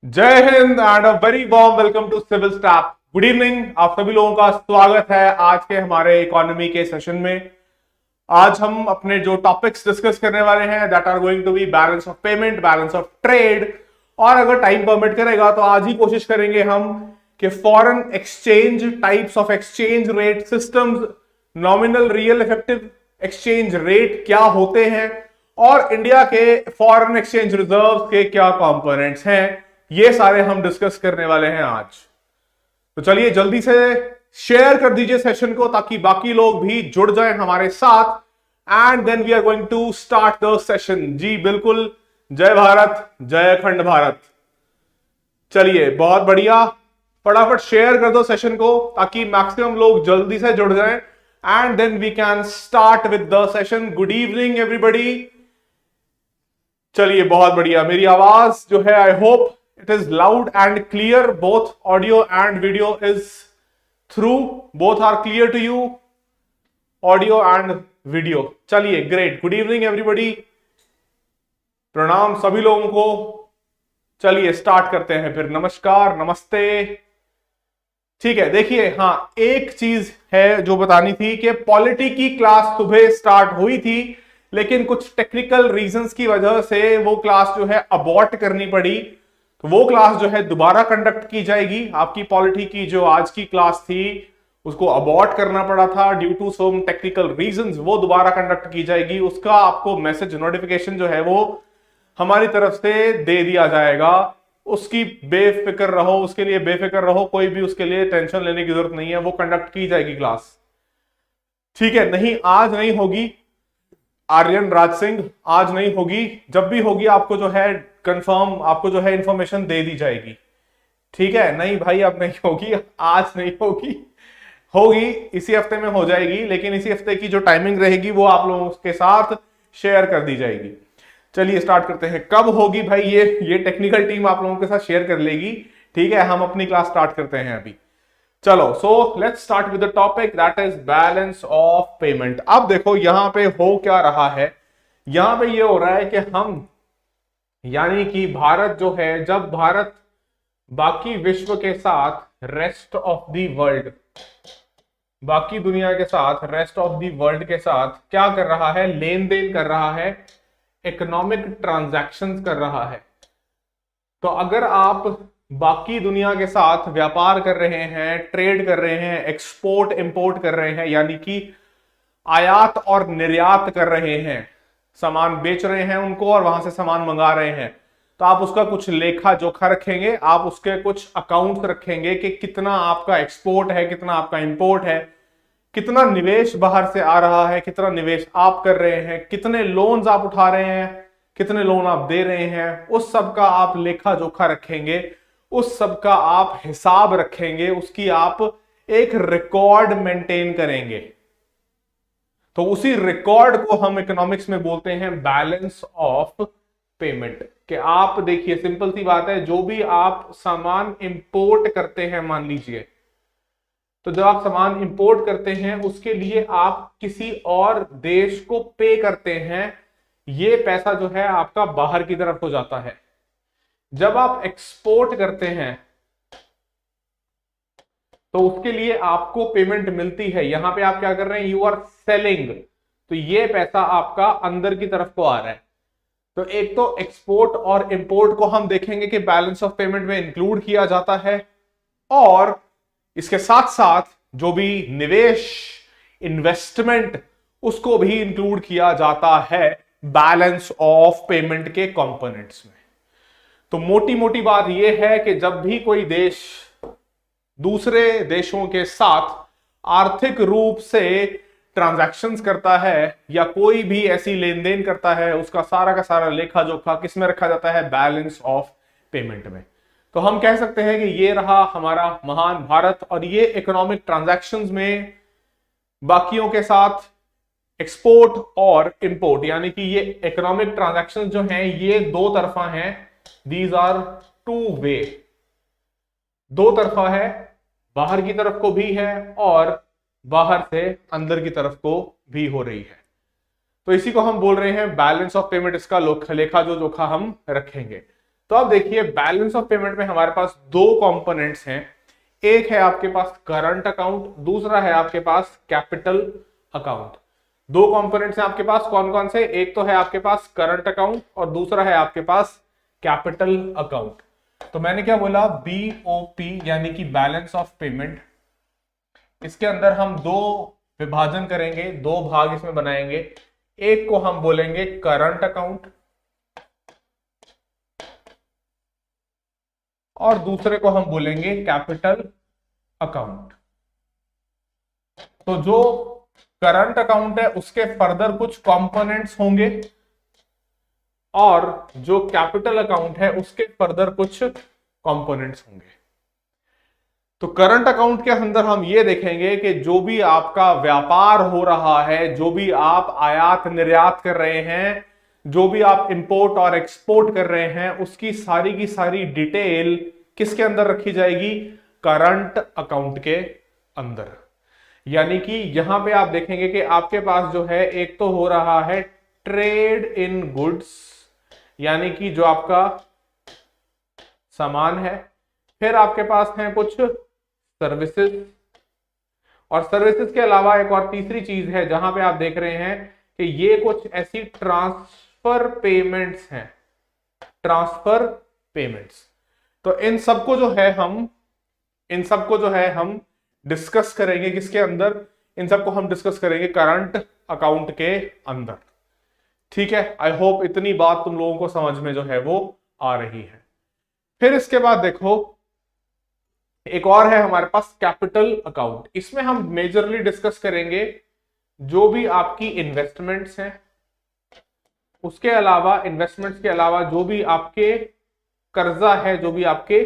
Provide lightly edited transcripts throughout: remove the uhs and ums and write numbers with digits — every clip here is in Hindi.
जय Hind and a very warm welcome to civil staff. Good evening, आप सभी लोगों का स्वागत है आज के हमारे इकोनॉमी के सेशन में। आज हम अपने जो टॉपिक्स डिस्कस करने वाले हैं that are going to be balance of payment, balance of trade, और अगर टाइम परमिट करेगा तो आज ही कोशिश करेंगे हम कि foreign exchange types of exchange rate systems, nominal real effective exchange rate क्या होते हैं और इंडिया के फॉरेन एक्सचेंज रिजर्व के क्या कंपोनेंट्स हैं, ये सारे हम डिस्कस करने वाले हैं आज। तो चलिए जल्दी से शेयर कर दीजिए सेशन को ताकि बाकी लोग भी जुड़ जाएं हमारे साथ and then we are going to start the session. जी बिल्कुल, जय भारत, जय अखंड भारत। चलिए बहुत बढ़िया, फटाफट शेयर कर दो सेशन को ताकि मैक्सिमम लोग जल्दी से जुड़ जाएं and then we can start with the session. Good evening everybody. चलिए बहुत बढ़िया, मेरी आवाज जो है I hope it is loud and clear, both audio and video is through, both are clear to you, audio and video। चलिए ग्रेट, गुड इवनिंग एवरीबॉडी, प्रणाम सभी लोगों को। चलिए स्टार्ट करते हैं फिर। नमस्कार, नमस्ते। ठीक है, देखिए हाँ, एक चीज है जो बतानी थी कि पॉलिटी की क्लास सुबह स्टार्ट हुई थी लेकिन कुछ टेक्निकल रीजंस की वजह से वो क्लास जो है अबॉर्ट करनी पड़ी। तो वो क्लास जो है दोबारा कंडक्ट की जाएगी। आपकी पॉलिटी की जो आज की क्लास थी उसको अबॉर्ट करना पड़ा था due to some technical reasons, वो दोबारा कंडक्ट की जाएगी। उसका आपको मैसेज नोटिफिकेशन जो है वो हमारी तरफ से दे दिया जाएगा। उसकी बेफिक्र रहो, उसके लिए बेफिक्र रहो, कोई भी उसके लिए टेंशन लेने की जरूरत नहीं है, वो कंडक्ट की जाएगी क्लास। ठीक है, नहीं आज नहीं होगी आर्यन राज सिंह, आज नहीं होगी। जब भी होगी आपको जो है कंफर्म, आपको जो है इंफॉर्मेशन दे दी जाएगी। ठीक है, नहीं भाई अब नहीं होगी, आज नहीं होगी, होगी इसी हफ्ते में हो जाएगी, लेकिन इसी हफ्ते की जो टाइमिंग रहेगी वो आप लोगों के साथ शेयर कर दी जाएगी। चलिए स्टार्ट करते हैं। कब होगी भाई ये टेक्निकल टीम आप लोगों के साथ शेयर कर लेगी। ठीक है, हम अपनी क्लास स्टार्ट करते हैं अभी। चलो so let's start with the topic that is balance of payment. अब देखो यहां पे हो क्या रहा है, यहां पे ये हो रहा है कि हम यानी कि भारत जो है, जब भारत बाकी विश्व के साथ रेस्ट ऑफ द वर्ल्ड, बाकी दुनिया के साथ रेस्ट ऑफ द वर्ल्ड के साथ क्या कर रहा है, लेन देन कर रहा है, इकोनॉमिक ट्रांजैक्शंस कर रहा है। तो अगर आप बाकी दुनिया के साथ व्यापार कर रहे हैं, ट्रेड कर रहे हैं, एक्सपोर्ट इंपोर्ट कर रहे हैं, यानी कि आयात और निर्यात कर रहे हैं, सामान बेच रहे हैं उनको और वहां से सामान मंगा रहे हैं, तो आप उसका कुछ लेखा जोखा रखेंगे, आप उसके कुछ अकाउंट रखेंगे कि कितना आपका एक्सपोर्ट है, कितना आपका इंपोर्ट है, कितना निवेश बाहर से आ रहा है, कितना निवेश आप कर रहे हैं, कितने लोन्स आप उठा रहे हैं, कितने लोन आप दे रहे हैं, उस सब का आप लेखा जोखा रखेंगे, उस सब का आप हिसाब रखेंगे, उसकी आप एक रिकॉर्ड मेंटेन करेंगे। तो उसी रिकॉर्ड को हम इकोनॉमिक्स में बोलते हैं बैलेंस ऑफ पेमेंट। कि आप देखिए सिंपल सी बात है, जो भी आप सामान इंपोर्ट करते हैं, मान लीजिए, तो जब आप सामान इंपोर्ट करते हैं उसके लिए आप किसी और देश को पे करते हैं, ये पैसा जो है आपका बाहर की तरफ हो जाता है। जब आप एक्सपोर्ट करते हैं तो उसके लिए आपको पेमेंट मिलती है, यहां पे आप क्या कर रहे हैं, यू आर सेलिंग, तो ये पैसा आपका अंदर की तरफ को आ रहा है। तो एक तो एक्सपोर्ट और इंपोर्ट को हम देखेंगे कि बैलेंस ऑफ पेमेंट में इंक्लूड किया जाता है, और इसके साथ साथ जो भी निवेश, इन्वेस्टमेंट, उसको भी इंक्लूड किया जाता है बैलेंस ऑफ पेमेंट के कंपोनेंट्स में। तो मोटी मोटी बात यह है कि जब भी कोई देश दूसरे देशों के साथ आर्थिक रूप से ट्रांजैक्शंस करता है या कोई भी ऐसी लेन देन करता है, उसका सारा का सारा लेखा जोखा किस में रखा जाता है, बैलेंस ऑफ पेमेंट में। तो हम कह सकते हैं कि ये रहा हमारा महान भारत, और ये इकोनॉमिक ट्रांजैक्शंस में बाकियों के साथ एक्सपोर्ट और इंपोर्ट, यानी कि ये इकोनॉमिक ट्रांजैक्शंस जो हैं ये दो तरफा हैं, दीज आर टू वे, दो तरफा है, बाहर की तरफ को भी है और बाहर से अंदर की तरफ को भी हो रही है। तो इसी को हम बोल रहे हैं बैलेंस ऑफ पेमेंट, इसका लेखा जो जोखा हम रखेंगे। तो अब देखिए बैलेंस ऑफ पेमेंट में हमारे पास दो कंपोनेंट्स हैं, एक है आपके पास करंट अकाउंट, दूसरा है आपके पास कैपिटल अकाउंट। दो कंपोनेंट्स हैं आपके पास, कौन कौन से? एक तो है आपके पास करंट अकाउंट और दूसरा है आपके पास कैपिटल अकाउंट। तो मैंने क्या बोला? बीओपी यानी कि बैलेंस ऑफ पेमेंट। इसके अंदर हम दो विभाजन करेंगे, दो भाग इसमें बनाएंगे। एक को हम बोलेंगे करंट अकाउंट और दूसरे को हम बोलेंगे कैपिटल अकाउंट। तो जो करंट अकाउंट है उसके फर्दर कुछ कंपोनेंट्स होंगे और जो कैपिटल अकाउंट है उसके फर्दर कुछ कंपोनेंट्स होंगे। तो करंट अकाउंट के अंदर हम ये देखेंगे कि जो भी आपका व्यापार हो रहा है, जो भी आप आयात निर्यात कर रहे हैं, जो भी आप इंपोर्ट और एक्सपोर्ट कर रहे हैं, उसकी सारी की सारी डिटेल किसके अंदर रखी जाएगी? करंट अकाउंट के अंदर। यानी कि यहां पे आप देखेंगे कि आपके पास जो है एक तो हो रहा है ट्रेड इन गुड्स, यानी कि जो आपका सामान है, फिर आपके पास है कुछ सर्विसेज, और सर्विसेज के अलावा एक और तीसरी चीज है जहां पे आप देख रहे हैं कि ये कुछ ऐसी ट्रांसफर पेमेंट्स हैं, ट्रांसफर पेमेंट्स। तो इन सबको जो है हम डिस्कस करेंगे किसके अंदर? इन सबको हम डिस्कस करेंगे करंट अकाउंट के अंदर। ठीक है, आई होप इतनी बात तुम लोगों को समझ में जो है वो आ रही है। फिर इसके बाद देखो एक और है हमारे पास कैपिटल अकाउंट। इसमें हम मेजरली डिस्कस करेंगे जो भी आपकी इन्वेस्टमेंट्स हैं, उसके अलावा इन्वेस्टमेंट्स के अलावा जो भी आपके कर्जा है, जो भी आपके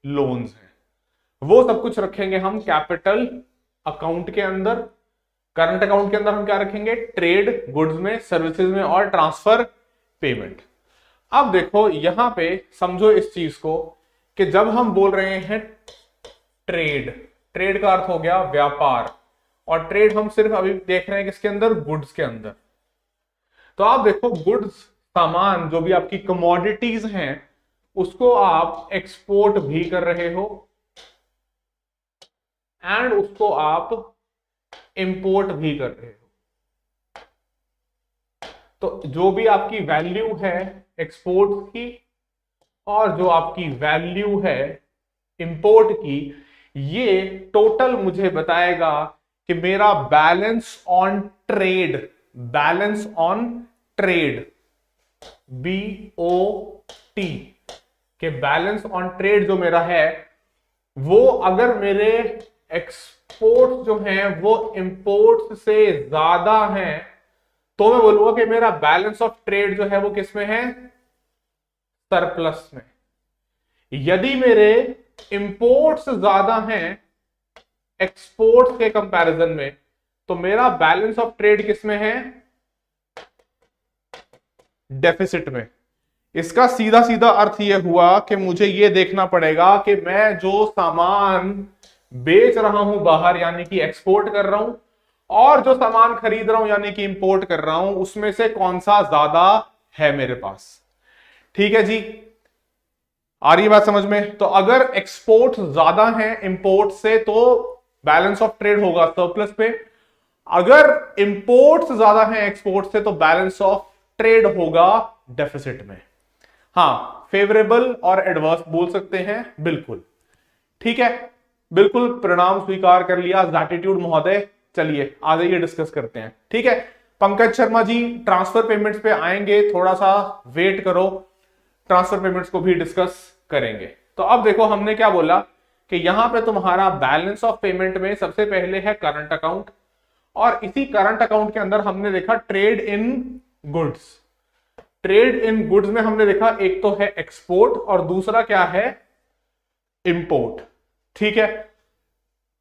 लोन्स हैं, वो सब कुछ रखेंगे हम कैपिटल अकाउंट के अंदर। करंट अकाउंट के अंदर हम क्या रखेंगे? ट्रेड गुड्स में, सर्विसेज में और ट्रांसफर पेमेंट। अब देखो यहां पे समझो इस चीज को कि जब हम बोल रहे हैं ट्रेड, ट्रेड का अर्थ हो गया व्यापार, और ट्रेड हम सिर्फ अभी देख रहे हैं किसके अंदर? गुड्स के अंदर। तो आप देखो गुड्स, सामान, जो भी आपकी कमोडिटीज हैं, उसको आप एक्सपोर्ट भी कर रहे हो एंड उसको आप इंपोर्ट भी कर रहे हो। तो जो भी आपकी वैल्यू है एक्सपोर्ट की और जो आपकी वैल्यू है इंपोर्ट की, ये टोटल मुझे बताएगा कि मेरा balance on trade, balance on trade, BOT के बैलेंस ऑन ट्रेड जो मेरा है, वो अगर मेरे एक्सपोर्ट जो हैं वो इंपोर्ट से ज्यादा हैं, तो मैं बोलूंगा कि मेरा बैलेंस ऑफ ट्रेड जो है वो किस में है? सरप्लस में। यदि मेरे इंपोर्ट्स ज्यादा हैं एक्सपोर्ट के कंपैरिजन में, तो मेरा बैलेंस ऑफ ट्रेड किस में है? डेफिसिट में। इसका सीधा सीधा अर्थ यह हुआ कि मुझे यह देखना पड़ेगा कि मैं जो सामान बेच रहा हूं बाहर, यानी कि एक्सपोर्ट कर रहा हूं, और जो सामान खरीद रहा हूं यानी कि इंपोर्ट कर रहा हूं, उसमें से कौन सा ज्यादा है मेरे पास। ठीक है जी, आ रही बात समझ में? तो अगर एक्सपोर्ट ज्यादा है इंपोर्ट से तो बैलेंस ऑफ ट्रेड होगा सरप्लस पे, अगर इंपोर्ट ज्यादा है एक्सपोर्ट से तो बैलेंस ऑफ ट्रेड होगा डेफिसिट में। हाँ, फेवरेबल और एडवर्स बोल सकते हैं, बिल्कुल ठीक है, बिल्कुल परिणाम स्वीकार कर लिया एटीट्यूड महोदय। चलिए आ जाइए डिस्कस करते हैं। ठीक है, पंकज शर्मा जी ट्रांसफर पेमेंट्स पे आएंगे, थोड़ा सा वेट करो, ट्रांसफर पेमेंट्स को भी डिस्कस करेंगे। तो अब देखो हमने क्या बोला कि यहां पे तुम्हारा बैलेंस ऑफ पेमेंट में सबसे पहले है करंट अकाउंट, और इसी करंट अकाउंट के अंदर हमने देखा trade in goods. Trade in goods में हमने देखा एक तो है एक्सपोर्ट और दूसरा क्या है? इंपोर्ट। ठीक है,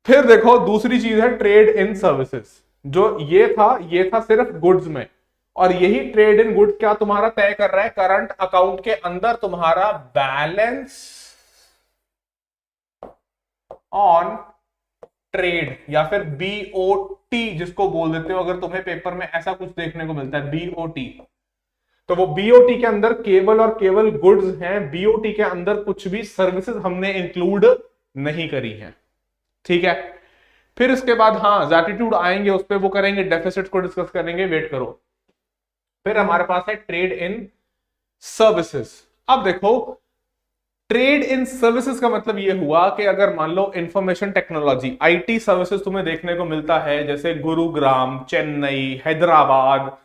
फिर देखो दूसरी चीज है ट्रेड इन सर्विसेज। जो ये था सिर्फ गुड्स में, और यही ट्रेड इन गुड्स क्या तुम्हारा तय कर रहा है? करंट अकाउंट के अंदर तुम्हारा बैलेंस ऑन ट्रेड, या फिर BOT जिसको बोल देते हो, अगर तुम्हें पेपर में ऐसा कुछ देखने को मिलता है BOT, तो वो बीओटी के अंदर केवल और केवल गुड्स हैं, बीओटी के अंदर कुछ भी सर्विसेज हमने इंक्लूड नहीं करी हैं। ठीक है, फिर इसके बाद हाँ एटीट्यूड आएंगे, उस पर वो करेंगे, डेफिसिट को डिस्कस करेंगे, वेट करो। फिर हमारे पास है ट्रेड इन सर्विसेज। अब देखो, ट्रेड इन सर्विसेज का मतलब ये हुआ कि अगर मान लो इंफॉर्मेशन टेक्नोलॉजी आईटी सर्विसेज तुम्हें देखने को मिलता है, जैसे गुरुग्राम, चेन्नई, हैदराबाद,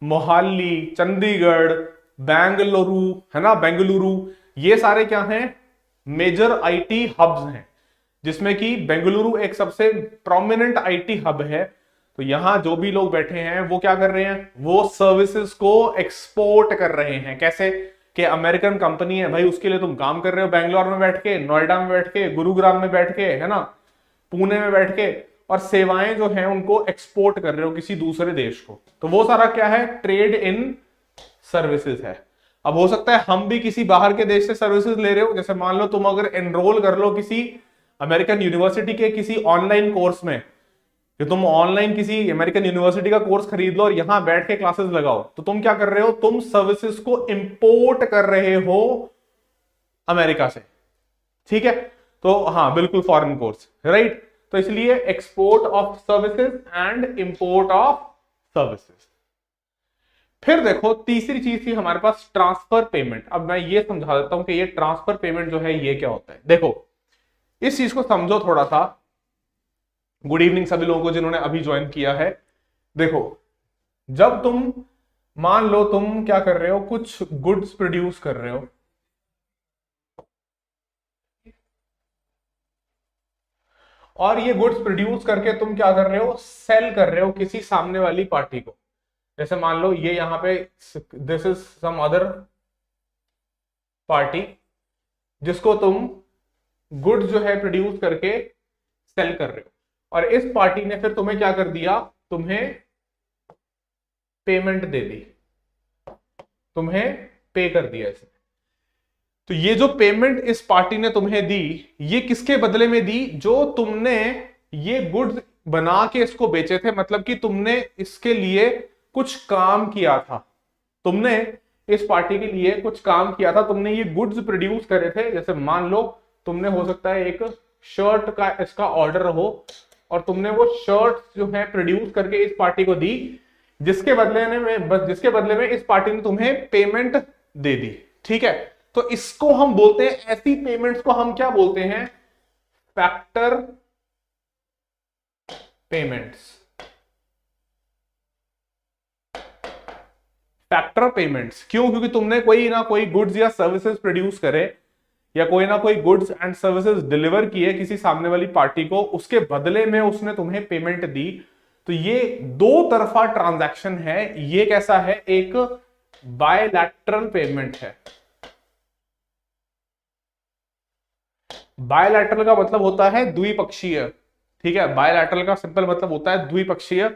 मोहाली, चंडीगढ़, बेंगलुरु, है ना, बेंगलुरु, ये सारे क्या हैं, मेजर आईटी हब्स हैं, जिसमें कि बेंगलुरु एक सबसे प्रोमिनेंट आईटी हब है। तो यहां जो भी लोग बैठे हैं वो क्या कर रहे हैं, वो सर्विसेज को एक्सपोर्ट कर रहे हैं। कैसे कि अमेरिकन कंपनी है भाई, उसके लिए तुम काम कर रहे हो बैंगलोर में बैठ के, नोएडा में बैठ के, गुरुग्राम में बैठ के, है ना, पुणे में बैठ के, और सेवाएं जो हैं उनको एक्सपोर्ट कर रहे हो किसी दूसरे देश को। तो वो सारा क्या है, ट्रेड इन सर्विसेज है। अब हो सकता है हम भी किसी बाहर के देश से सर्विसेज ले रहे हो, जैसे मान लो तुम अगर एनरोल कर लो किसी अमेरिकन यूनिवर्सिटी के किसी ऑनलाइन कोर्स में, कि तुम ऑनलाइन किसी अमेरिकन यूनिवर्सिटी का कोर्स खरीद लो और यहां बैठ के क्लासेस लगाओ, तो तुम क्या कर रहे हो, तुम सर्विसेज को इंपोर्ट कर रहे हो अमेरिका से। ठीक है, तो हाँ बिल्कुल फॉरेन कोर्स, राइट। तो इसलिए export of services and import of services. फिर देखो तीसरी चीज थी हमारे पास ट्रांसफर पेमेंट। अब मैं ये समझा देता हूं कि ये ट्रांसफर पेमेंट जो है ये क्या होता है। देखो इस चीज को समझो थोड़ा सा। गुड इवनिंग सभी लोगों को जिन्होंने अभी ज्वाइन किया है। देखो जब तुम मान लो तुम क्या कर रहे हो, कुछ गुड्स प्रोड्यूस कर रहे हो, और ये गुड्स प्रोड्यूस करके तुम क्या कर रहे हो, सेल कर रहे हो किसी सामने वाली पार्टी को। जैसे मान लो ये यहां पे this is some other party जिसको तुम गुड्स जो है प्रोड्यूस करके सेल कर रहे हो, और इस पार्टी ने फिर तुम्हें क्या कर दिया, तुम्हें पेमेंट दे दी, तुम्हें पे कर दिया इसने। तो ये जो पेमेंट इस पार्टी ने तुम्हें दी, ये किसके बदले में दी, जो तुमने ये गुड्स बना के इसको बेचे थे, मतलब कि तुमने इसके लिए कुछ काम किया था, तुमने इस पार्टी के लिए कुछ काम किया था, तुमने ये गुड्स प्रोड्यूस करे थे। जैसे मान लो तुमने हो सकता है एक शर्ट का इसका ऑर्डर हो, और तुमने वो शर्ट जो है प्रोड्यूस करके इस पार्टी को दी, जिसके बदले में इस पार्टी ने तुम्हें पेमेंट दे दी। ठीक है, तो इसको हम बोलते हैं, ऐसी पेमेंट्स को हम क्या बोलते हैं, फैक्टर पेमेंट्स। फैक्टर पेमेंट्स क्यों, क्योंकि तुमने कोई ना कोई गुड्स या सर्विसेज प्रोड्यूस करे, या कोई ना कोई गुड्स एंड सर्विसेज डिलीवर किए किसी सामने वाली पार्टी को, उसके बदले में उसने तुम्हें पेमेंट दी। तो ये दो तरफा ट्रांजैक्शन है। ये कैसा है, एक बायलैटरल पेमेंट है। बायलैटरल का मतलब होता है द्विपक्षीय। ठीक है, बायलैटरल का सिंपल मतलब होता है द्विपक्षीय,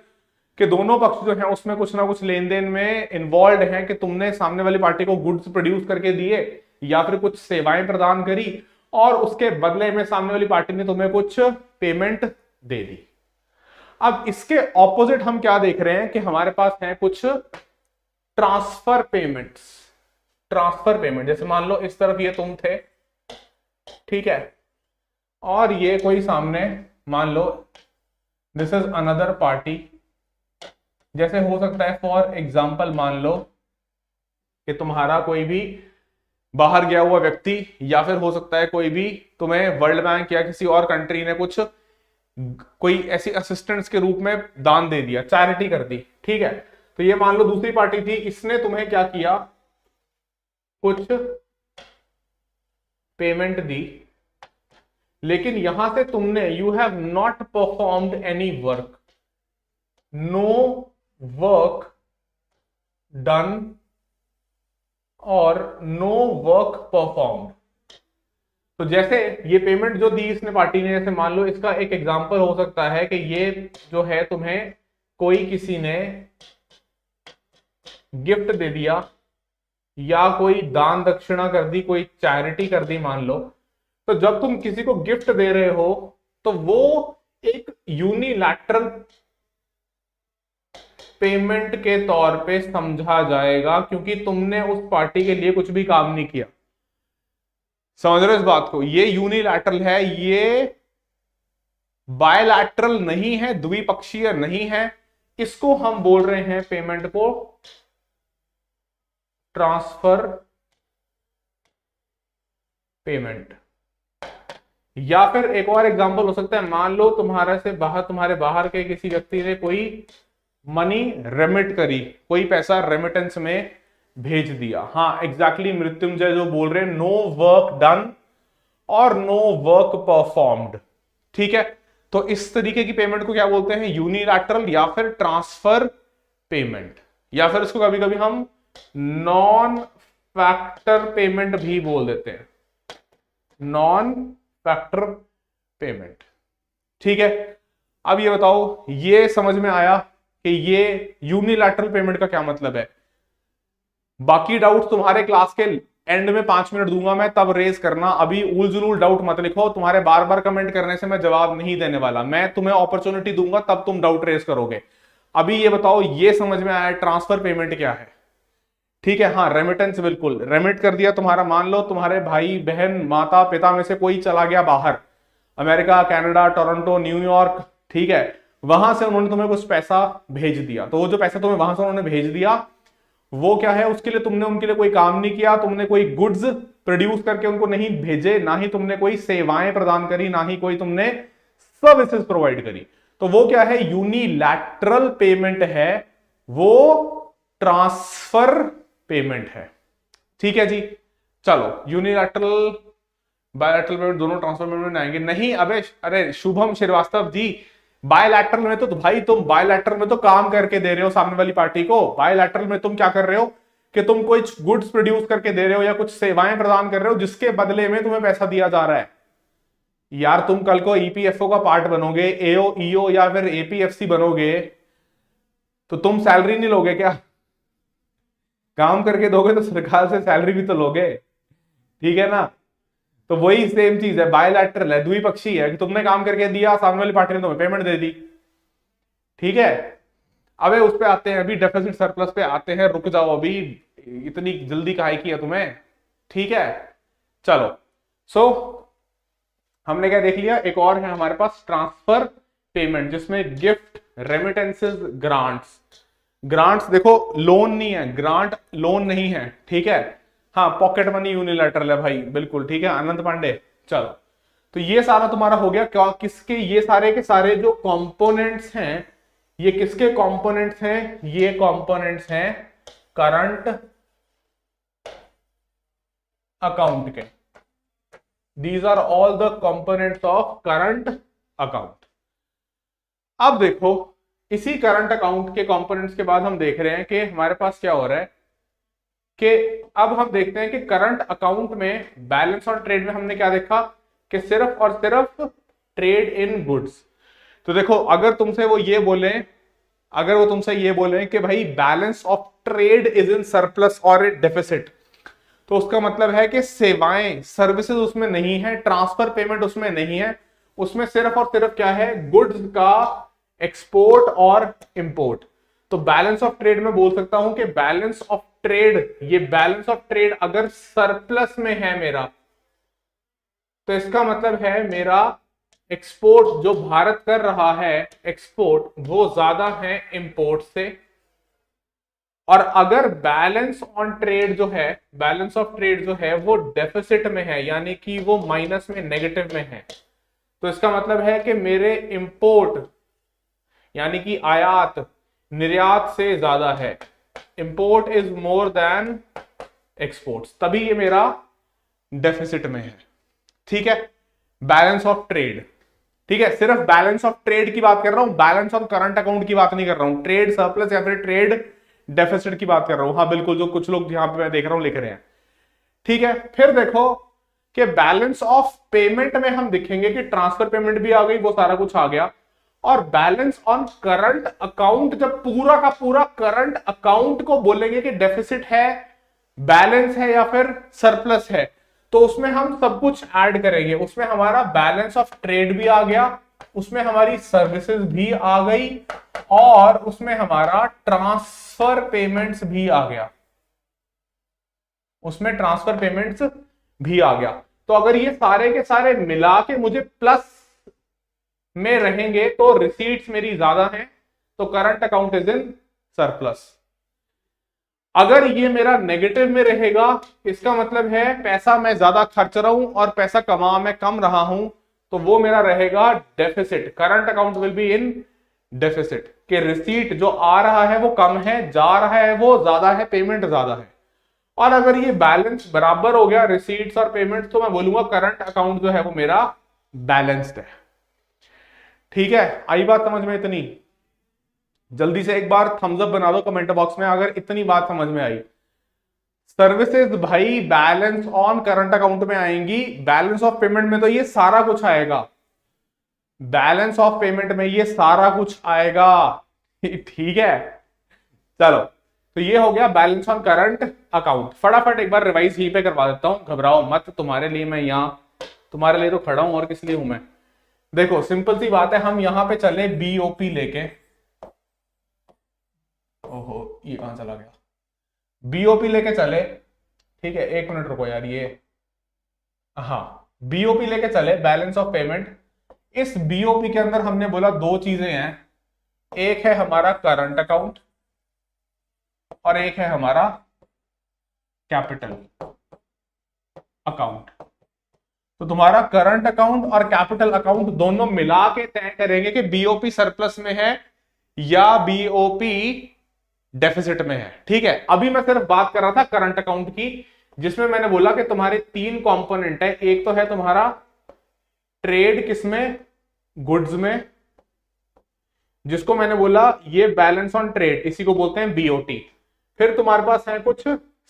कि दोनों पक्ष जो है उसमें कुछ ना कुछ लेन देन में इन्वॉल्व है, कि तुमने सामने वाली पार्टी को गुड्स प्रोड्यूस करके दिए या फिर कुछ सेवाएं प्रदान करी, और उसके बदले में सामने वाली पार्टी ने तुम्हें कुछ पेमेंट दे दी। अब इसके ऑपोजिट हम क्या देख रहे हैं कि हमारे पास है कुछ ट्रांसफर पेमेंट्स। ट्रांसफर पेमेंट, जैसे मान लो इस तरफ ये तुम थे, ठीक है, और ये कोई सामने मान लो दिस इज अनदर पार्टी। जैसे हो सकता है फॉर एग्जाम्पल मान लो कि तुम्हारा कोई भी बाहर गया हुआ व्यक्ति, या फिर हो सकता है कोई भी तुम्हें वर्ल्ड बैंक या किसी और कंट्री ने कुछ कोई ऐसी असिस्टेंस के रूप में दान दे दिया, चैरिटी कर दी। ठीक है, तो ये मान लो दूसरी पार्टी थी, इसने तुम्हें क्या किया, कुछ पेमेंट दी, लेकिन यहां से तुमने you have not performed any work, no work done और नो वर्क परफॉर्म्ड। तो जैसे ये पेमेंट जो दी इसने पार्टी ने, जैसे मान लो इसका एक एग्जांपल हो सकता है कि ये जो है तुम्हें कोई किसी ने गिफ्ट दे दिया, या कोई दान दक्षिणा कर दी, कोई चैरिटी कर दी मान लो। तो जब तुम किसी को गिफ्ट दे रहे हो तो वो एक यूनिलैटरल पेमेंट के तौर पे समझा जाएगा, क्योंकि तुमने उस पार्टी के लिए कुछ भी काम नहीं किया। समझ रहे हो इस बात को? ये यूनिलैटरल है, ये बायलैटरल नहीं है, द्विपक्षीय नहीं है। इसको हम बोल रहे हैं पेमेंट को ट्रांसफर पेमेंट। या फिर एक और एग्जांपल हो सकता है, मान लो तुम्हारे बाहर के किसी व्यक्ति ने कोई मनी रेमिट करी, कोई पैसा रेमिटेंस में भेज दिया। हाँ एग्जैक्टली मृत्युंजय जो बोल रहे हैं, नो वर्क डन और नो वर्क परफॉर्म्ड। ठीक है, तो इस तरीके की पेमेंट को क्या बोलते हैं? यूनिलैटरल या फिर ट्रांसफर पेमेंट, या फिर इसको कभी कभी हम नॉन फैक्टर पेमेंट भी बोल देते हैं, नॉन फैक्टर पेमेंट। ठीक है, अब ये बताओ, ये समझ में आया कि ये यूनिलैटरल पेमेंट का क्या मतलब है? बाकी डाउट तुम्हारे क्लास के एंड में 5 मिनट दूंगा मैं, तब रेज करना। अभी उल जुलूल डाउट मत लिखो, तुम्हारे बार बार कमेंट करने से मैं जवाब नहीं देने वाला। मैं तुम्हें अपॉर्चुनिटी दूंगा तब तुम डाउट रेज करोगे। अभी ये बताओ, ये समझ में आया ट्रांसफर पेमेंट क्या है? ठीक है, हाँ रेमिटेंस, बिल्कुल रेमिट कर दिया तुम्हारा, मान लो तुम्हारे भाई बहन माता पिता में से कोई चला गया बाहर, अमेरिका, कनाडा, टोरंटो, न्यूयॉर्क, ठीक है, वहां से उन्होंने तुम्हें कुछ पैसा भेज दिया। तो वो जो पैसा तुम्हें वहां से उन्होंने भेज दिया, वो क्या है? उसके लिए तुमने उनके लिए कोई काम नहीं किया, तुमने कोई गुड्स प्रोड्यूस करके उनको नहीं भेजे, ना ही तुमने कोई सेवाएं प्रदान करी, ना ही कोई तुमने सर्विसेज प्रोवाइड करी। तो वो क्या है? यूनिलैटरल पेमेंट है, वो ट्रांसफर पेमेंट है। ठीक है जी, चलो यूनिलैटरल बायलैटरल पेमेंट दोनों ट्रांसफर पेमेंट में आएंगे नहीं? अरे शुभम श्रीवास्तव जी, बायलैटरल में तो भाई तुम बायलैटरल में तो काम करके दे रहे हो सामने वाली पार्टी को। बायलैटरल में तुम क्या कर रहे हो कि तुम कोई गुड्स प्रोड्यूस करके दे रहे हो या कुछ सेवाएं प्रदान कर रहे हो, जिसके बदले में तुम्हें पैसा दिया जा रहा है। यार तुम कल को ईपीएफओ का पार्ट बनोगे, एओ ईओ या फिर एपीएफसी बनोगे, तो तुम सैलरी नहीं लोगे क्या? काम करके दोगे तो सरकार से सैलरी भी तो लोगे, ठीक है ना? तो वही सेम चीज है, बायलैटरल है, द्विपक्षीय है, कि तुमने काम करके दिया, सामने वाली पार्टी ने तुम्हें पेमेंट दे दी। ठीक है, अबे उस पे आते हैं, अभी डेफिसिट सरप्लस पे आते हैं, रुक जाओ, अभी इतनी जल्दी काहे की है तुम्हें? ठीक है, चलो। सो हमने क्या देख लिया? एक और है हमारे पास ट्रांसफर पेमेंट, जिसमें गिफ्ट, रेमिटेंसेस, ग्रांट्स। ग्रांट्स देखो लोन नहीं है, ग्रांट लोन नहीं है, ठीक है। हाँ पॉकेट मनी यूनिलैटरल है भाई, बिल्कुल ठीक है अनंत पांडे। चलो, तो ये सारा तुम्हारा हो गया क्या? किसके? ये सारे के सारे जो कंपोनेंट्स हैं, ये किसके कंपोनेंट्स हैं? ये कंपोनेंट्स हैं करंट अकाउंट के। These are all the components of current account. अब देखो, इसी करंट अकाउंट के कंपोनेंट्स के बाद हम देख रहे हैं कि हमारे पास क्या हो रहा है, कि अब हम देखते हैं कि करंट अकाउंट में बैलेंस ऑन ट्रेड में हमने क्या देखा कि सिर्फ और सिर्फ ट्रेड इन गुड्स। तो देखो, अगर वो तुमसे ये बोले कि भाई balance of trade is in surplus और डेफिसिट, तो उसका मतलब है कि सेवाएं, सर्विसेज उसमें नहीं है, ट्रांसफर पेमेंट उसमें नहीं है, उसमें सिर्फ और सिर्फ क्या है? गुड्स का एक्सपोर्ट और इंपोर्ट। तो बैलेंस ऑफ ट्रेड में बोल सकता हूं कि बैलेंस ऑफ ट्रेड, ये बैलेंस ऑफ ट्रेड अगर सरप्लस में है मेरा, तो इसका मतलब है मेरा एक्सपोर्ट जो भारत कर रहा है, एक्सपोर्ट वो ज्यादा है इंपोर्ट से। और अगर बैलेंस ऑन ट्रेड जो है, बैलेंस ऑफ ट्रेड जो है वो डेफिसिट में है, यानी कि वो माइनस में, नेगेटिव में है, तो इसका मतलब है कि मेरे इंपोर्ट यानी कि आयात निर्यात से ज्यादा है, import is more than exports, तभी ये मेरा डेफिसिट में है। ठीक है, बैलेंस ऑफ ट्रेड, ठीक है, सिर्फ बैलेंस ऑफ ट्रेड की बात कर रहा हूं, बैलेंस ऑफ करंट अकाउंट की बात नहीं कर रहा हूं, ट्रेड सरप्लस या फिर ट्रेड डेफिसिट की बात कर रहा हूं। हाँ बिल्कुल, जो कुछ लोग यहां पे मैं देख रहा हूं लिख रहे हैं। ठीक है, फिर देखो कि बैलेंस ऑफ पेमेंट में हम देखेंगे कि ट्रांसफर पेमेंट भी आ गई, वो सारा कुछ आ गया। और बैलेंस ऑन करंट अकाउंट, जब पूरा का पूरा करंट अकाउंट को बोलेंगे कि डेफिसिट है, बैलेंस है या फिर सरप्लस है, तो उसमें हम सब कुछ ऐड करेंगे। उसमें हमारा बैलेंस ऑफ ट्रेड भी आ गया, उसमें हमारी सर्विसेज भी आ गई, और उसमें हमारा ट्रांसफर पेमेंट्स भी आ गया, उसमें ट्रांसफर पेमेंट्स भी आ गया। तो अगर ये सारे के सारे मिला के मुझे प्लस में रहेंगे तो रिसीट्स मेरी ज्यादा हैं, तो current account is in surplus. अगर ये मेरा नेगेटिव में रहेगा, इसका मतलब है पैसा मैं ज्यादा खर्च रहा हूं और पैसा कमा मैं कम रहा हूं, तो वो मेरा रहेगा deficit. Current account will be in deficit, कि रिसीट जो आ रहा है वो कम है, जा रहा है वो ज्यादा है, पेमेंट ज्यादा है। और अगर ये बैलेंस बराबर हो गया रिसीट्स और पेमेंट, तो मैं बोलूंगा करंट अकाउंट जो है वो मेरा बैलेंस्ड है। ठीक है, आई बात समझ में इतनी? जल्दी से एक बार थम्स अप बना दो कमेंट बॉक्स में अगर इतनी बात समझ में आई। सर्विसेज भाई बैलेंस ऑन करंट अकाउंट में आएंगी, बैलेंस ऑफ पेमेंट में तो ये सारा कुछ आएगा, बैलेंस ऑफ पेमेंट में ये सारा कुछ आएगा। ठीक है, चलो, तो ये हो गया बैलेंस ऑन करंट अकाउंट। फटाफट एक बार रिवाइज यहीं पे करवा देता हूं, घबराओ मत, तुम्हारे लिए मैं यहां, तुम्हारे लिए तो खड़ा हूं, और किस लिए हूं मैं। देखो सिंपल सी बात है, हम यहां पे चले बीओपी लेके, ओहो ये कहां चला गया, बीओपी लेके चले। ठीक है, एक मिनट रुको यार, ये हाँ बीओपी लेके चले, बैलेंस ऑफ पेमेंट। इस बीओपी के अंदर हमने बोला दो चीजें हैं, एक है हमारा करंट अकाउंट और एक है हमारा कैपिटल अकाउंट। तो तुम्हारा करंट अकाउंट और कैपिटल अकाउंट दोनों मिला के तय करेंगे कि बीओपी सरप्लस में है या बीओपी डेफिसिट में है। ठीक है, अभी मैं सिर्फ बात कर रहा था करंट अकाउंट की, जिसमें मैंने बोला कि तुम्हारे तीन कंपोनेंट है। एक तो है तुम्हारा ट्रेड, किसमें, गुड्स में, जिसको मैंने बोला ये बैलेंस ऑन ट्रेड, इसी को बोलते हैं बीओटी। फिर तुम्हारे पास है कुछ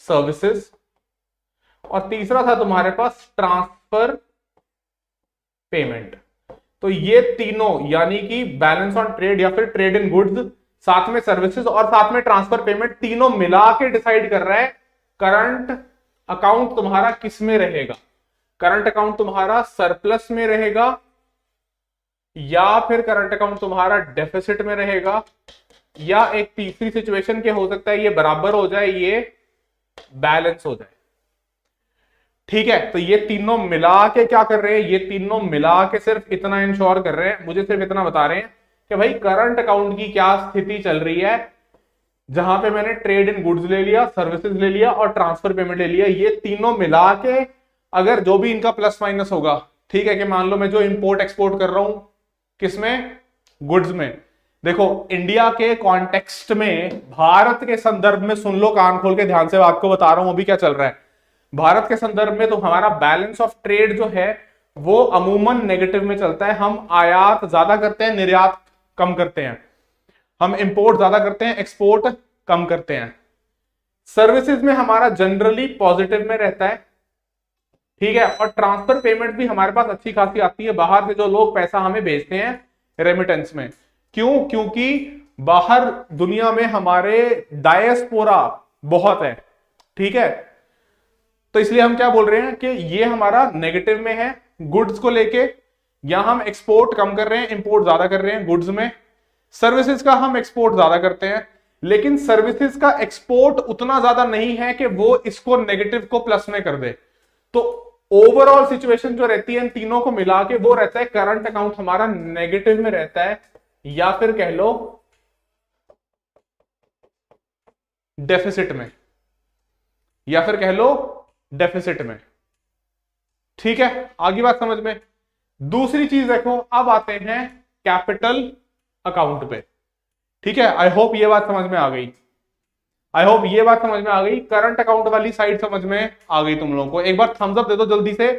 सर्विसेज, और तीसरा था तुम्हारे पास ट्रांसफर पेमेंट। तो ये तीनों यानी कि बैलेंस ऑन ट्रेड या फिर ट्रेड इन गुड्स, साथ में सर्विसेज और साथ में ट्रांसफर पेमेंट, तीनों मिला के डिसाइड कर रहा है करंट अकाउंट तुम्हारा किस में रहेगा। करंट अकाउंट तुम्हारा सरप्लस में रहेगा या फिर करंट अकाउंट तुम्हारा डेफिसिट में रहेगा, या एक तीसरी सिचुएशन के हो सकता है ये बराबर हो जाए, ये बैलेंस हो जाए। ठीक है, तो ये तीनों मिला के क्या कर रहे हैं, ये तीनों मिला के सिर्फ इतना इंश्योर कर रहे हैं, मुझे सिर्फ इतना बता रहे हैं कि भाई करंट अकाउंट की क्या स्थिति चल रही है, जहां पे मैंने ट्रेड इन गुड्स ले लिया, सर्विसेज ले लिया और ट्रांसफर पेमेंट ले लिया, ये तीनों मिला के अगर जो भी इनका प्लस माइनस होगा, ठीक है, कि मान लो मैं जो इंपोर्ट एक्सपोर्ट कर रहा हूं किसमें, गुड्स में। देखो इंडिया के कॉन्टेक्स्ट में, भारत के संदर्भ में, सुन लो कान खोल के ध्यान से बात को बता रहा हूं अभी क्या चल रहा है। भारत के संदर्भ में तो हमारा बैलेंस ऑफ ट्रेड जो है वो अमूमन नेगेटिव में चलता है। हम आयात ज्यादा करते हैं, निर्यात कम करते हैं। हम इंपोर्ट ज्यादा करते हैं, एक्सपोर्ट कम करते हैं। सर्विसेज में हमारा जनरली पॉजिटिव में रहता है, ठीक है, और ट्रांसफर पेमेंट भी हमारे पास अच्छी खासी आती है, बाहर से जो लोग पैसा हमें भेजते हैं रेमिटेंस में। क्यों? क्योंकि बाहर दुनिया में हमारे डायस्पोरा बहुत है, ठीक है, तो इसलिए हम क्या बोल रहे हैं कि ये हमारा नेगेटिव में है गुड्स को लेके, या हम एक्सपोर्ट कम कर रहे हैं, इंपोर्ट ज्यादा कर रहे हैं गुड्स में। सर्विसेज का हम एक्सपोर्ट ज्यादा करते हैं, लेकिन सर्विसेज का एक्सपोर्ट उतना ज्यादा नहीं है कि वो इसको नेगेटिव को प्लस में कर दे। तो ओवरऑल सिचुएशन जो रहती है इन तीनों को मिला के वो रहता है करंट अकाउंट हमारा नेगेटिव में रहता है, या फिर कह लो डेफिसिट में, या फिर कह लो डेफिसिट में। ठीक है, आगे बात समझ में। दूसरी चीज देखो, अब आते हैं कैपिटल अकाउंट पे। ठीक है, आई होप ये बात समझ में आ गई, आई होप ये बात समझ में आ गई। करंट अकाउंट वाली साइड समझ में आ गई तुम लोगों को? एक बार थम्स अप दे दो जल्दी से,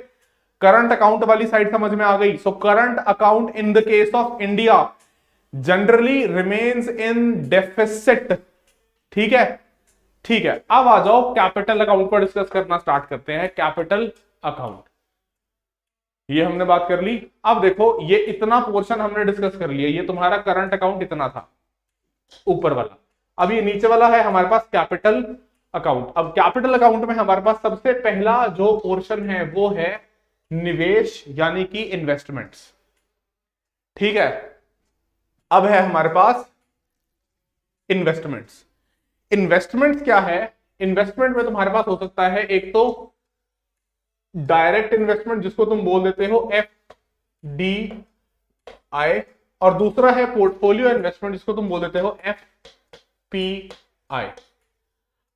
करंट अकाउंट वाली साइड समझ में आ गई। So current account in the case of India generally remains in deficit. ठीक है, ठीक है, अब आ जाओ कैपिटल अकाउंट पर डिस्कस करना स्टार्ट करते हैं। कैपिटल अकाउंट ये हमने बात कर ली। अब देखो ये इतना पोर्शन हमने डिस्कस कर लिया, ये तुम्हारा करंट अकाउंट इतना था ऊपर वाला। अब ये नीचे वाला है हमारे पास कैपिटल अकाउंट। अब कैपिटल अकाउंट में हमारे पास सबसे पहला जो पोर्शन है वो है निवेश, यानी कि इन्वेस्टमेंट्स। ठीक है, अब है हमारे पास इन्वेस्टमेंट्स। इन्वेस्टमेंट्स क्या है? इन्वेस्टमेंट में तुम्हारे पास हो सकता है एक तो डायरेक्ट इन्वेस्टमेंट जिसको तुम बोल देते हो FDI, और दूसरा है पोर्टफोलियो इन्वेस्टमेंट जिसको तुम बोल देते हो FPI।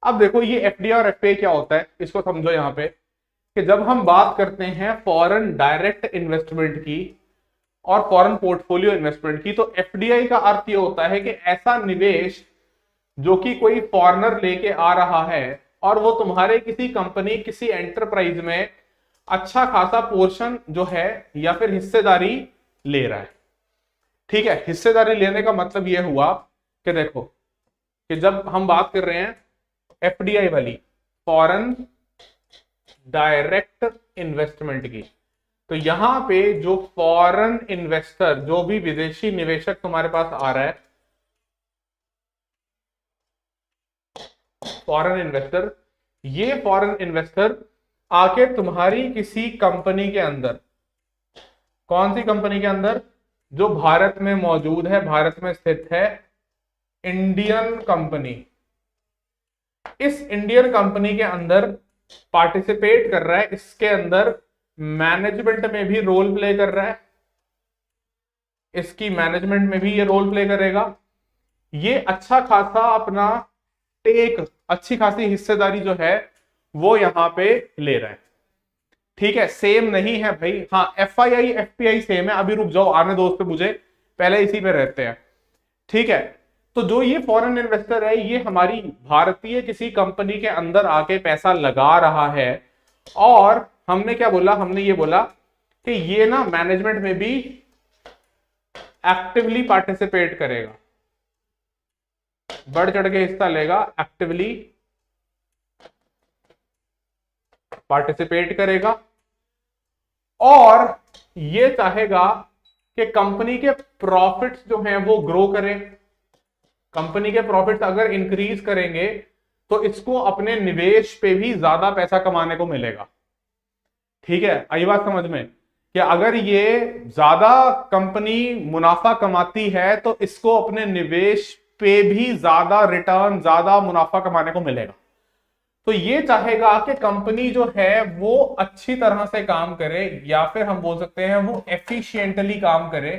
अब देखो ये FDI और FPI क्या होता है, इसको समझो यहां पे कि जब हम बात करते हैं फॉरेन डायरेक्ट इन्वेस्टमेंट की और फॉरेन पोर्टफोलियो इन्वेस्टमेंट की, तो FDI का अर्थ ये होता है कि ऐसा निवेश जो कि कोई फॉरेनर लेके आ रहा है और वो तुम्हारे किसी कंपनी किसी एंटरप्राइज में अच्छा खासा पोर्शन जो है या फिर हिस्सेदारी ले रहा है। ठीक है, हिस्सेदारी लेने का मतलब ये हुआ कि देखो कि जब हम बात कर रहे हैं FDI वाली, फॉरेन डायरेक्ट इन्वेस्टमेंट की, तो यहां पे जो फॉरेन इन्वेस्टर, जो भी विदेशी निवेशक तुम्हारे पास आ रहा है, फॉरेन इन्वेस्टर, ये फॉरेन इन्वेस्टर आके तुम्हारी किसी कंपनी के अंदर, कौन सी कंपनी के अंदर? जो भारत में मौजूद है, भारत में स्थित है, इंडियन कंपनी, इस इंडियन कंपनी के अंदर पार्टिसिपेट कर रहा है, इसके अंदर मैनेजमेंट में भी रोल प्ले कर रहा है, इसकी मैनेजमेंट में भी ये रोल प्ले करेगा, ये अच्छा खासा अपना टेक, अच्छी खासी हिस्सेदारी जो है वो यहां पे ले रहा है। ठीक है, सेम नहीं है भाई, हाँ FII FPI सेम है, अभी रुक जाओ, आने दो उस पे, मुझे पहले इसी पे रहते हैं। ठीक है, तो जो ये फॉरेन इन्वेस्टर है, ये हमारी भारतीय किसी कंपनी के अंदर आके पैसा लगा रहा है, और हमने क्या बोला? हमने ये बोला कि ये ना मैनेजमेंट में भी एक्टिवली पार्टिसिपेट करेगा, बढ़ चढ़ के हिस्सा लेगा, एक्टिवली पार्टिसिपेट करेगा, और ये चाहेगा कि कंपनी के प्रॉफिट्स जो हैं वो ग्रो करें। कंपनी के प्रॉफिट्स अगर इंक्रीज करेंगे तो इसको अपने निवेश पे भी ज्यादा पैसा कमाने को मिलेगा। ठीक है, आई बात समझ में कि अगर ये ज्यादा कंपनी मुनाफा कमाती है तो इसको अपने निवेश पे भी ज्यादा रिटर्न, ज्यादा मुनाफा कमाने को मिलेगा। तो ये चाहेगा कि कंपनी जो है वो अच्छी तरह से काम करे, या फिर हम बोल सकते हैं वो एफिशिएंटली काम करे।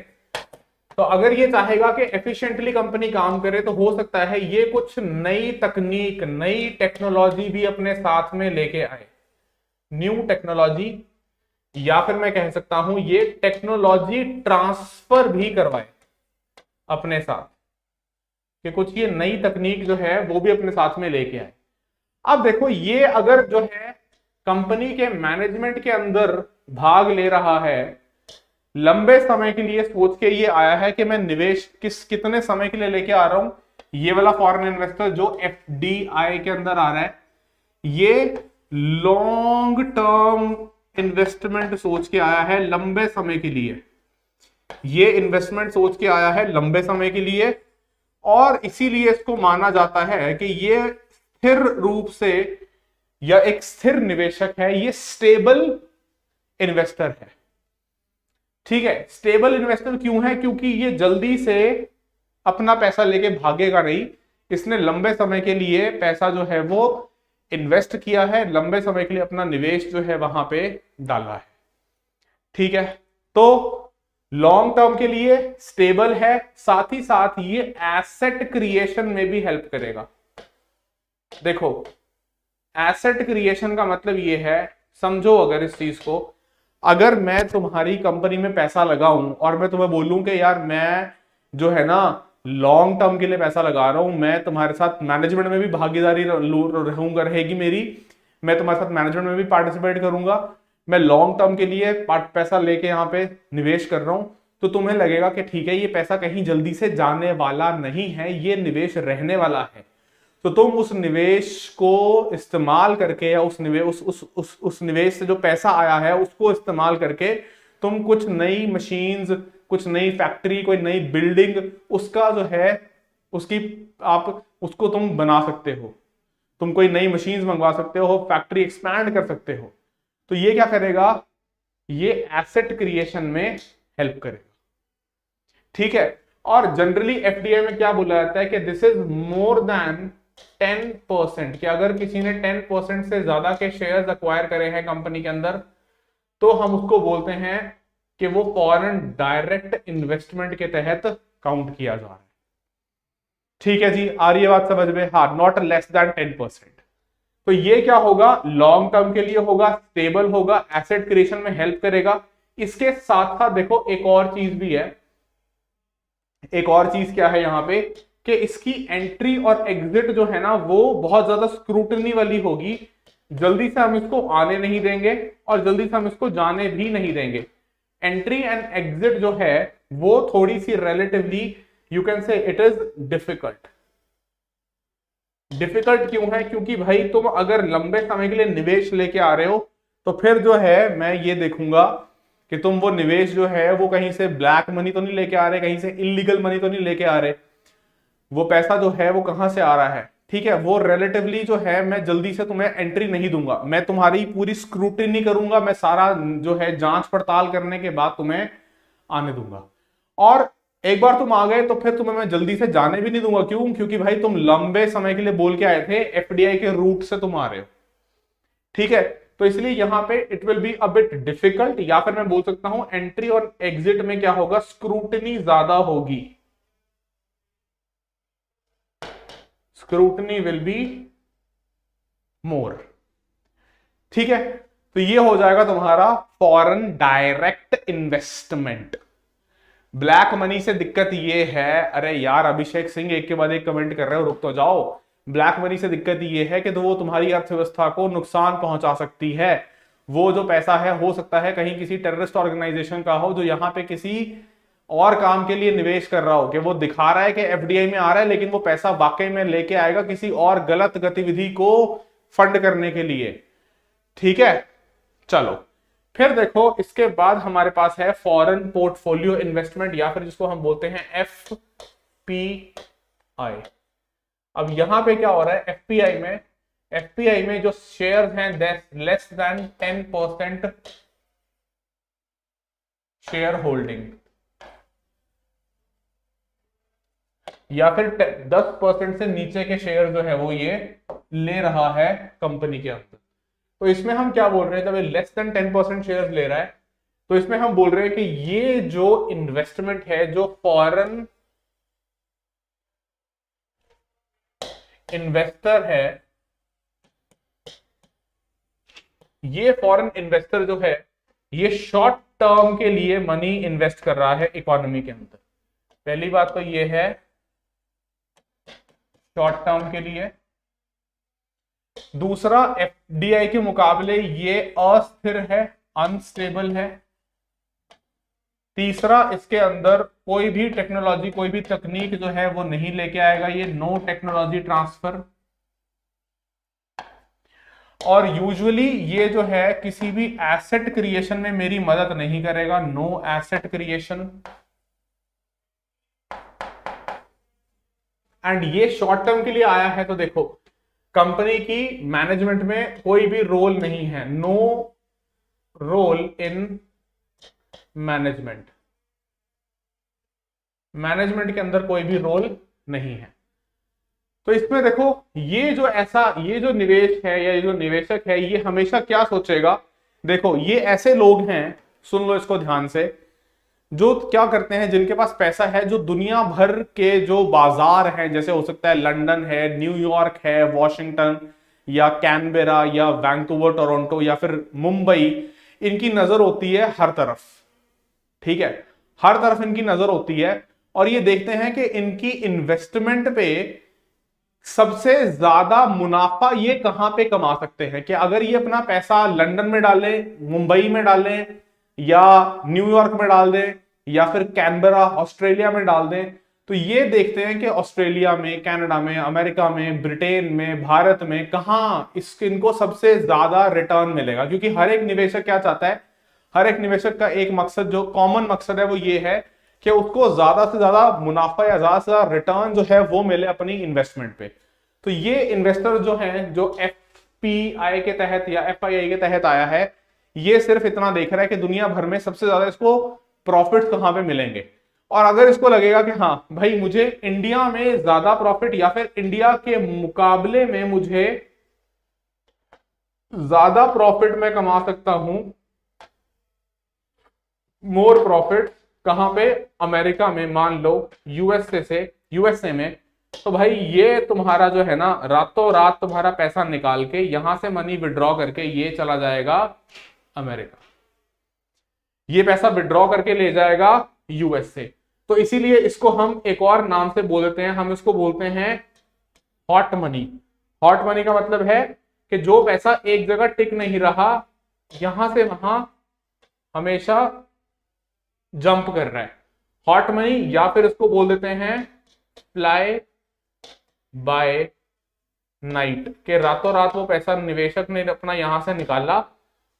तो अगर ये चाहेगा कि एफिशिएंटली कंपनी काम करे, तो हो सकता है ये कुछ नई तकनीक, नई टेक्नोलॉजी भी अपने साथ में लेके आए, न्यू टेक्नोलॉजी, या फिर मैं कह सकता हूं ये टेक्नोलॉजी ट्रांसफर भी करवाए अपने साथ, कि कुछ ये नई तकनीक जो है वो भी अपने साथ में लेके आए। अब देखो, ये अगर जो है कंपनी के मैनेजमेंट के अंदर भाग ले रहा है, लंबे समय के लिए सोच के ये आया है कि मैं निवेश कितने समय के लिए लेके आ रहा हूं, ये वाला फॉरेन इन्वेस्टर जो FDI के अंदर आ रहा है, ये लॉन्ग टर्म इन्वेस्टमेंट सोच के आया है, लंबे समय के लिए, ये इन्वेस्टमेंट सोच के आया है लंबे समय के लिए, और इसीलिए इसको माना जाता है कि ये स्थिर रूप से या एक स्थिर निवेशक है, ये स्टेबल इन्वेस्टर है। ठीक है, स्टेबल इन्वेस्टर क्यों है? क्योंकि ये जल्दी से अपना पैसा लेके भागेगा नहीं, इसने लंबे समय के लिए पैसा जो है वो इन्वेस्ट किया है, लंबे समय के लिए अपना निवेश जो है वहां पे डाला है। ठीक है, तो लॉन्ग टर्म के लिए स्टेबल है, साथ ही साथ ये एसेट क्रिएशन में भी हेल्प करेगा। देखो, एसेट क्रिएशन का मतलब ये है, समझो अगर इस चीज को, अगर मैं तुम्हारी कंपनी में पैसा लगाऊं और मैं तुम्हें बोलूं कि यार मैं जो है ना लॉन्ग टर्म के लिए पैसा लगा रहा हूं, मैं तुम्हारे साथ मैनेजमेंट में भी भागीदारी रहूंगा, रहेगी मेरी, मैं तुम्हारे साथ मैनेजमेंट में भी पार्टिसिपेट करूंगा, मैं लॉन्ग टर्म के लिए पैसा लेके यहाँ पे निवेश कर रहा हूं, तो तुम्हें लगेगा कि ठीक है ये पैसा कहीं जल्दी से जाने वाला नहीं है, ये निवेश रहने वाला है। तो तुम उस निवेश को इस्तेमाल करके, या उस निवेश से जो पैसा आया है उसको इस्तेमाल करके तुम कुछ नई मशीन्स, कुछ नई फैक्ट्री, कोई नई बिल्डिंग, उसका जो है उसकी आप उसको तुम बना सकते हो, तुम कोई नई मशीन्स मंगवा सकते हो, फैक्ट्री एक्सपैंड कर सकते हो। तो ये क्या करेगा? ये एसेट क्रिएशन में हेल्प करेगा। ठीक है, और जनरली एफडीआई में क्या बोला जाता है कि दिस इज मोर देन 10%, कि अगर किसी ने 10% से ज्यादा के शेयर्स अक्वायर करे हैं कंपनी के अंदर तो हम उसको बोलते हैं कि वो फॉरेन डायरेक्ट इन्वेस्टमेंट के तहत काउंट किया जा रहा है। ठीक है जी, आ रही है बात समझ में? हाँ, नॉट लेस देन 10%। तो ये क्या होगा, लॉन्ग टर्म के लिए होगा, स्टेबल होगा, एसेट क्रिएशन में हेल्प करेगा। इसके साथ साथ देखो एक और चीज भी है, एक और चीज क्या है यहां पे कि इसकी एंट्री और एग्जिट जो है ना वो बहुत ज्यादा स्क्रूटनी वाली होगी। जल्दी से हम इसको आने नहीं देंगे और जल्दी से हम इसको जाने भी नहीं देंगे। एंट्री एंड एग्जिट जो है वो थोड़ी सी relatively you can say it is difficult. Difficult क्यों है? क्योंकि भाई तुम अगर लंबे समय के लिए निवेश लेके आ रहे हो तो फिर जो है मैं ये देखूंगा कि तुम वो निवेश जो है वो कहीं से ब्लैक मनी तो नहीं लेके आ रहे, कहीं से इलीगल मनी तो नहीं लेके आ रहे। वो पैसा जो है वो कहां से आ रहा है, ठीक है? वो रिलेटिवली जो है मैं जल्दी से तुम्हें एंट्री नहीं दूंगा, मैं तुम्हारी पूरी स्क्रूटिनी करूंगा, मैं सारा जो है जांच पड़ताल करने के बाद तुम्हें आने दूंगा। और एक बार तुम आ गए तो फिर तुम्हें मैं जल्दी से जाने भी नहीं दूंगा। क्यों? क्योंकि भाई तुम लंबे समय के लिए बोल के आए थे, एफडीआई के रूट से तुम आ रहे हो, ठीक है? तो इसलिए यहां पे it will be a bit difficult, या फिर मैं बोल सकता हूं एंट्री और एग्जिट में क्या होगा, स्क्रूटनी ज्यादा होगी। स्क्रूटनी विल बी मोर, ठीक है? तो ये हो जाएगा तुम्हारा foreign direct investment. Black money से दिक्कत ये है, अरे यार अभिषेक सिंह एक के बाद एक कमेंट कर रहे हो, रुक तो जाओ। ब्लैक मनी से दिक्कत ये है कि तो वो तुम्हारी अर्थव्यवस्था को नुकसान पहुंचा सकती है। वो जो पैसा है हो सकता है कहीं किसी टेररिस्ट ऑर्गेनाइजेशन का हो जो यहां पे किसी और काम के लिए निवेश कर रहा हो, कि वो दिखा रहा है कि एफडीआई में आ रहा है लेकिन वो पैसा वाकई में लेके आएगा किसी और गलत गतिविधि को फंड करने के लिए, ठीक है? चलो फिर देखो इसके बाद हमारे पास है फॉरेन पोर्टफोलियो इन्वेस्टमेंट, या फिर जिसको हम बोलते हैं एफपीआई। अब यहां पे क्या हो रहा है एफपीआई में जो शेयर्स हैं लेस देन 10% शेयर होल्डिंग, या फिर 10% से नीचे के शेयर जो है वो ये ले रहा है कंपनी के अंदर। तो इसमें हम क्या बोल रहे हैं, जब ये लेस देन 10% शेयर ले रहा है तो इसमें हम बोल रहे हैं कि ये जो इन्वेस्टमेंट है, जो फॉरेन इन्वेस्टर है, ये फॉरेन इन्वेस्टर जो है ये शॉर्ट टर्म के लिए मनी इन्वेस्ट कर रहा है इकोनॉमी के अंदर। पहली बात तो ये है शॉर्ट टर्म के लिए। दूसरा, एफडीआई के मुकाबले ये अस्थिर है, अनस्टेबल है। तीसरा, इसके अंदर कोई भी टेक्नोलॉजी, कोई भी तकनीक जो है वो नहीं लेके आएगा, ये नो टेक्नोलॉजी ट्रांसफर। और यूजुअली ये जो है किसी भी एसेट क्रिएशन में मेरी मदद नहीं करेगा, नो एसेट क्रिएशन। एंड ये शॉर्ट टर्म के लिए आया है। तो देखो कंपनी की मैनेजमेंट में कोई भी रोल नहीं है, no role in management, management के अंदर कोई भी रोल नहीं है। तो इसमें देखो ये जो निवेश है या ये जो निवेशक है ये हमेशा क्या सोचेगा, देखो ये ऐसे लोग हैं, सुन लो इसको ध्यान से, जो क्या करते हैं, जिनके पास पैसा है, जो दुनिया भर के जो बाजार हैं, जैसे हो सकता है लंदन है, न्यूयॉर्क है, वॉशिंगटन या कैनबेरा या वैंकूवर, टोरंटो या फिर मुंबई, इनकी नजर होती है हर तरफ, ठीक है? हर तरफ इनकी नजर होती है और ये देखते हैं कि इनकी इन्वेस्टमेंट पे सबसे ज्यादा मुनाफा ये कहां पे कमा सकते हैं, कि अगर ये अपना पैसा लंदन में डालें, मुंबई में डालें या न्यूयॉर्क में डाल दें या फिर कैनबरा ऑस्ट्रेलिया में डाल दें, तो ये देखते हैं कि ऑस्ट्रेलिया में, कनाडा में, अमेरिका में, ब्रिटेन में, भारत में कहां इनको सबसे ज्यादा रिटर्न मिलेगा। क्योंकि हर एक निवेशक क्या चाहता है, हर एक निवेशक का एक मकसद, जो कॉमन मकसद है वो ये है कि उसको ज्यादा से ज्यादा मुनाफा या ज्यादा से ज्यादा रिटर्न जो है वो मिले अपनी इन्वेस्टमेंट पे। तो ये इन्वेस्टर जो है, जो एफपीआई के तहत या एफआईआई के तहत आया है, ये सिर्फ इतना देख रहा है कि दुनिया भर में सबसे ज्यादा इसको प्रॉफिट कहां पे मिलेंगे। और अगर इसको लगेगा कि हाँ भाई मुझे इंडिया में ज्यादा प्रॉफिट या फिर इंडिया के मुकाबले में मुझे ज्यादा प्रॉफिट मैं कमा सकता हूं, मोर प्रॉफिट कहां पे, अमेरिका में, मान लो यूएसए में, तो भाई ये तुम्हारा जो है ना रातों रात तुम्हारा पैसा निकाल के यहां से मनी विड्रॉ करके ये चला जाएगा अमेरिका, ये पैसा विड्रॉ करके ले जाएगा यूएसए। तो इसीलिए इसको हम एक और नाम से बोल देते हैं, हम इसको बोलते हैं हॉट मनी। हॉट मनी का मतलब है कि जो पैसा एक जगह टिक नहीं रहा, यहां से वहां हमेशा जंप कर रहा है, हॉट मनी। या फिर इसको बोल देते हैं फ्लाई बाय नाइट, के रातों रात वो पैसा निवेशक ने अपना यहां से निकाला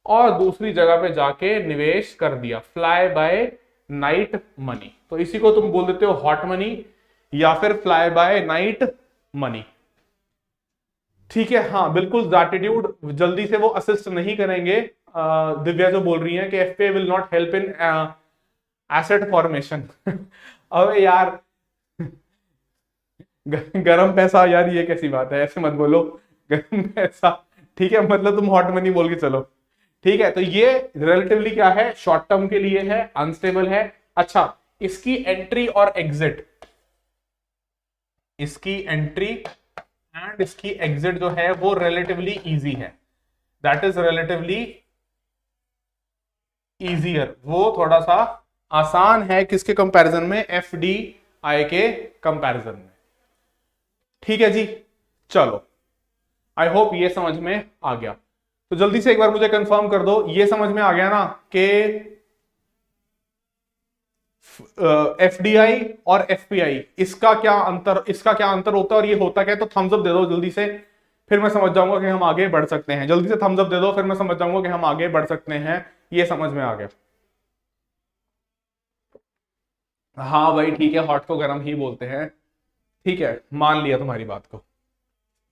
और दूसरी जगह पे जाके निवेश कर दिया, फ्लाई बाय नाइट मनी। तो इसी को तुम बोल देते हो हॉट मनी या फिर फ्लाई बाय नाइट मनी। ठीक है, हाँ बिल्कुल, एटीट्यूड जल्दी से वो असिस्ट नहीं करेंगे। दिव्या जो बोल रही है कि FPI will not help in asset formation. अबे यार गरम पैसा, यार ये कैसी बात है, ऐसे मत बोलो, गरम पैसा। ठीक है, मतलब तुम हॉट मनी बोल के चलो। ठीक है, तो ये रिलेटिवली क्या है, शॉर्ट टर्म के लिए है, अनस्टेबल है। अच्छा, इसकी एंट्री और एग्जिट, इसकी एंट्री एंड इसकी एग्जिट जो है वो रिलेटिवली इजी है, दैट इज रिलेटिवली इजियर, वो थोड़ा सा आसान है किसके कंपैरिजन में, एफडीआई के कंपैरिजन में। ठीक है जी, चलो आई होप ये समझ में आ गया। तो जल्दी से एक बार मुझे कंफर्म कर दो, ये समझ में आ गया ना कि एफडीआई और एफपीआई इसका क्या अंतर होता है और ये होता क्या है। तो थम्स अप दे दो जल्दी से, फिर मैं समझ जाऊंगा कि हम आगे बढ़ सकते हैं। जल्दी से थम्स अप दे दो, फिर मैं समझ जाऊंगा कि हम आगे बढ़ सकते हैं। ये समझ में आ गया? हाँ भाई ठीक है, हॉट को गर्म ही बोलते हैं। ठीक है, मान लिया तुम्हारी बात को।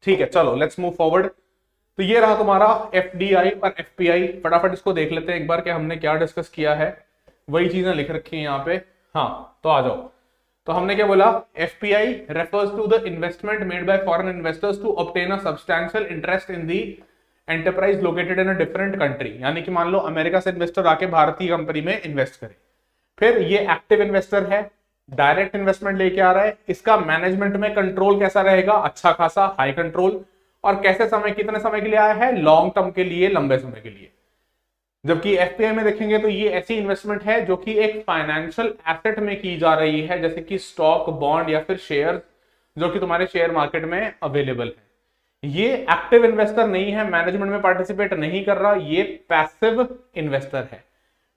ठीक है, चलो लेट्स मूव फॉरवर्ड। तो ये रहा तुम्हारा एफडीआई और एफपीआई। फटाफट इसको देख लेते हैं एक बार कि हमने क्या डिस्कस किया है, वही चीजें लिख रखी हैं यहाँ पे। हाँ तो आ जाओ। तो हमने क्या बोला, FPI refers to the investment made by foreign investors to obtain a substantial interest in the enterprise located in a different country. यानी कि मान लो अमेरिका से इन्वेस्टर आके भारतीय कंपनी में इन्वेस्ट करे। फिर ये एक्टिव इन्वेस्टर है, डायरेक्ट इन्वेस्टमेंट लेके आ रहा है। इसका मैनेजमेंट में कंट्रोल कैसा रहेगा, अच्छा खासा हाई कंट्रोल। और कैसे समय, कितने समय के लिए आया है, लॉन्ग टर्म के लिए, लंबे समय के लिए। जबकि एफपीआई में देखेंगे तो ये ऐसी इन्वेस्टमेंट है जो कि एक फाइनेंशियल एसेट में की जा रही है, जैसे कि स्टॉक, बॉन्ड या फिर शेयर, जो कि तुम्हारे शेयर मार्केट में अवेलेबल है। ये एक्टिव इन्वेस्टर नहीं है, मैनेजमेंट में पार्टिसिपेट नहीं कर रहा, ये पैसिव इन्वेस्टर है।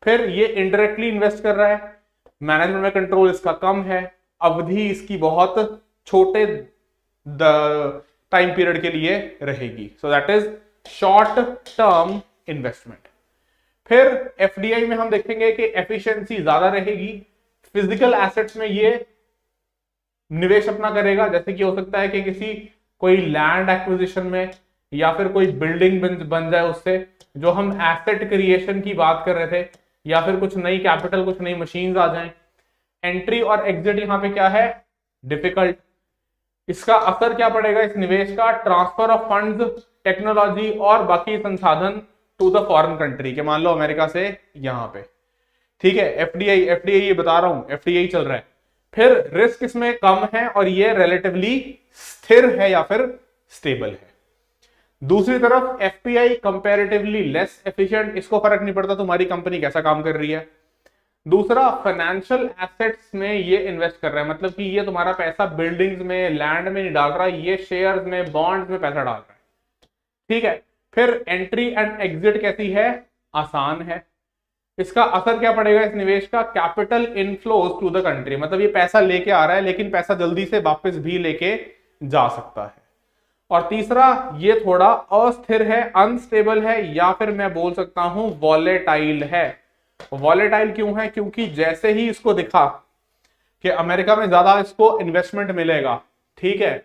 फिर ये इनडायरेक्टली इन्वेस्ट कर रहा है, मैनेजमेंट में कंट्रोल इसका कम है, अवधि इसकी बहुत छोटे टाइम पीरियड के लिए रहेगी। सो that is short term investment. फिर एफडीआई में हम देखेंगे कि एफिशिएंसी ज्यादा रहेगी, फिजिकल एसेट्स में ये निवेश अपना करेगा। जैसे कि हो सकता है कि किसी कोई लैंड एक्विजिशन में या फिर कोई बिल्डिंग बन जाए उससे, जो हम एसेट क्रिएशन की बात कर रहे थे, या फिर कुछ नई कैपिटल, कुछ नई मशीन्स आ जाएं। एंट्री और एग्जिट यहाँ पे क्या है, डिफिकल्ट। इसका असर क्या पड़ेगा इस निवेश का, ट्रांसफर ऑफ फंड्स, टेक्नोलॉजी और बाकी संसाधन टू द फॉरेन कंट्री के, मान लो अमेरिका से यहां पे। ठीक है, एफडीआई ये बता रहा हूं, एफडीआई चल रहा है। फिर रिस्क इसमें कम है और ये रिलेटिवली स्थिर है या फिर स्टेबल है। दूसरी तरफ एफपीआई कंपैरेटिवली लेस एफिशिएंट, इसको फर्क नहीं पड़ता तुम्हारी कंपनी कैसा काम कर रही है। दूसरा, फाइनेंशियल एसेट्स में ये इन्वेस्ट कर रहा है, मतलब कि ये तुम्हारा पैसा बिल्डिंग्स में, लैंड में नहीं डाल रहा, ये शेयर्स में, बॉन्ड्स में पैसा डाल रहा है। ठीक है, फिर एंट्री एंड एग्जिट कैसी है, आसान है। इसका असर क्या पड़ेगा इस निवेश का, capital inflows to the country, मतलब ये पैसा लेके आ रहा है लेकिन पैसा जल्दी से वापस भी लेके जा सकता है। और तीसरा, ये थोड़ा अस्थिर है, अनस्टेबल है, या फिर मैं बोल सकता हूं वॉलेटाइल है। वॉलेटाइल क्यों है, क्योंकि जैसे ही इसको दिखा कि अमेरिका में ज्यादा इसको इन्वेस्टमेंट मिलेगा, ठीक है,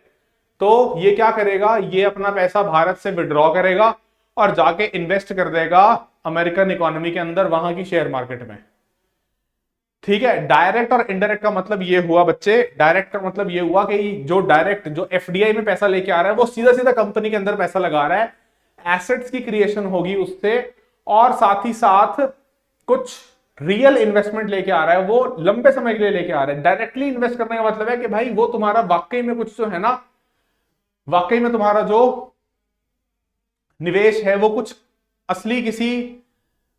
तो ये क्या करेगा, ये अपना पैसा भारत से विड्रॉ करेगा और जाके इन्वेस्ट कर देगा अमेरिकन इकोनॉमी के अंदर, वहां की शेयर मार्केट में। ठीक है, डायरेक्ट और इनडायरेक्ट का मतलब ये हुआ बच्चे, डायरेक्ट का मतलब ये हुआ कि जो डायरेक्ट जो एफडीआई में पैसा लेके आ रहा है वो सीधा सीधा कंपनी के अंदर पैसा लगा रहा है, एसेट्स की क्रिएशन होगी उससे, और साथ ही साथ कुछ रियल इन्वेस्टमेंट लेके आ रहा है, वो लंबे समय के लिए लेके आ रहा है। डायरेक्टली इन्वेस्ट करने का मतलब है कि भाई वो तुम्हारा वाकई में कुछ जो है ना, वाकई में तुम्हारा जो निवेश है वो कुछ असली किसी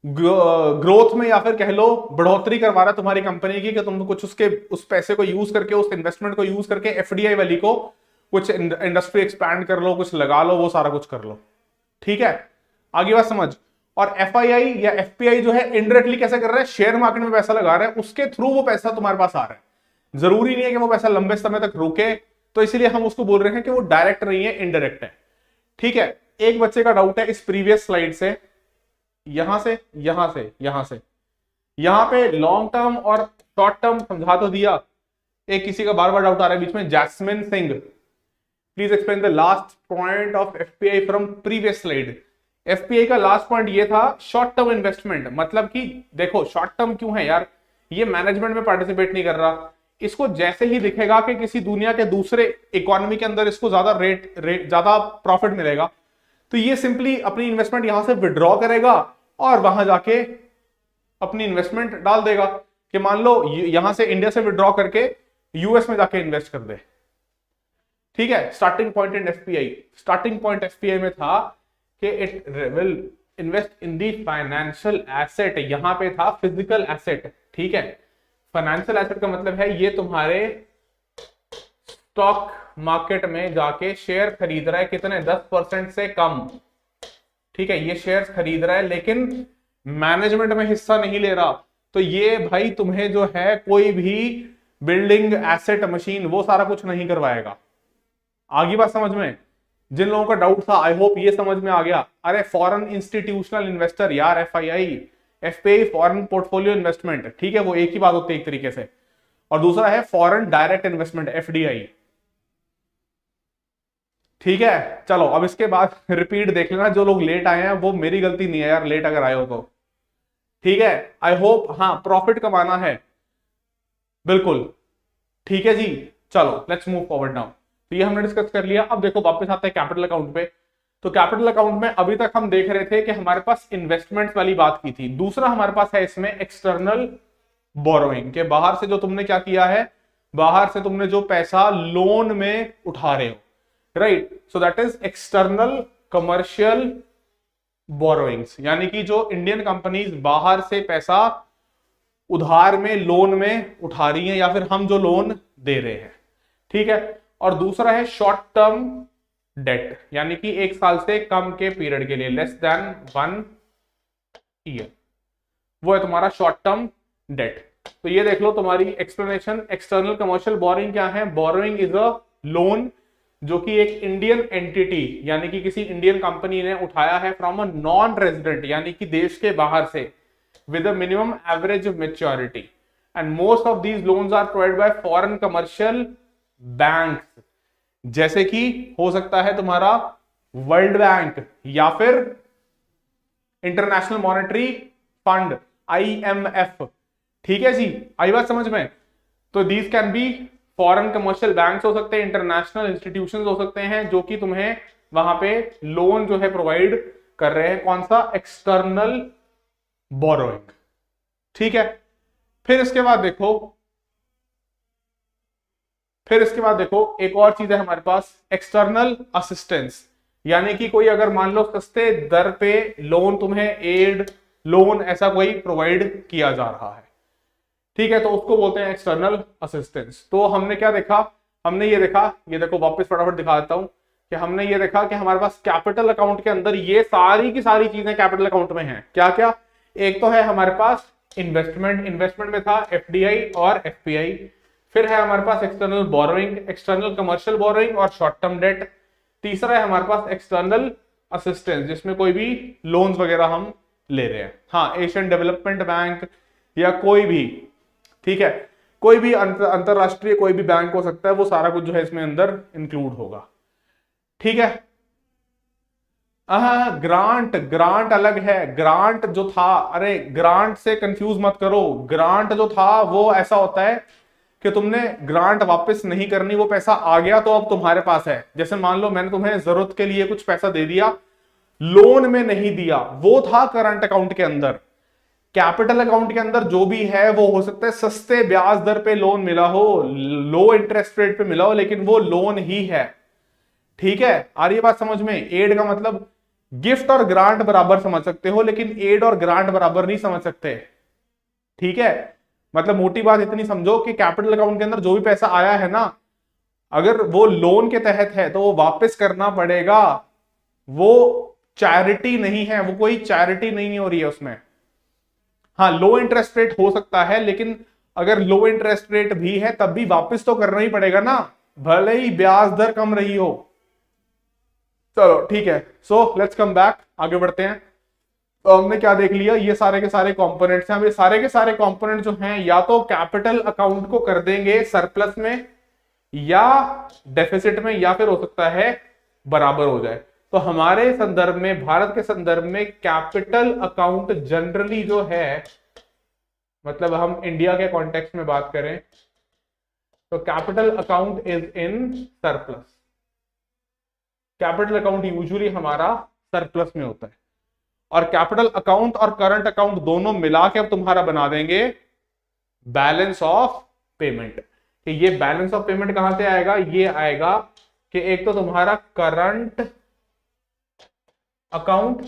ग्रोथ में या फिर कह लो बढ़ोतरी करवा रहा है तुम्हारी कंपनी की, कि तुम कुछ उसके उस पैसे को यूज करके, उस इन्वेस्टमेंट को यूज करके एफडीआई वाली को कुछ इंडस्ट्री एक्सपैंड कर लो, कुछ लगा लो, वो सारा कुछ कर लो। ठीक है, आगे बात समझ। और एफआईआई या एफपीआई जो है इनडायरेक्टली कैसे कर रहा है, शेयर मार्केट में पैसा लगा रहा है, उसके थ्रू वो पैसा तुम्हारे पास आ रहा है। जरूरी नहीं है कि वो पैसा लंबे समय तक रुके, तो इसलिए हम उसको बोल रहे हैं कि वो डायरेक्ट नहीं है, इनडायरेक्ट है। ठीक है, एक बच्चे का डाउट है इस प्रीवियस स्लाइड से, यहां से यहां से यहां से, यहां पे लॉन्ग टर्म और शॉर्ट टर्म समझा तो दिया, एक किसी का बार बार डाउट आ रहा है बीच में, Jasmine Singh, please explain the last point of FPI from previous slide. FPI का लास्ट पॉइंट ये था शॉर्ट टर्म इन्वेस्टमेंट, मतलब कि देखो शॉर्ट टर्म क्यों है यार, ये मैनेजमेंट में पार्टिसिपेट नहीं कर रहा, इसको जैसे ही दिखेगा कि किसी दुनिया के दूसरे इकोनॉमी के अंदर इसको ज्यादा रेट ज्यादा प्रॉफिट मिलेगा, तो ये सिंपली अपनी इन्वेस्टमेंट यहां से विड्रॉ करेगा और वहां जाके अपनी इन्वेस्टमेंट डाल देगा, कि मान लो यहां से इंडिया से विड्रॉ करके यूएस में जाके इन्वेस्ट कर दे। ठीक है, starting point in FPI, starting point FPI में था कि it will invest in the financial asset, यहां पे था फिजिकल एसेट। ठीक है, फाइनेंशियल एसेट का मतलब है ये तुम्हारे स्टॉक मार्केट में जाके शेयर खरीद रहा है, कितने, 10% से कम। ठीक है, ये शेयर्स खरीद रहा है लेकिन मैनेजमेंट में हिस्सा नहीं ले रहा, तो ये भाई तुम्हें जो है कोई भी बिल्डिंग एसेट मशीन वो सारा कुछ नहीं करवाएगा। आगे बात समझ में, जिन लोगों का डाउट था आई होप ये समझ में आ गया। अरे फॉरेन इंस्टीट्यूशनल इन्वेस्टर यार, FII, FPI foreign portfolio investment, ठीक है, वो एक ही बात होती है एक तरीके से, और दूसरा है फॉरेन डायरेक्ट इन्वेस्टमेंट, एफडीआई। ठीक है, चलो अब इसके बाद रिपीट देख लेना, जो लोग लेट आए हैं वो मेरी गलती नहीं है यार, लेट अगर आए हो तो। ठीक है, आई होप, हाँ प्रॉफिट कमाना है बिल्कुल। ठीक है जी, चलो लेट्स मूव फॉरवर्ड नाउ। तो ये हमने डिस्कस कर लिया। अब देखो वापस आते हैं कैपिटल अकाउंट पे। तो कैपिटल अकाउंट में अभी तक हम देख रहे थे कि हमारे पास इन्वेस्टमेंट वाली बात की थी, दूसरा हमारे पास है इसमें एक्सटर्नल बोरोइंग, के बाहर से जो तुमने क्या किया है, बाहर से तुमने जो पैसा लोन में उठा रहे हो, right, so that is external commercial borrowings, यानी कि जो इंडियन कंपनीज बाहर से पैसा उधार में लोन में उठा रही हैं, या फिर हम जो लोन दे रहे हैं। ठीक है, और दूसरा है शॉर्ट टर्म डेट, यानी कि 1 साल से कम के पीरियड के लिए, लेस देन 1 ईयर, वो है तुम्हारा शॉर्ट टर्म डेट। तो ये देख लो तुम्हारी एक्सप्लेनेशन। एक्सटर्नल कमर्शियल बोरोइंग क्या है, बोरोइंग इज अ लोन जो कि एक इंडियन एंटिटी यानी कि किसी इंडियन कंपनी ने उठाया है फ्रॉम अ नॉन रेजिडेंट, यानी कि देश के बाहर से, with a minimum average maturity, and most of these loans are provided by foreign commercial banks, जैसे कि हो सकता है तुम्हारा वर्ल्ड बैंक या फिर इंटरनेशनल मॉनेटरी फंड, आईएमएफ। ठीक है जी, आई बात समझ में। तो these can be foreign commercial banks हो सकते हैं, इंटरनेशनल इंस्टीट्यूशंस हो सकते हैं, जो कि तुम्हें वहां पे लोन जो है प्रोवाइड कर रहे हैं, कौन सा, एक्सटर्नल बोरोइंग। ठीक है, फिर इसके बाद देखो एक और चीज है हमारे पास, एक्सटर्नल असिस्टेंस, यानी कि कोई अगर मान लो सस्ते दर पे लोन तुम्हें, एड लोन ऐसा कोई प्रोवाइड किया जा रहा है, ठीक है, तो उसको बोलते हैं एक्सटर्नल असिस्टेंस। तो हमने क्या देखा, हमने ये देखा, ये देखो वापस फटाफट दिखा देता हूं, कि हमने ये देखा कि हमारे पास कैपिटल अकाउंट के अंदर ये सारी की सारी चीजें कैपिटल अकाउंट में हैं। क्या क्या, एक तो है हमारे पास इन्वेस्टमेंट, इन्वेस्टमेंट में था एफडीआई और एफपीआई, फिर है हमारे पास external borrowing, external commercial borrowing और शॉर्ट टर्म डेट, तीसरा है हमारे पास एक्सटर्नल असिस्टेंस, जिसमें कोई भी लोन्स वगैरह हम ले रहे हैं, हाँ एशियन डेवलपमेंट बैंक या कोई भी, ठीक है, कोई भी अंतरराष्ट्रीय कोई भी बैंक हो सकता है, वो सारा कुछ जो है इसमें अंदर इंक्लूड होगा। ठीक है, ग्रांट, ग्रांट अलग है। ग्रांट जो था, अरे ग्रांट से कंफ्यूज मत करो। ग्रांट जो था वो ऐसा होता है कि तुमने ग्रांट वापस नहीं करनी, वो पैसा आ गया तो अब तुम्हारे पास है। जैसे मान लो मैंने तुम्हें जरूरत के लिए कुछ पैसा दे दिया, लोन में नहीं दिया, वो था करंट अकाउंट के अंदर। कैपिटल अकाउंट के अंदर जो भी है वो हो सकता है सस्ते ब्याज दर पे लोन मिला हो, लो इंटरेस्ट रेट पे मिला हो, लेकिन वो लोन ही है। ठीक है, आ रही है बात समझ में? एड का मतलब गिफ्ट और ग्रांट बराबर समझ सकते हो, लेकिन एड और ग्रांट बराबर नहीं समझ सकते। ठीक है, मतलब मोटी बात इतनी समझो कि कैपिटल अकाउंट के अंदर जो भी पैसा आया है ना, अगर वो लोन के तहत है तो वो वापस करना पड़ेगा। वो चैरिटी नहीं है, वो कोई चैरिटी नहीं हो रही है उसमें। हाँ, लो इंटरेस्ट रेट हो सकता है, लेकिन अगर लो इंटरेस्ट रेट भी है तब भी वापस तो करना ही पड़ेगा ना, भले ही ब्याज दर कम रही हो। चलो ठीक है, सो लेट्स कम बैक, आगे बढ़ते हैं। तो हमने क्या देख लिया, ये सारे के सारे कंपोनेंट्स हैं। अब ये सारे के सारे कंपोनेंट जो हैं या तो कैपिटल अकाउंट को कर देंगे सरप्लस में या डेफिसिट में, या फिर हो सकता है बराबर हो जाए। तो हमारे संदर्भ में, भारत के संदर्भ में कैपिटल अकाउंट जनरली जो है, मतलब हम इंडिया के कॉन्टेक्स्ट में बात करें तो capital account is in surplus. Capital account usually हमारा सरप्लस में होता है, और कैपिटल अकाउंट और करंट अकाउंट दोनों मिला के अब तुम्हारा बना देंगे बैलेंस ऑफ पेमेंट। कि ये बैलेंस ऑफ पेमेंट कहां से आएगा? ये आएगा कि एक तो तुम्हारा करंट अकाउंट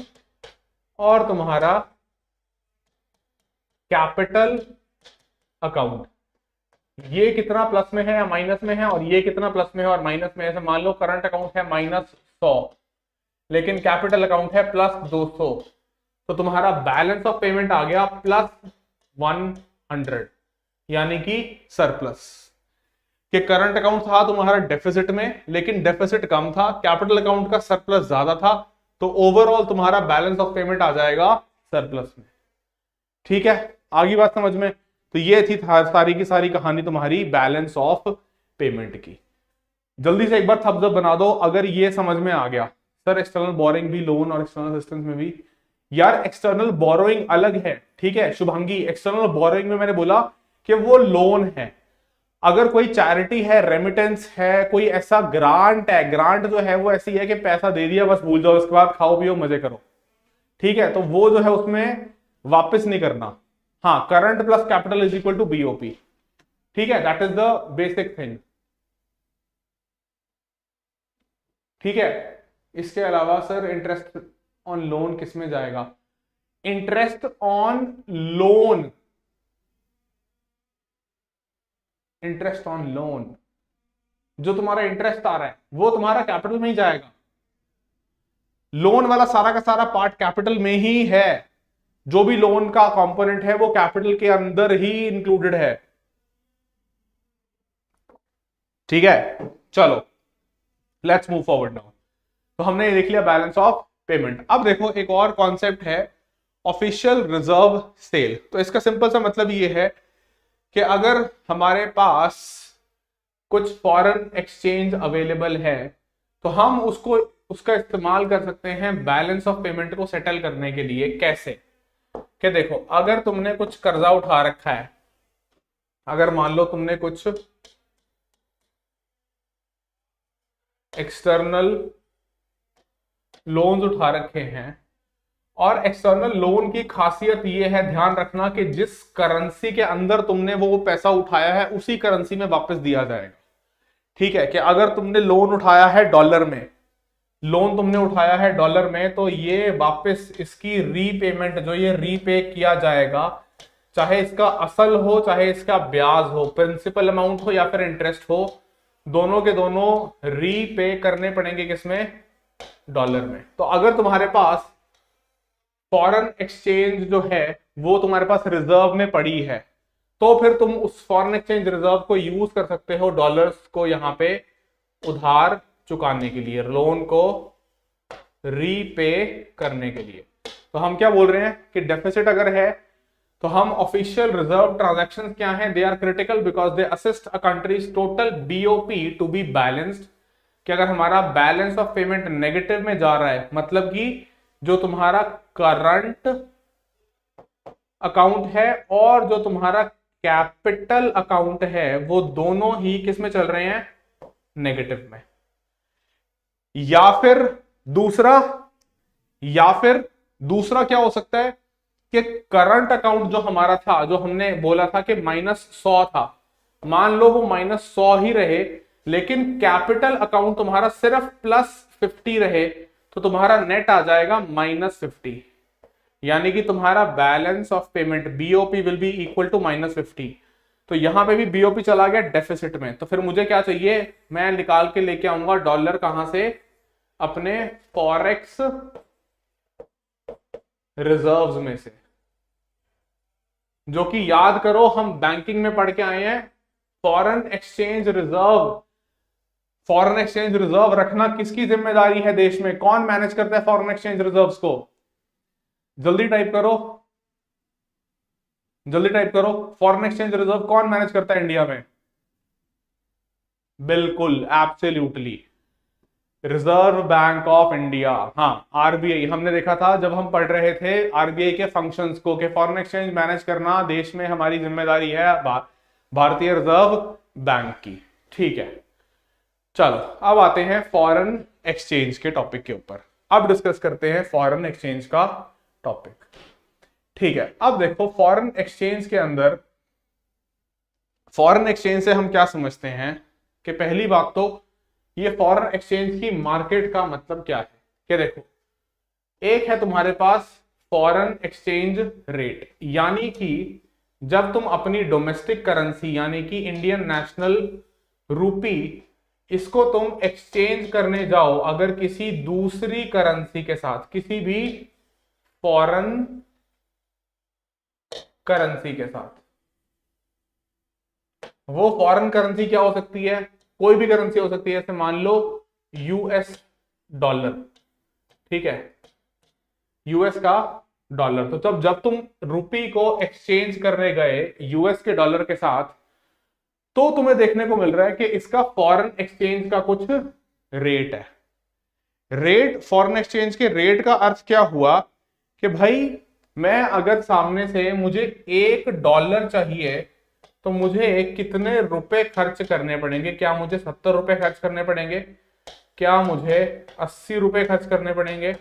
और तुम्हारा कैपिटल अकाउंट, ये कितना प्लस में है या माइनस में है, और ये कितना प्लस में है और माइनस में है। ऐसे मान लो करंट अकाउंट है -100 लेकिन कैपिटल अकाउंट है +200, तो तुम्हारा बैलेंस ऑफ पेमेंट आ गया +100, यानी कि सरप्लस। कि करंट अकाउंट था तुम्हारा डेफिसिट में, लेकिन डेफिसिट कम था, कैपिटल अकाउंट का सरप्लस ज्यादा था, तो ओवरऑल तुम्हारा बैलेंस ऑफ पेमेंट आ जाएगा सरप्लस में। ठीक है, आगे बात समझ में? तो ये थी सारी की सारी कहानी तुम्हारी बैलेंस ऑफ पेमेंट की। जल्दी से एक बार थम्स अप बना दो अगर ये समझ में आ गया। सर एक्सटर्नल बोरोइंग भी लोन और एक्सटर्नल असिस्टेंस में भी, यार एक्सटर्नल बोरोइंग अलग है। ठीक है शुभांगी, एक्सटर्नल बोरोइंग में मैंने बोला कि वो लोन है। अगर कोई चैरिटी है, रेमिटेंस है, कोई ऐसा ग्रांट है, ग्रांट जो है वो ऐसी है कि पैसा दे दिया बस भूल जाओ, इसके बाद खाओ पियो मजे करो। ठीक है, तो वो जो है उसमें वापस नहीं करना। हाँ, current plus capital is equal to BOP. ठीक है, that is the basic thing. ठीक है, इसके अलावा सर इंटरेस्ट ऑन लोन किस में जाएगा? Interest on loan, interest on loan जो तुम्हारा इंटरेस्ट आ रहा है वो तुम्हारा कैपिटल में ही जाएगा। लोन वाला सारा का सारा पार्ट कैपिटल में ही है, जो भी लोन का कंपोनेंट है वो कैपिटल के अंदर ही इंक्लूडेड है। ठीक है, चलो लेट्स मूव फॉरवर्ड नाउ। तो हमने ये देख लिया बैलेंस ऑफ पेमेंट। अब देखो एक और कॉन्सेप्ट है ऑफिशियल रिजर्व सेल। तो इसका सिंपल सा मतलब ये है कि अगर हमारे पास कुछ फॉरेन एक्सचेंज अवेलेबल है तो हम उसका इस्तेमाल कर सकते हैं बैलेंस ऑफ पेमेंट को सेटल करने के लिए। कैसे? कि देखो अगर तुमने कुछ कर्जा उठा रखा है, अगर मान लो तुमने कुछ एक्सटर्नल लोन्स उठा रखे हैं, और एक्सटर्नल लोन की खासियत यह है, ध्यान रखना, कि जिस करेंसी के अंदर तुमने वो पैसा उठाया है उसी करेंसी में वापस दिया जाएगा। ठीक है, कि अगर तुमने लोन उठाया है डॉलर में, लोन तुमने उठाया है डॉलर में, तो ये वापस इसकी रीपेमेंट जो ये रीपे किया जाएगा, चाहे इसका असल हो चाहे इसका ब्याज हो, प्रिंसिपल अमाउंट हो या फिर इंटरेस्ट हो, दोनों के दोनों रीपे करने पड़ेंगे किसमें? डॉलर में। तो अगर तुम्हारे पास फॉरेन एक्सचेंज जो है वो तुम्हारे पास रिजर्व में पड़ी है, तो फिर तुम उस फॉरेन एक्सचेंज रिजर्व को यूज कर सकते हो डॉलर्स को यहां पे उधार चुकाने के लिए, लोन को रीपे करने के लिए। तो हम क्या बोल रहे हैं कि डेफिसिट अगर है तो हम ऑफिशियल रिजर्व ट्रांजैक्शंस क्या हैं? They are critical because they assist a country's total BOP to be balanced. कि अगर हमारा बैलेंस ऑफ पेमेंट नेगेटिव में जा रहा है, मतलब कि जो तुम्हारा करंट अकाउंट है और जो तुम्हारा कैपिटल अकाउंट है वो दोनों ही किस में चल रहे हैं, नेगेटिव में। या फिर दूसरा क्या हो सकता है कि करंट अकाउंट जो हमारा था, जो हमने बोला था कि -100 था, मान लो वो -100 ही रहे, लेकिन कैपिटल अकाउंट तुम्हारा सिर्फ +50 रहे, तो तुम्हारा नेट आ जाएगा -50, यानी कि तुम्हारा balance of payment BOP will be equal to -50। तो यहां पे भी बीओपी चला गया डेफिसिट में। तो फिर मुझे क्या चाहिए, मैं निकाल के लेके आऊंगा डॉलर कहां से, अपने फॉरेक्स रिजर्व्स में से, जो कि याद करो हम बैंकिंग में पढ़ के आए हैं, फॉरेन एक्सचेंज रिजर्व रखना किसकी जिम्मेदारी है देश में, कौन मैनेज करता है फॉरेन एक्सचेंज रिजर्व्स को, जल्दी टाइप करो, फॉरेन एक्सचेंज रिजर्व कौन मैनेज करता है इंडिया में, बिल्कुल absolutely reserve bank of India. हाँ, आरबीआई, हमने देखा था जब हम पढ़ रहे थे आरबीआई के फंक्शंस को कि फॉरेन एक्सचेंज मैनेज करना देश में हमारी जिम्मेदारी है भारतीय रिजर्व बैंक की। ठीक है, चलो अब आते हैं फॉरेन एक्सचेंज के टॉपिक के ऊपर। अब डिस्कस करते हैं फॉरेन एक्सचेंज का टॉपिक। ठीक है, अब देखो फॉरेन एक्सचेंज के अंदर, फॉरेन एक्सचेंज से हम क्या समझते हैं कि पहली बात तो ये फॉरेन एक्सचेंज की मार्केट का मतलब क्या है कि देखो, एक है तुम्हारे पास फॉरेन एक्सचेंज रेट, यानी कि जब तुम अपनी डोमेस्टिक करेंसी यानी कि इंडियन नेशनल रूपी, इसको तुम एक्सचेंज करने जाओ अगर किसी दूसरी करेंसी के साथ, किसी भी फॉरेन करेंसी के साथ, वो फॉरेन करेंसी क्या हो सकती है, कोई भी करेंसी हो सकती है, जैसे मान लो यूएस डॉलर, ठीक है, यूएस का डॉलर। तो जब तुम रुपी को एक्सचेंज करने गए यूएस के डॉलर के साथ, तो तुम्हें देखने को मिल रहा है कि इसका फॉरेन एक्सचेंज का कुछ रेट है। रेट, फॉरेन एक्सचेंज के रेट का अर्थ क्या हुआ कि भाई मैं अगर सामने से मुझे $1 चाहिए तो मुझे कितने रुपए खर्च करने पड़ेंगे, क्या मुझे 70 रुपए खर्च करने पड़ेंगे, क्या मुझे 80 रुपए खर्च करने पड़ेंगे,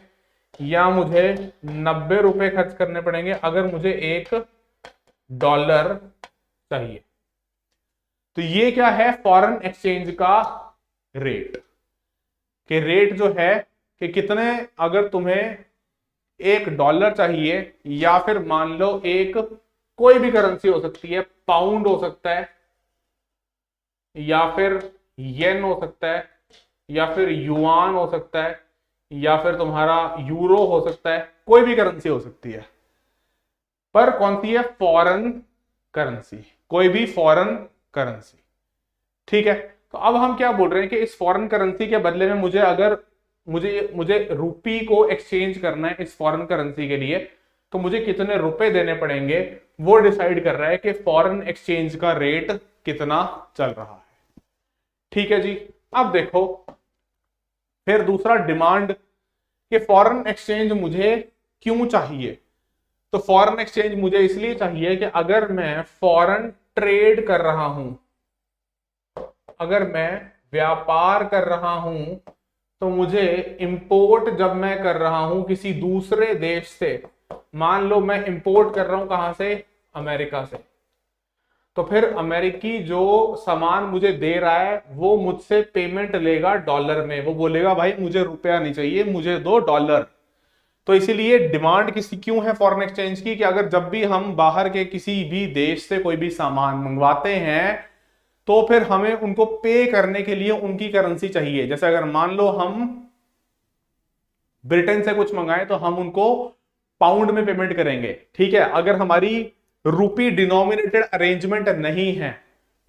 या मुझे 90 रुपए खर्च करने पड़ेंगे अगर मुझे $1 चाहिए। तो ये क्या है, फॉरेन एक्सचेंज का रेट, कि रेट जो है कि कितने, अगर तुम्हें $1 चाहिए, या फिर मान लो कोई भी करेंसी हो सकती है, पाउंड हो सकता है, या फिर येन हो सकता है, या फिर युआन हो सकता है, या फिर तुम्हारा यूरो हो सकता है, कोई भी करेंसी हो सकती है, पर कौन सी है, फॉरेन करेंसी, कोई भी फॉरेन करेंसी। ठीक है, तो अब हम क्या बोल रहे हैं कि इस फॉरेन करेंसी के बदले में मुझे रुपी को एक्सचेंज करना है इस फॉरेन करेंसी के लिए, तो मुझे कितने रुपए देने पड़ेंगे, वो डिसाइड कर रहा है कि फॉरेन एक्सचेंज का रेट कितना चल रहा है। ठीक है जी, अब देखो फिर दूसरा, डिमांड, कि फॉरेन एक्सचेंज मुझे क्यों चाहिए। तो फॉरेन एक्सचेंज मुझे इसलिए चाहिए कि अगर मैं फॉरेन ट्रेड कर रहा हूं, अगर मैं व्यापार कर रहा हूं, तो मुझे इंपोर्ट जब मैं कर रहा हूं किसी दूसरे देश से, मान लो मैं इंपोर्ट कर रहा हूं कहां से, अमेरिका से, तो फिर अमेरिकी जो सामान मुझे दे रहा है वो मुझसे पेमेंट लेगा डॉलर में, वो बोलेगा भाई मुझे रुपया नहीं चाहिए, मुझे दो $। तो इसीलिए डिमांड क्यों है फॉरेन एक्सचेंज की, कि अगर जब भी हम बाहर के किसी भी देश से कोई भी सामान मंगवाते हैं तो फिर हमें उनको पे करने के लिए उनकी करेंसी चाहिए। जैसे अगर मान लो हम ब्रिटेन से कुछ मंगाएं तो हम उनको पाउंड में पेमेंट करेंगे, ठीक है, अगर हमारी रुपी डिनोमिनेटेड अरेंजमेंट नहीं है,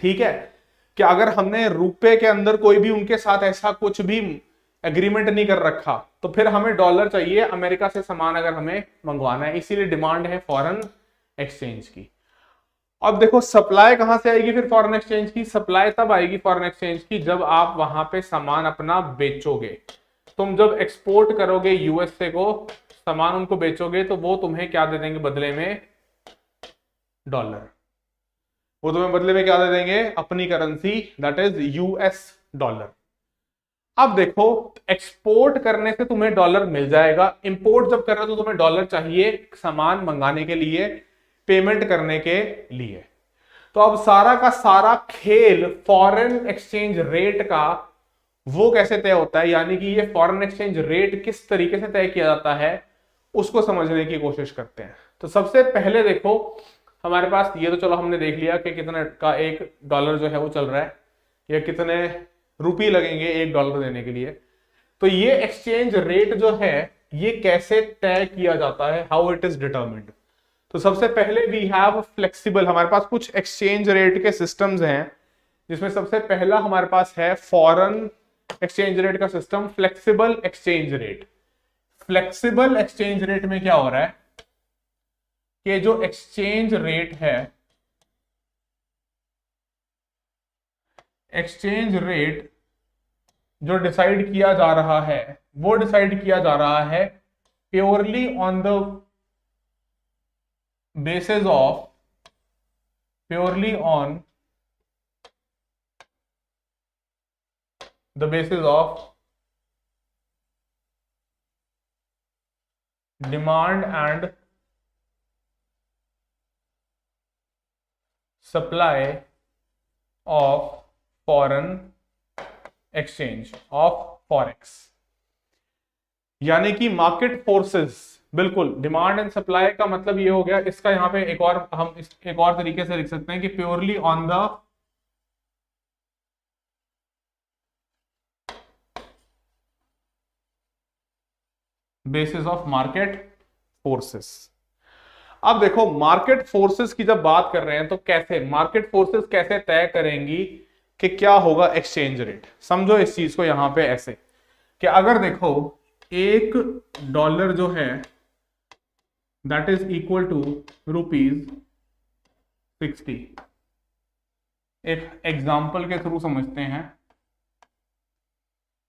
ठीक है, कि अगर हमने रुपए के अंदर कोई भी उनके साथ ऐसा कुछ भी एग्रीमेंट नहीं कर रखा, तो फिर हमें डॉलर चाहिए अमेरिका से सामान अगर हमें मंगवाना है, इसीलिए डिमांड है फॉरेन एक्सचेंज की। अब देखो सप्लाई कहां से आएगी फिर फॉरेन एक्सचेंज की? सप्लाई तब आएगी फॉरेन एक्सचेंज की जब आप वहां पे सामान अपना बेचोगे। तुम जब एक्सपोर्ट करोगे यूएसए को, सामान उनको बेचोगे, तो वो तुम्हें क्या दे देंगे बदले में? डॉलर। वो तुम्हें बदले में क्या दे देंगे? अपनी currency, that is US dollar. अब देखो एक्सपोर्ट करने से तुम्हें डॉलर मिल जाएगा, इंपोर्ट जब कर रहे हो तो तुम्हें डॉलर चाहिए सामान मंगाने के लिए, पेमेंट करने के लिए। तो अब सारा का सारा खेल फॉरेन एक्सचेंज रेट का वो कैसे तय होता है, यानी कि ये फॉरेन एक्सचेंज रेट किस तरीके से तय किया जाता है, उसको समझने की कोशिश करते हैं। तो सबसे पहले देखो हमारे पास ये तो चलो हमने देख लिया कि कितने का एक डॉलर जो है वो चल रहा है, या कितने रुपये लगेंगे एक डॉलर देने के लिए। तो ये एक्सचेंज रेट जो है ये कैसे तय किया जाता है, हाउ इट इज डिटरमिन्ड। तो सबसे पहले वी हैव फ्लेक्सिबल, हमारे पास कुछ एक्सचेंज रेट के सिस्टम्स हैं, जिसमें सबसे पहला हमारे पास है फॉरेन एक्सचेंज रेट का system, flexible exchange rate. Flexible exchange rate में क्या हो रहा है कि जो एक्सचेंज रेट है, एक्सचेंज रेट जो डिसाइड किया जा रहा है वो डिसाइड किया जा रहा है purely on the basis of, purely on the basis of demand and supply of foreign exchange, of forex. यानी कि मार्केट फोर्सेस, बिल्कुल डिमांड एंड सप्लाई का मतलब ये हो गया। इसका यहां पे एक और हम एक और तरीके से लिख सकते हैं कि purely on the basis of market forces. अब देखो मार्केट फोर्सेस की जब बात कर रहे हैं तो कैसे मार्केट फोर्सेस कैसे तय करेंगी कि क्या होगा एक्सचेंज रेट। समझो इस चीज को यहां पे ऐसे कि अगर देखो एक डॉलर जो है दैट इज इक्वल टू ₹60। एक एग्जाम्पल के थ्रू समझते हैं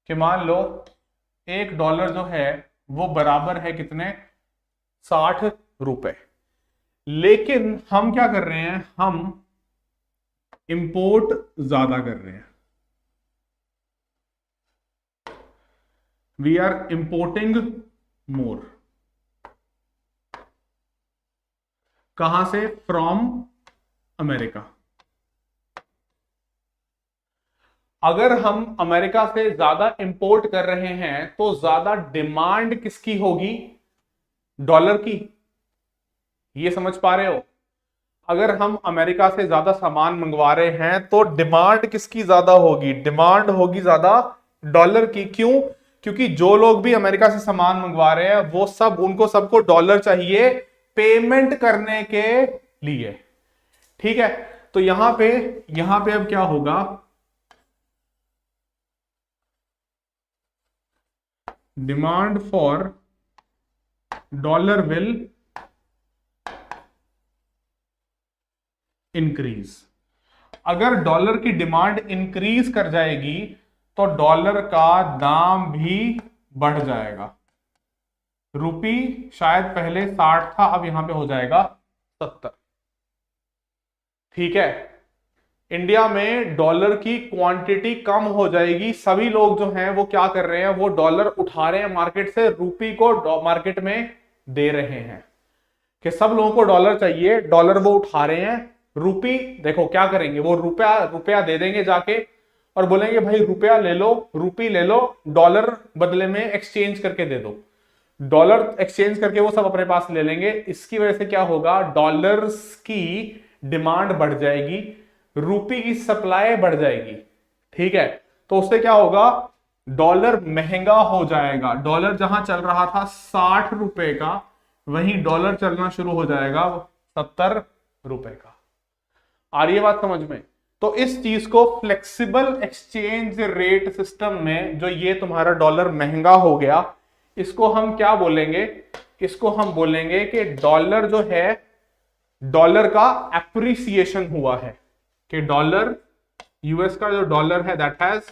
कि मान लो एक डॉलर जो है वो बराबर है कितने? 60 रुपए। लेकिन हम क्या कर रहे हैं, हम इंपोर्ट ज्यादा कर रहे हैं, वी आर इंपोर्टिंग मोर। कहां से? From America. अगर हम अमेरिका से ज्यादा इंपोर्ट कर रहे हैं तो ज्यादा डिमांड किसकी होगी? डॉलर की। ये समझ पा रहे हो? अगर हम अमेरिका से ज्यादा सामान मंगवा रहे हैं तो डिमांड किसकी ज्यादा होगी? डिमांड होगी ज्यादा डॉलर की। क्यों? क्योंकि जो लोग भी अमेरिका से सामान मंगवा रहे हैं वो सब, उनको सबको डॉलर चाहिए पेमेंट करने के लिए। ठीक है, तो यहां पे अब क्या होगा, demand for dollar will increase. अगर डॉलर की डिमांड इंक्रीज कर जाएगी तो डॉलर का दाम भी बढ़ जाएगा। रुपी शायद पहले 60 था, अब यहां पे हो जाएगा 70। ठीक है, इंडिया में डॉलर की क्वांटिटी कम हो जाएगी। सभी लोग जो हैं वो क्या कर रहे हैं, वो डॉलर उठा रहे हैं मार्केट से, रुपी को मार्केट में दे रहे हैं कि सब लोगों को डॉलर चाहिए, डॉलर वो उठा रहे हैं। रुपी देखो क्या करेंगे, वो रुपया दे देंगे जाके और बोलेंगे भाई रुपया ले लो, रुपी ले लो, डॉलर बदले में एक्सचेंज करके दे दो। डॉलर एक्सचेंज करके वो सब अपने पास ले लेंगे। इसकी वजह से क्या होगा, डॉलर्स की डिमांड बढ़ जाएगी, रुपी की सप्लाई बढ़ जाएगी। ठीक है, तो उससे क्या होगा, डॉलर महंगा हो जाएगा। डॉलर जहां चल रहा था 60 रुपए का, वहीं डॉलर चलना शुरू हो जाएगा 70 रुपए का। आ रही है बात समझ में? तो इस चीज को फ्लेक्सिबल एक्सचेंज रेट सिस्टम में जो ये तुम्हारा डॉलर महंगा हो गया, इसको हम क्या बोलेंगे, इसको हम बोलेंगे कि डॉलर जो है डॉलर का एप्रिसिएशन हुआ है, कि डॉलर, यूएस का जो डॉलर है दैट हैज,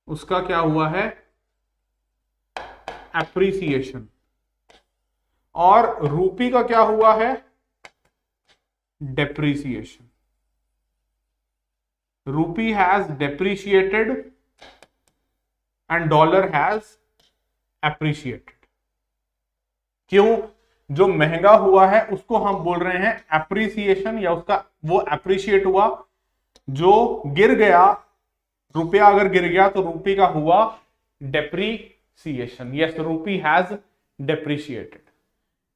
उसका क्या हुआ है, एप्रिसिएशन। और रूपी का क्या हुआ है, डेप्रिसिएशन। रूपी has depreciated and dollar has appreciated. क्यों, जो महंगा हुआ है उसको हम बोल रहे हैं एप्रिसिएशन, या उसका वो एप्रिशिएट हुआ। जो गिर गया, रुपया अगर गिर गया तो रूपी का हुआ डेप्रिसिएशन। यस, रूपी हैज डेप्रिशिएटेड।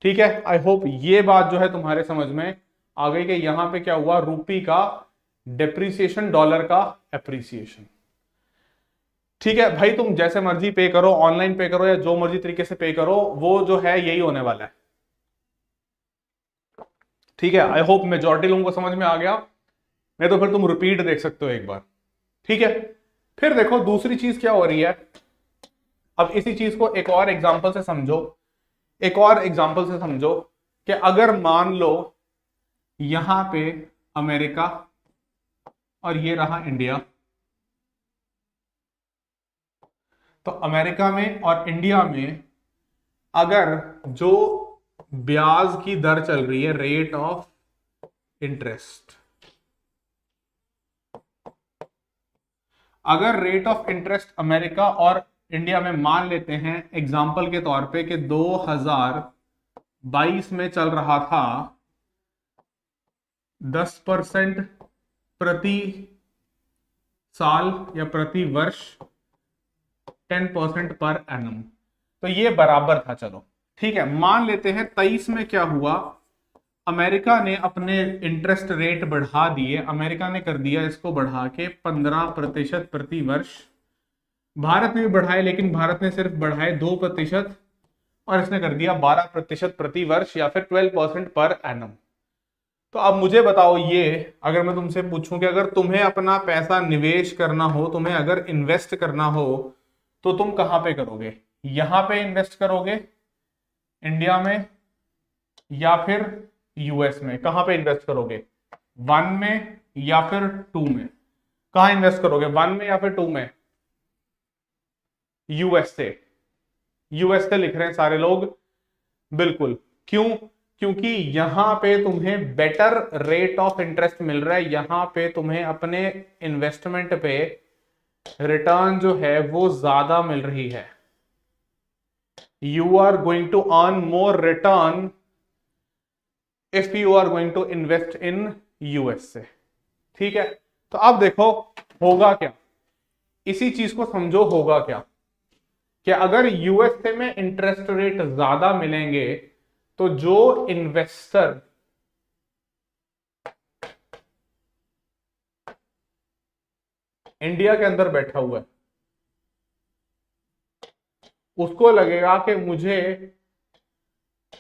ठीक है, आई होप ये बात जो है तुम्हारे समझ में आ गई कि यहां पे क्या हुआ, रूपी का डेप्रिसिएशन, डॉलर का एप्रिसिएशन। ठीक है भाई, तुम जैसे मर्जी पे करो, ऑनलाइन पे करो या जो मर्जी तरीके से पे करो, वो जो है यही होने वाला है। ठीक है, आई होप मेजॉरिटी लोगों को समझ में आ गया, नहीं तो फिर तुम रिपीट देख सकते हो एक बार। ठीक है, फिर देखो दूसरी चीज क्या हो रही है। अब इसी चीज को एक और एग्जांपल से समझो, एक और एग्जांपल से समझो कि अगर मान लो यहां पे अमेरिका और ये रहा इंडिया, तो अमेरिका में और इंडिया में अगर जो ब्याज की दर चल रही है, रेट ऑफ इंटरेस्ट, अगर रेट ऑफ इंटरेस्ट अमेरिका और इंडिया में मान लेते हैं एग्जाम्पल के तौर पे कि 2022 में चल रहा था 10% प्रति साल या प्रति वर्ष, 10% पर एनम, तो ये बराबर था। चलो ठीक है, मान लेते हैं 23 में क्या हुआ, अमेरिका ने अपने इंटरेस्ट रेट बढ़ा दिए, अमेरिका ने कर दिया इसको बढ़ा के 15% प्रति वर्ष। भारत ने भी बढ़ाए, लेकिन भारत ने सिर्फ बढ़ाए 2%, और इसने कर दिया 12% प्रति वर्ष या फिर 12% पर एनम। तो अब मुझे बताओ, ये अगर मैं तुमसे पूछूं कि अगर तुम्हें अपना पैसा निवेश करना हो, तुम्हें अगर इन्वेस्ट करना हो, तो तुम कहां पे करोगे? यहां पे इन्वेस्ट करोगे इंडिया में, या फिर यूएस में? कहां पे इन्वेस्ट करोगे, 1 में या फिर 2 में? कहां इन्वेस्ट करोगे, 1 में या फिर 2 में? यूएस से, यूएस से लिख रहे हैं सारे लोग, बिल्कुल। क्यों? क्योंकि यहां पे तुम्हें बेटर रेट ऑफ इंटरेस्ट मिल रहा है, यहां पे तुम्हें अपने इन्वेस्टमेंट पे रिटर्न जो है वो ज्यादा मिल रही है। You are going to earn more return if you are going to invest in US से। ठीक है, तो अब देखो होगा क्या, इसी चीज को समझो, होगा क्या कि अगर यूएसए में इंटरेस्ट रेट ज्यादा मिलेंगे तो जो इन्वेस्टर इंडिया के अंदर बैठा हुआ है उसको लगेगा कि मुझे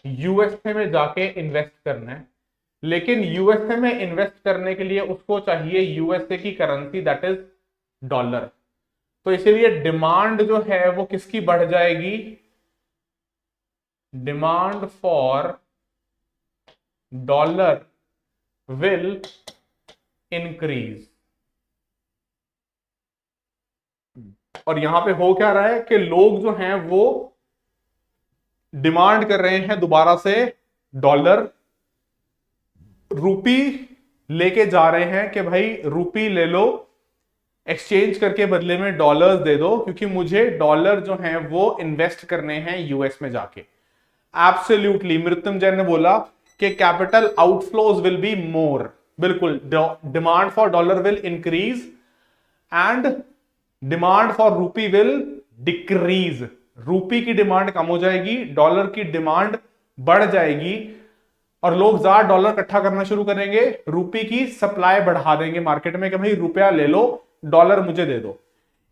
यूएसए में जाके इन्वेस्ट करना है, लेकिन यूएसए में इन्वेस्ट करने के लिए उसको चाहिए यूएसए की करेंसी दैट इज डॉलर। तो इसीलिए डिमांड जो है वो किसकी बढ़ जाएगी, demand for dollar will increase. और यहां पे हो क्या रहा है कि लोग जो हैं वो डिमांड कर रहे हैं दोबारा से डॉलर, रूपी लेके जा रहे हैं कि भाई रूपी ले लो, एक्सचेंज करके बदले में डॉलर्स दे दो, क्योंकि मुझे डॉलर जो हैं वो इन्वेस्ट करने हैं यूएस में जाके। एब्सोल्युटली, मृत्युंजय ने बोला कि capital outflows will be more, बिल्कुल, demand for dollar will increase and demand for rupee will decrease. Rupee की डिमांड कम हो जाएगी, डॉलर की डिमांड बढ़ जाएगी, और लोग ज्यादा डॉलर इकट्ठा करना शुरू करेंगे, रूपी की सप्लाई बढ़ा देंगे मार्केट में कि भाई रुपया ले लो, डॉलर मुझे दे दो।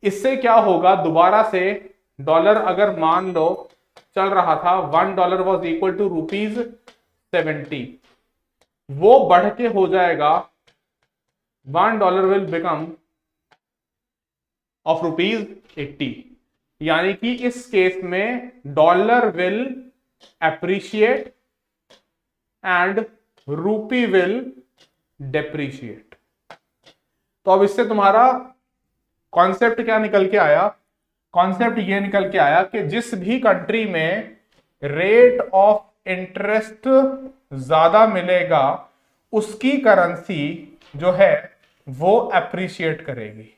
इससे क्या होगा, दोबारा से डॉलर अगर मान लो चल रहा था $1 वॉज इक्वल टू ₹70, वो बढ़ के हो जाएगा $1 विल बिकम ऑफ ₹80। यानी कि इस केस में dollar will appreciate and rupee will depreciate। तो अब इससे तुम्हारा कॉन्सेप्ट क्या निकल के आया? कॉन्सेप्ट ये निकल के आया कि जिस भी कंट्री में रेट ऑफ इंटरेस्ट ज्यादा मिलेगा उसकी करेंसी जो है वो अप्रिशिएट करेगी।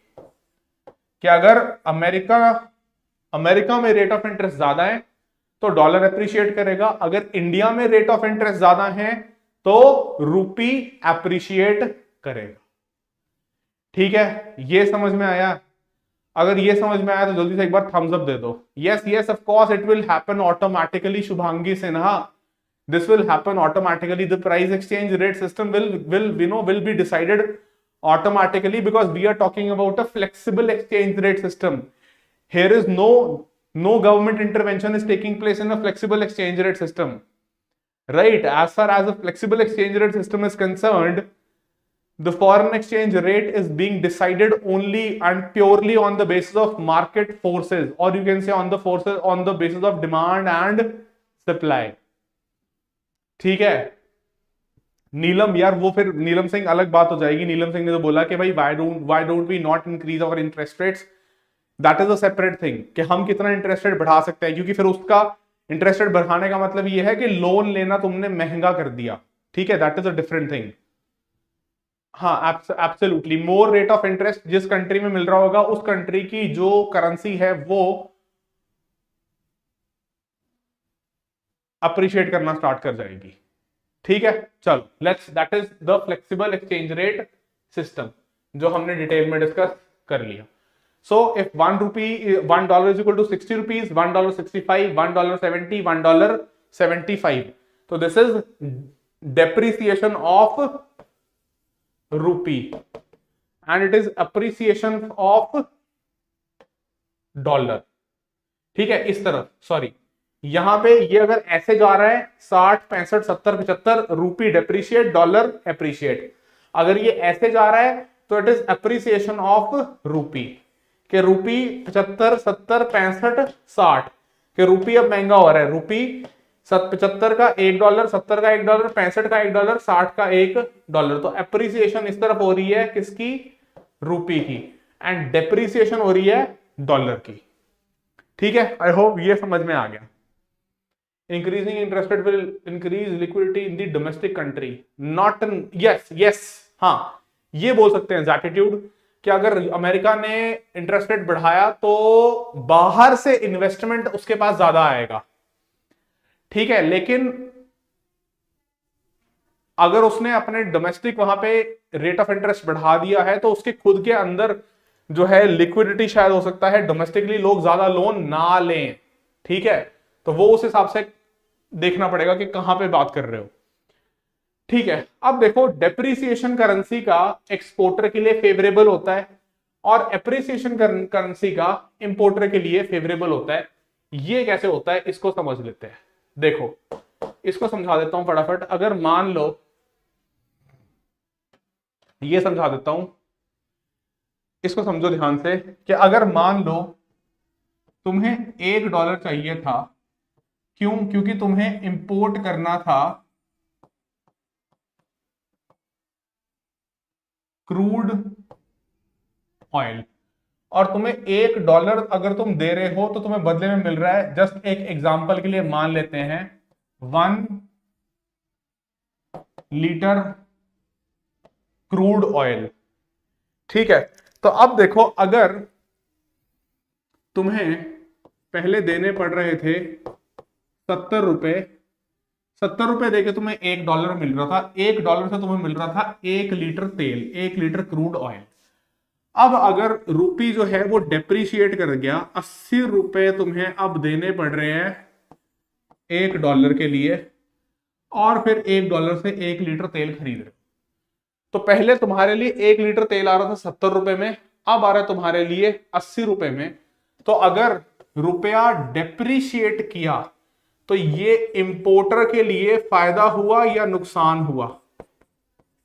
कि अगर अमेरिका में रेट ऑफ इंटरेस्ट ज्यादा है तो डॉलर अप्रिशिएट करेगा, अगर इंडिया में रेट ऑफ इंटरेस्ट ज्यादा है तो रूपी अप्रिशिएट करेगा। ठीक है, ये समझ में आया? अगर ये समझ में आया तो जल्दी से एक बार थम्स अप दे दो। Yes yes, of course it will happen automatically Shubhangi Sinha, this will happen automatically. The price exchange rate system will be decided automatically because we are talking about a flexible exchange rate system. Here is no government intervention is taking place in a flexible exchange rate system, right? As far as a flexible exchange rate system is concerned, the foreign exchange rate is being decided only and purely on the basis of market forces, or you can say on the basis of demand and supply। ठीक है नीलम, यार वो फिर नीलम सिंह अलग बात हो जाएगी। नीलम सिंह ने तो बोला कि भाई why don't we not increase our interest rates, that is a separate thing, कि हम कितना इंटरेस्ट रेट बढ़ा सकते हैं, क्योंकि फिर उसका इंटरेस्ट रेट बढ़ाने का मतलब ये है कि लोन लेना तुमने महंगा कर दिया। ठीक है, that is a different thing. हाँ absolutely, more rate of interest जिस कंट्री में मिल रहा होगा उस कंट्री की जो करेंसी है वो अप्रिशिएट करना स्टार्ट कर जाएगी। ठीक है, चलो let's, that is the flexible exchange rate system जो हमने डिटेल में डिस्कस कर लिया। So if $1 is equal to 60 rupees, $1.65, $1.70, $1.75, तो this is depreciation of rupee and it is appreciation of dollar. ठीक है, इस तरफ सॉरी, यहां पे ये अगर ऐसे जा रहा है 60, 65, 70, 75, रूपी डेप्रिशिएट, डॉलर एप्रिशिएट। अगर ये ऐसे जा रहा है तो इट इज एप्रिसिएशन ऑफ रूपी, के रूपी 75, 70, 65, 60 के रूपी अब महंगा हो रहा है। रूपी 75 का $1, 70 का $1, 65 का $1, 60 का $1। तो एप्रिसिएशन इस तरफ हो रही है किसकी? रूपी की, एंड डेप्रिसिएशन हो रही है डॉलर की। ठीक है, आई होप ये समझ में आ गया। Increasing interest rate will increase liquidity in the domestic country, not yes, हाँ ये बोल सकते हैं एटीट्यूड कि अगर अमेरिका ने इंटरेस्ट रेट बढ़ाया तो बाहर से इन्वेस्टमेंट उसके पास ज्यादा आएगा। ठीक है, लेकिन अगर उसने अपने डोमेस्टिक वहां पे रेट ऑफ इंटरेस्ट बढ़ा दिया है तो उसके खुद के अंदर जो है लिक्विडिटी शायद हो सकता है डोमेस्टिकली लोग ज्यादा लोन ना लें। ठीक है, तो वो उस हिसाब से देखना पड़ेगा कि कहां पे बात कर रहे हो। ठीक है, अब देखो डेप्रिसिएशन करेंसी का एक्सपोर्टर के लिए फेवरेबल होता है और एप्रिसिएशन करेंसी का इंपोर्टर के लिए फेवरेबल होता है। ये कैसे होता है इसको समझ लेते हैं। देखो इसको समझा देता हूं फटाफट। अगर मान लो, ये समझा देता हूं, इसको समझो ध्यान से कि अगर मान लो तुम्हें $1 चाहिए था, क्योंकि तुम्हें इंपोर्ट करना था क्रूड ऑयल, और तुम्हें $1 अगर तुम दे रहे हो तो तुम्हें बदले में मिल रहा है, जस्ट एक एग्जांपल के लिए मान लेते हैं 1 लीटर क्रूड ऑयल। ठीक है, तो अब देखो अगर तुम्हें पहले देने पड़ रहे थे 70 रुपए, 70 रुपए देके तुम्हें $1 मिल रहा था, $1 से तुम्हें मिल रहा था 1 लीटर तेल, 1 लीटर क्रूड ऑयल। अब अगर रूपी जो है वो डेप्रिशिएट कर गया, 80 रुपए तुम्हें अब देने पड़ रहे हैं $1 के लिए, और फिर $1 से 1 लीटर तेल खरीद रहे हो। तो पहले तुम्हारे लिए 1 लीटर तेल आ रहा था 70 रुपए में, अब आ रहा है तुम्हारे लिए 80 रुपए में। तो अगर रुपया डेप्रिशिएट किया तो ये इंपोर्टर के लिए फायदा हुआ या नुकसान हुआ?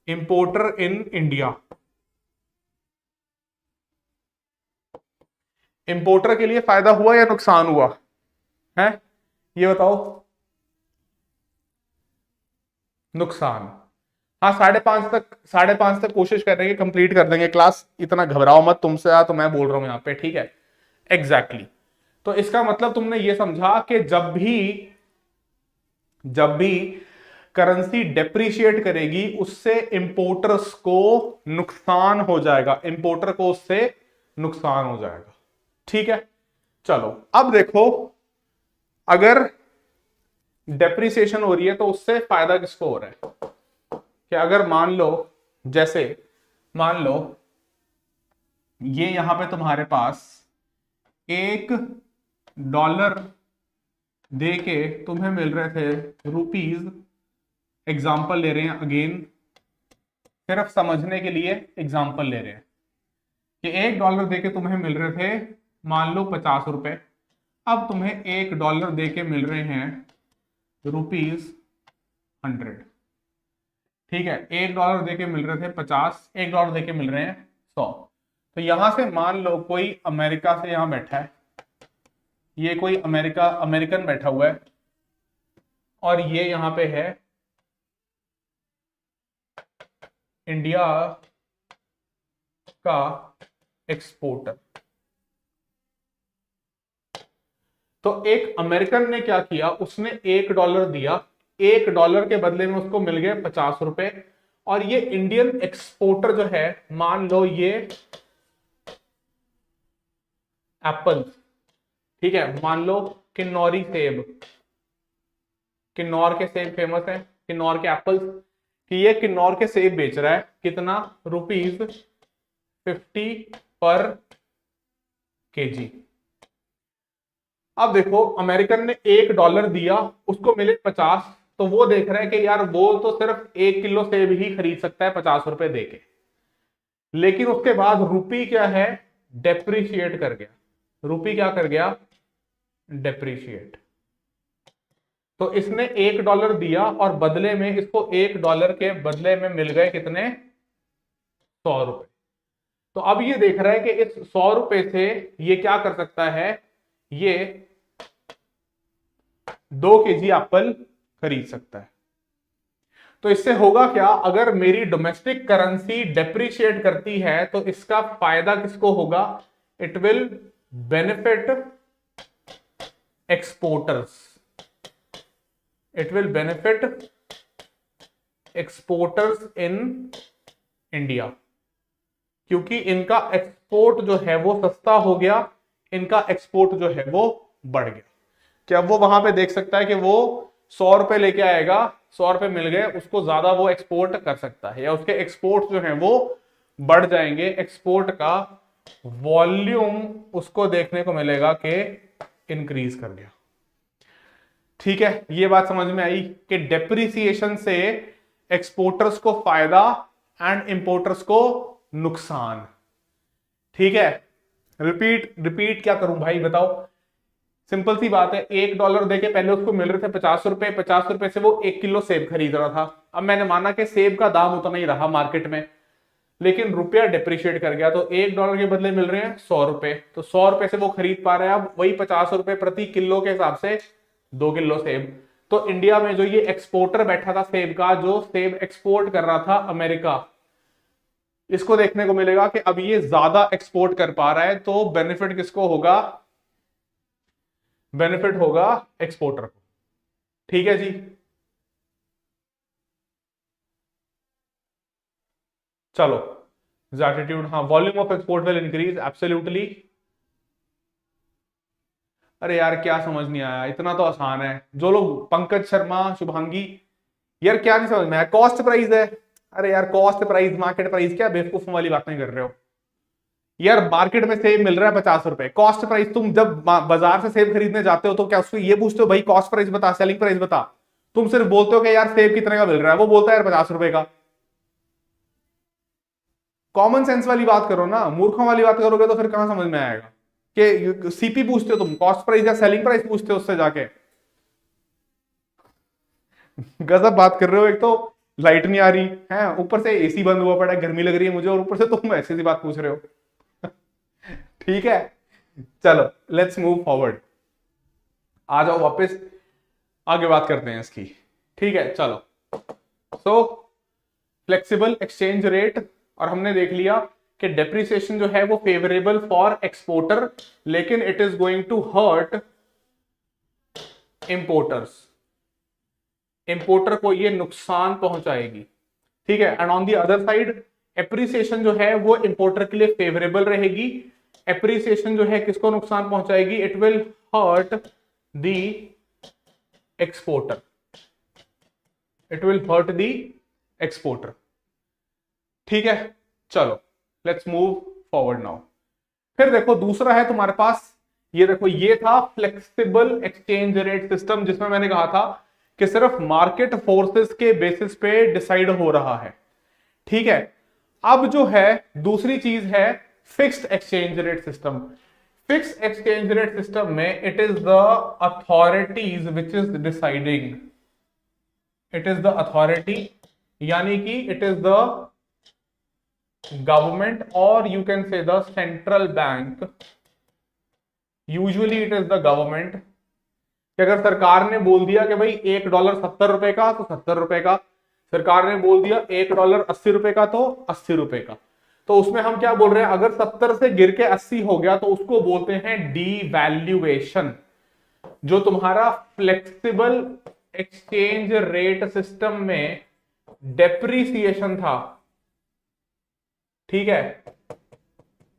इंपोर्टर इन इंडिया, इंपोर्टर के लिए फायदा हुआ या नुकसान हुआ है? ये बताओ। नुकसान। हाँ, 5:30 तक कोशिश करेंगे, कंप्लीट कर देंगे क्लास, इतना घबराओ मत, तुमसे तो मैं बोल रहा हूं यहाँ पे, ठीक है। एग्जैक्टली तो इसका मतलब तुमने ये समझा कि जब भी करेंसी डेप्रिशिएट करेगी उससे इंपोर्टर्स को नुकसान हो जाएगा, इंपोर्टर को उससे नुकसान हो जाएगा, ठीक है। चलो अब देखो, अगर डेप्रिसिएशन हो रही है तो उससे फायदा किसको हो रहा है कि अगर मान लो ये यहां पे तुम्हारे पास $1 दे के तुम्हें मिल रहे थे रुपीज, एग्जाम्पल ले रहे हैं अगेन, सिर्फ समझने के लिए एग्जाम्पल ले रहे हैं कि $1 दे के तुम्हें मिल रहे थे मान लो 50 रुपए, अब तुम्हें $1 दे के मिल रहे हैं ₹100, ठीक है। $1 दे के मिल रहे थे 50, $1 दे के मिल रहे हैं 100। तो यहां से मान लो कोई अमेरिका से यहां बैठा है, ये कोई अमेरिकन बैठा हुआ है, और ये यहां पे है इंडिया का एक्सपोर्टर। तो एक अमेरिकन ने क्या किया, उसने $1 दिया, $1 के बदले में उसको मिल गए 50 रुपए, और ये इंडियन एक्सपोर्टर जो है, मान लो ये एप्पल, ठीक है, मान लो किन्नौरी सेब, किन्नौर के सेब फेमस है, किन्नौर के एप्पल, कि ये किन्नौर के सेब बेच रहा है कितना, ₹50 पर केजी। अब देखो अमेरिकन ने $1 दिया, उसको मिले 50, तो वो देख रहा है कि यार वो तो सिर्फ 1 किलो सेब ही खरीद सकता है 50 रुपए देके, लेकिन उसके बाद रुपी क्या है, डेप्रिशिएट कर गया, रुपी क्या कर गया, डेप्रिशिएट। तो इसने $1 दिया और बदले में इसको $1 के बदले में मिल गए कितने, 100 रुपए। तो अब ये देख रहा है कि इस 100 रुपए से ये क्या कर सकता है, ये 2 केजी एप्पल खरीद सकता है। तो इससे होगा क्या, अगर मेरी डोमेस्टिक करेंसी डेप्रिशिएट करती है तो इसका फायदा किसको होगा, it will benefit exporters, it will benefit exporters in India, क्योंकि इनका एक्सपोर्ट जो है वो सस्ता हो गया, इनका एक्सपोर्ट जो है वो बढ़ गया। क्या वो वहां पे देख सकता है कि वो 100 रुपए लेके आएगा, 100 रुपए मिल गए, उसको ज्यादा वो एक्सपोर्ट कर सकता है, या उसके एक्सपोर्ट जो है वो बढ़ जाएंगे, एक्सपोर्ट का वॉल्यूम उसको देखने को मिलेगा कि इंक्रीज कर गया। ठीक है, ये बात समझ में आई कि डेप्रिसिएशन से एक्सपोर्टर्स को फायदा एंड इंपोर्टर्स को नुकसान। ठीक है, रिपीट क्या करूं भाई बताओ, सिंपल सी बात है, $1 देके पहले उसको मिल रहे थे 50 रुपए, 50 रुपए से वो 1 किलो सेब खरीद रहा था। अब मैंने माना कि सेब का दाम उतना ही रहा मार्केट में, लेकिन रुपया डिप्रिशिएट कर गया, तो $1 के बदले मिल रहे हैं 100 रुपए, तो 100 रुपए से वो खरीद पा रहे हैं अब वही 50 रुपए प्रति किलो के हिसाब से 2 किलो सेब। तो इंडिया में जो ये एक्सपोर्टर बैठा था सेब का, जो सेब एक्सपोर्ट कर रहा था अमेरिका, इसको देखने को मिलेगा कि अब ये ज्यादा एक्सपोर्ट कर पा रहा है, तो बेनिफिट किसको होगा, बेनिफिट होगा एक्सपोर्टर को। ठीक है जी, चलो एटीट्यूड, हाँ, volume of export will increase absolutely. अरे यार क्या समझ नहीं आया, इतना तो आसान है। जो लोग पंकज शर्मा, शुभांगी, यार क्या नहीं समझ में आया, कॉस्ट प्राइस है। अरे यार कॉस्ट प्राइस, मार्केट प्राइस, क्या बेवकूफों वाली बातें कर रहे हो यार। मार्केट में सेब मिल रहा है 50 रुपए, कॉस्ट प्राइस, तुम जब बाजार से सेब खरीदने जाते हो तो क्या उसको ये पूछते हो भाई कॉस्ट प्राइस बता, सेलिंग प्राइस बता? तुम सिर्फ बोलते हो कि यार सेब कितने का मिल रहा है, वो बोलता है यार 50 रुपए का। कॉमन सेंस वाली बात करो ना, मूर्खों वाली बात करोगे तो फिर कहां समझ में आएगा कि सीपी पूछते हो तुम, कॉस्ट प्राइस या सेलिंग प्राइस पूछते हो उससे जाके। गजब बात कर रहे हो, एक तो लाइट नहीं आ रही है, ऊपर से एसी बंद हुआ पड़ा है, गर्मी लग रही है मुझे, और ऊपर से तुम ऐसी सी बात पूछ रहे हो। ठीक है, चलो लेट्स मूव फॉरवर्ड, आ जाओ वापस, आगे बात करते हैं इसकी। ठीक है, चलो सो फ्लेक्सिबल एक्सचेंज रेट, और हमने देख लिया कि डेप्रिसिएशन जो है वो फेवरेबल फॉर एक्सपोर्टर, लेकिन it is going to hurt importers, importer को ये नुकसान पहुंचाएगी, ठीक है। And on the other side appreciation जो है वो इंपोर्टर के लिए फेवरेबल रहेगी। एप्रिसिएशन जो है किसको नुकसान पहुंचाएगी? It will hurt the exporter, it will hurt the exporter, ठीक है। चलो लेट्स मूव फॉरवर्ड नाउ। फिर देखो दूसरा है तुम्हारे पास, ये देखो ये था फ्लेक्सिबल एक्सचेंज रेट सिस्टम, जिसमें मैंने कहा था कि सिर्फ मार्केट फोर्सेस के बेसिस पे डिसाइड हो रहा है, ठीक है। अब जो है दूसरी चीज है fixed exchange rate system. Fixed exchange rate system में it is the authorities which is deciding, it is the authority, यानी कि इट इज द गवर्नमेंट और you can say the central bank, usually it is the government, कि अगर सरकार ने बोल दिया कि भाई $1 70 रुपए का तो 70 रुपए का, सरकार ने बोल दिया $1 80 रुपए का तो 80 रुपए का, तो उसमें हम क्या बोल रहे हैं? अगर 70 से गिर के 80 हो गया तो उसको बोलते हैं डीवैल्यूएशन। जो तुम्हारा फ्लेक्सिबल एक्सचेंज रेट सिस्टम में डेप्रिसिएशन था, ठीक है,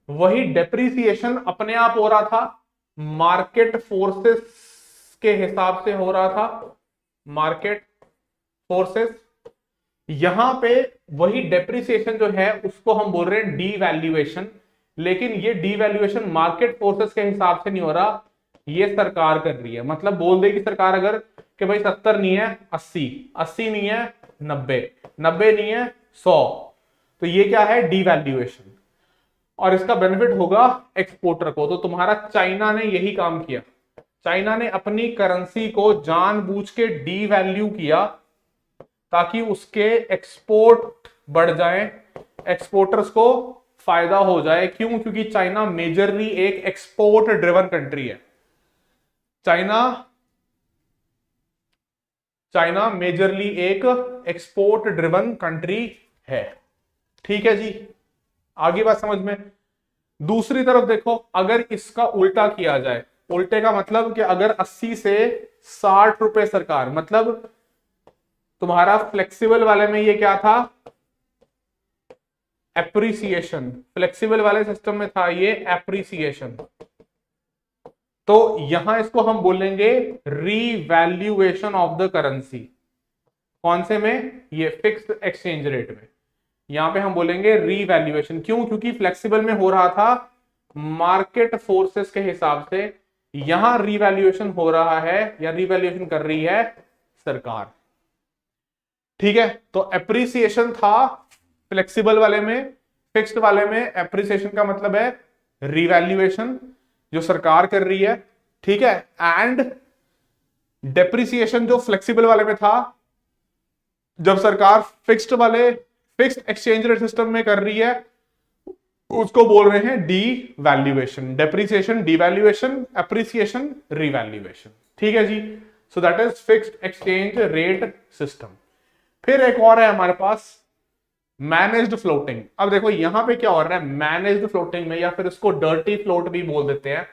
वही डेप्रिसिएशन अपने आप हो रहा था, मार्केट फोर्सेस के हिसाब से हो रहा था, मार्केट फोर्सेस। यहां पे वही डेप्रिसिएशन जो है उसको हम बोल रहे हैं डीवैल्यूएशन, लेकिन ये डीवैल्यूएशन मार्केट फोर्सेस के हिसाब से नहीं हो रहा, ये सरकार कर रही है। मतलब बोल देगी सरकार अगर कि भाई 70 नहीं है 80, 80 नहीं है 90, 90 नहीं है 100, तो ये क्या है? डीवैल्यूएशन। और इसका बेनिफिट होगा एक्सपोर्टर को। तो तुम्हारा चाइना ने यही काम किया, चाइना ने अपनी करेंसी को जानबूझ के डीवैल्यू किया ताकि उसके एक्सपोर्ट बढ़ जाए, एक्सपोर्टर्स को फायदा हो जाए। क्यों? क्योंकि चाइना मेजरली एक एक्सपोर्ट ड्रिवन कंट्री है। चाइना मेजरली एक एक्सपोर्ट ड्रिवन कंट्री है, ठीक है जी। आगे बात समझ में। दूसरी तरफ देखो, अगर इसका उल्टा किया जाए, उल्टे का मतलब कि अगर 80 से 60 रुपए सरकार, मतलब तुम्हारा फ्लेक्सिबल वाले में ये क्या था? एप्रिसिएशन। फ्लेक्सिबल वाले सिस्टम में था ये एप्रिसिएशन, तो यहां इसको हम बोलेंगे रीवैल्यूएशन ऑफ द करेंसी। कौन से में? ये फिक्स्ड एक्सचेंज रेट में। यहां पे हम बोलेंगे रीवैल्यूएशन। क्यों? क्योंकि फ्लेक्सिबल में हो रहा था मार्केट फोर्सेस के हिसाब से, यहां रीवैल्यूएशन हो रहा है या रीवैल्यूएशन कर रही है सरकार, ठीक है। तो एप्रिसिएशन था फ्लेक्सिबल वाले में, फिक्स्ड वाले में एप्रिसिएशन का मतलब है रीवैल्यूएशन जो सरकार कर रही है, ठीक है। एंड डेप्रिसिएशन जो फ्लेक्सिबल वाले में था, जब सरकार फिक्स्ड एक्सचेंज रेट सिस्टम में कर रही है, उसको बोल रहे हैं devaluation. Depreciation devaluation, appreciation revaluation, ठीक है जी। So that is fixed exchange rate system. फिर एक और है हमारे पास मैनेज्ड फ्लोटिंग। अब देखो यहां पे क्या हो रहा है मैनेज्ड फ्लोटिंग में, या फिर इसको डर्टी फ्लोट भी बोल देते हैं।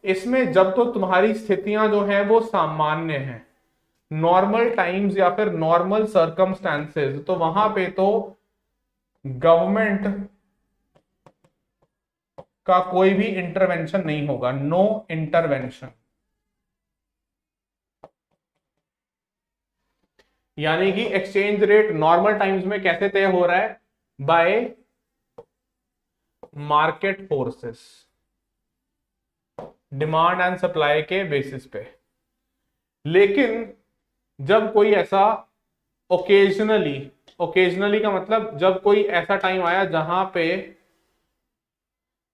इसमें जब तो तुम्हारी स्थितियां जो हैं वो सामान्य हैं, नॉर्मल टाइम्स या फिर नॉर्मल सर्कमस्टेंसेस, तो वहां पे तो गवर्नमेंट का कोई भी इंटरवेंशन नहीं होगा, नो इंटरवेंशन। यानी कि एक्सचेंज रेट नॉर्मल टाइम्स में कैसे तय हो रहा है? Bye market forces, demand and supply के बेसिस पे। लेकिन जब कोई ऐसा ओकेजनली का मतलब जब कोई ऐसा टाइम आया जहां पे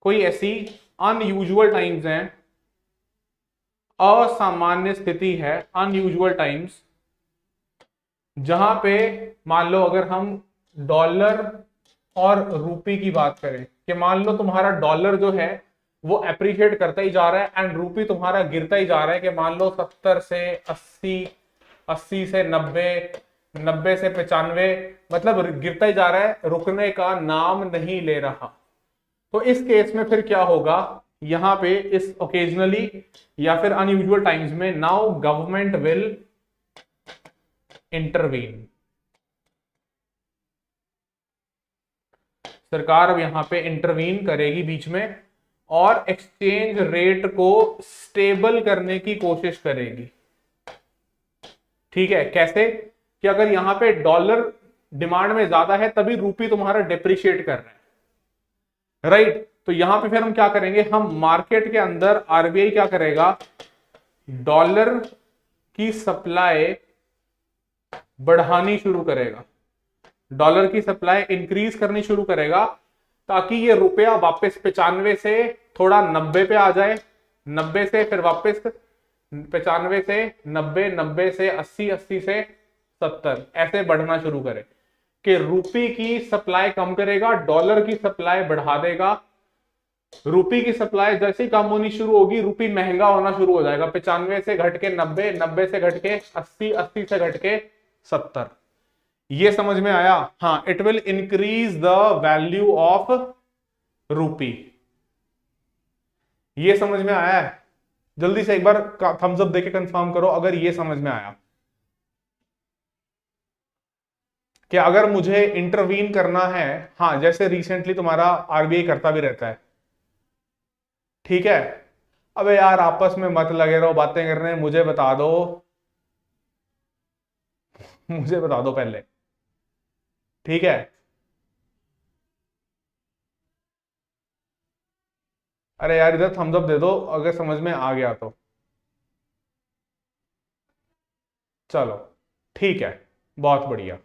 कोई ऐसी अनयूजुअल टाइम्स हैं, असामान्य स्थिति है, अनयूजुअल टाइम्स, जहां पे मान लो अगर हम डॉलर और रूपी की बात करें कि मान लो तुम्हारा डॉलर जो है वो एप्रिशिएट करता ही जा रहा है एंड रूपी तुम्हारा गिरता ही जा रहा है, कि मान लो 70 से 80, 80 से 90, 90 से 95, मतलब गिरता ही जा रहा है, रुकने का नाम नहीं ले रहा। तो इस केस में फिर क्या होगा, यहां पे इस ओकेजनली या फिर अनयूजुअल टाइम्स में नाउ गवर्नमेंट विल इंटरवीन। सरकार अब यहां पे इंटरवीन करेगी बीच में और एक्सचेंज रेट को स्टेबल करने की कोशिश करेगी। ठीक है, कैसे कि अगर यहां पे डॉलर डिमांड में ज्यादा है तभी रूपी तुम्हारा डिप्रिशिएट कर रहा है, राइट। तो यहां पे फिर हम क्या करेंगे, हम मार्केट के अंदर आरबीआई क्या करेगा, डॉलर की सप्लाई बढ़ानी शुरू करेगा, डॉलर की सप्लाई इंक्रीज करनी शुरू करेगा, ताकि ये रुपया वापस 95 से थोड़ा 90 पे आ जाए, 90 से फिर वापस 95 से 90, 90 से 80, 80 से 70, ऐसे बढ़ना शुरू करे कि रुपये की सप्लाई कम करेगा, डॉलर की सप्लाई बढ़ा देगा। रुपये की सप्लाई जैसे ही कम होनी शुरू होगी, रुपये महंगा होना शुरू हो जाएगा, 95 से घट के 90, 90 से घट के 80, 80 से घट के 70। ये समझ में आया? हाँ, it will increase the value of रूपी। ये समझ में आया है? जल्दी से एक बार थम्स अप देके कंफर्म करो अगर ये समझ में आया कि अगर मुझे इंटरवीन करना है, हाँ जैसे रिसेंटली तुम्हारा आरबीआई करता भी रहता है, ठीक है। अबे यार आपस में मत लगे रहो बातें करने, मुझे बता दो, मुझे बता दो पहले, ठीक है। अरे यार इधर थम्स अप दे दो अगर समझ में आ गया तो। चलो ठीक है, बहुत बढ़िया।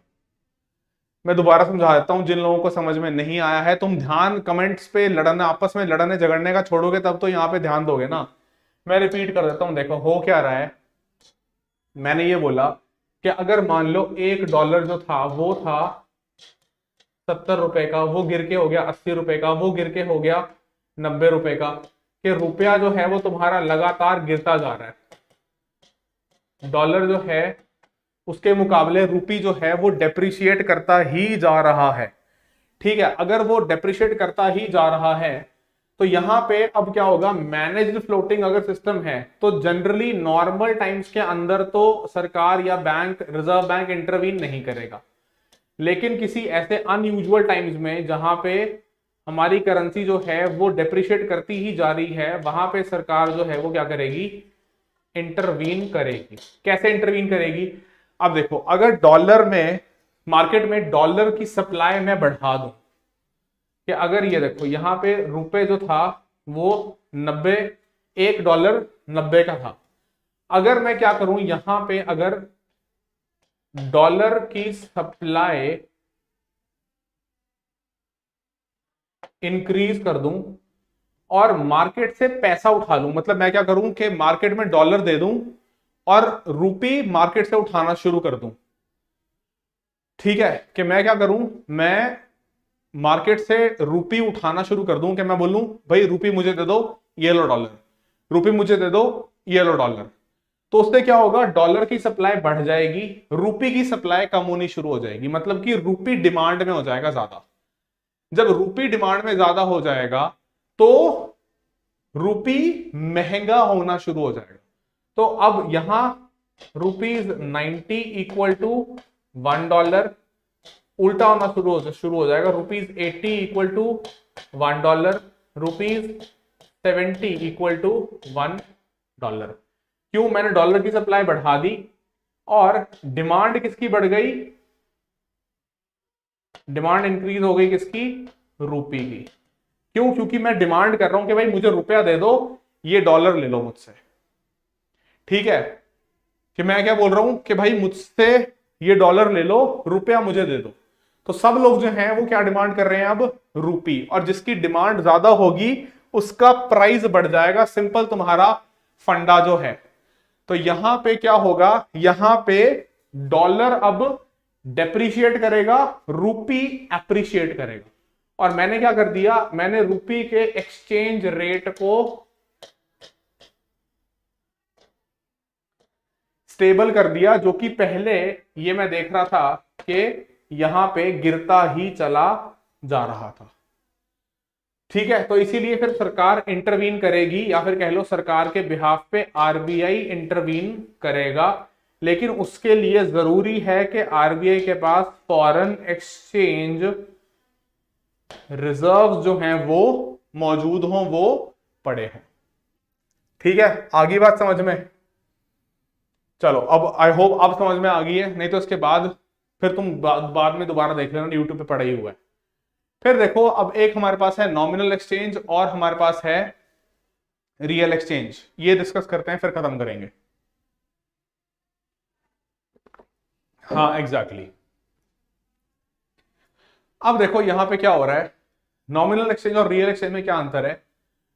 मैं दोबारा समझा देता हूं जिन लोगों को समझ में नहीं आया है। तुम ध्यान कमेंट्स पे लड़ना, आपस में लड़ने झगड़ने का छोड़ोगे तब तो यहां पे ध्यान दोगे ना। मैं रिपीट कर देता हूं, देखो हो क्या रहा है। मैंने ये बोला कि अगर मान लो $1 जो था वो था 70 रुपए का, वो गिर के हो गया 80 रुपए का, वो गिर के हो गया 90 रुपए का, कि रुपया जो है वो तुम्हारा लगातार गिरता जा रहा है। डॉलर जो है उसके मुकाबले रूपी जो है वो डेप्रिशिएट करता ही जा रहा है, ठीक है। अगर वो डेप्रिशिएट करता ही जा रहा है तो यहां पे अब क्या होगा, मैनेज्ड फ्लोटिंग अगर सिस्टम है तो जनरली नॉर्मल टाइम्स के अंदर तो सरकार या बैंक, रिजर्व बैंक इंटरवीन नहीं करेगा। लेकिन किसी ऐसे अनयूजुअल टाइम्स में जहां पे हमारी करेंसी जो है वो डेप्रिशिएट करती ही जा रही है, वहां पे सरकार जो है वो क्या करेगी, इंटरवीन करेगी। कैसे इंटरवीन करेगी? अब देखो, अगर डॉलर में, मार्केट में डॉलर की सप्लाई मैं बढ़ा दूं, कि अगर ये देखो यहां पे रुपए जो था वो 90, $1 90 का था, अगर मैं क्या करूं यहां पे, अगर डॉलर की सप्लाई इंक्रीज कर दूं और मार्केट से पैसा उठा लूं, मतलब मैं क्या करूं कि मार्केट में डॉलर दे दूं और रुपी मार्केट से उठाना शुरू कर दूं, ठीक है। कि मैं क्या करूं, मैं मार्केट से रुपी उठाना शुरू कर दूं, कि मैं बोलूं भाई रुपी मुझे दे दो, ये लो डॉलर, रुपी मुझे दे दो, ये लो डॉलर। तो उससे क्या होगा, डॉलर की सप्लाई बढ़ जाएगी, रुपी की सप्लाई कम होनी शुरू हो जाएगी, मतलब कि रुपी डिमांड में हो जाएगा ज्यादा। जब रुपी डिमांड में ज्यादा हो जाएगा तो रुपी महंगा होना शुरू हो जाएगा। तो अब यहां ₹90 इक्वल टू $1, उल्टा होना शुरू हो जाएगा, ₹80 इक्वल टू $1, ₹70 इक्वल टू $1। क्यों? मैंने डॉलर की सप्लाई बढ़ा दी और डिमांड किसकी बढ़ गई, डिमांड इंक्रीज हो गई किसकी, रुपी की। क्यों? क्योंकि मैं डिमांड कर रहा हूं कि भाई मुझे रुपया दे दो, ये डॉलर ले लो मुझसे, ठीक है। कि मैं क्या बोल रहा हूं कि भाई मुझसे ये डॉलर ले लो, रुपया मुझे दे दो। तो सब लोग जो हैं वो क्या डिमांड कर रहे हैं अब, रुपी, और जिसकी डिमांड ज्यादा होगी उसका प्राइस बढ़ जाएगा। सिंपल तुम्हारा फंडा जो है। तो यहां पे क्या होगा, यहां पे डॉलर अब डेप्रिशिएट करेगा, रुपी एप्रिशिएट करेगा। और मैंने क्या कर दिया, मैंने रुपी के एक्सचेंज रेट को स्टेबल कर दिया, जो कि पहले ये मैं देख रहा था कि यहां पे गिरता ही चला जा रहा था। ठीक है, तो इसीलिए फिर सरकार इंटरवीन करेगी, या फिर कह लो सरकार के बिहाफ पे आरबीआई इंटरवीन करेगा। लेकिन उसके लिए जरूरी है कि आरबीआई के पास फॉरेन एक्सचेंज रिजर्व जो हैं वो मौजूद हों, वो पड़े हों। ठीक है, आगे बात समझ में? चलो, अब आई होप अब समझ में आ गई है, नहीं तो इसके बाद फिर तुम बाद में दोबारा देख लेना, यूट्यूब पे पढ़ा ही हुआ है। फिर देखो, अब एक हमारे पास है नॉमिनल एक्सचेंज और हमारे पास है रियल एक्सचेंज। ये डिस्कस करते हैं फिर खत्म करेंगे। हाँ एग्जैक्टली। अब देखो यहां पे क्या हो रहा है, नॉमिनल एक्सचेंज और रियल एक्सचेंज में क्या अंतर है।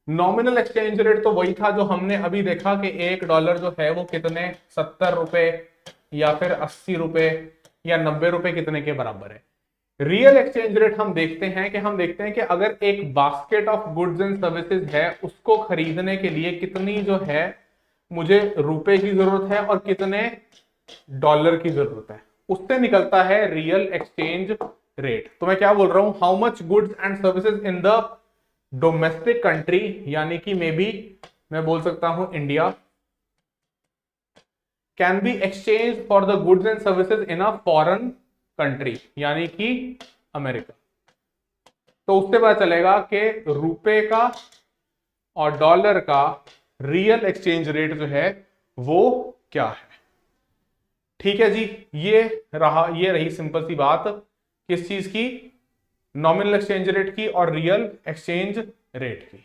नॉमिनल एक्सचेंज रेट तो वही था जो हमने अभी देखा कि $1 जो है वो कितने 70 रुपए या फिर 80 रुपए या 90 रुपए कितने के बराबर है। रियल एक्सचेंज रेट हम देखते हैं कि अगर एक basket of goods and services है, उसको खरीदने के लिए कितनी जो है मुझे रुपए की जरूरत है और कितने डॉलर की जरूरत है, उससे निकलता है रियल एक्सचेंज रेट। तो मैं क्या बोल रहा हूं, how much goods and services in the domestic country, यानी कि मे बी मैं बोल सकता हूं India, can be exchange for the goods and services in a foreign country, यानी कि अमेरिका। तो उससे पता चलेगा कि रुपए का और डॉलर का रियल एक्सचेंज रेट जो है वो क्या है। ठीक है जी, ये रही सिंपल सी बात, किस चीज की, नॉमिनल एक्सचेंज रेट की और रियल एक्सचेंज रेट की।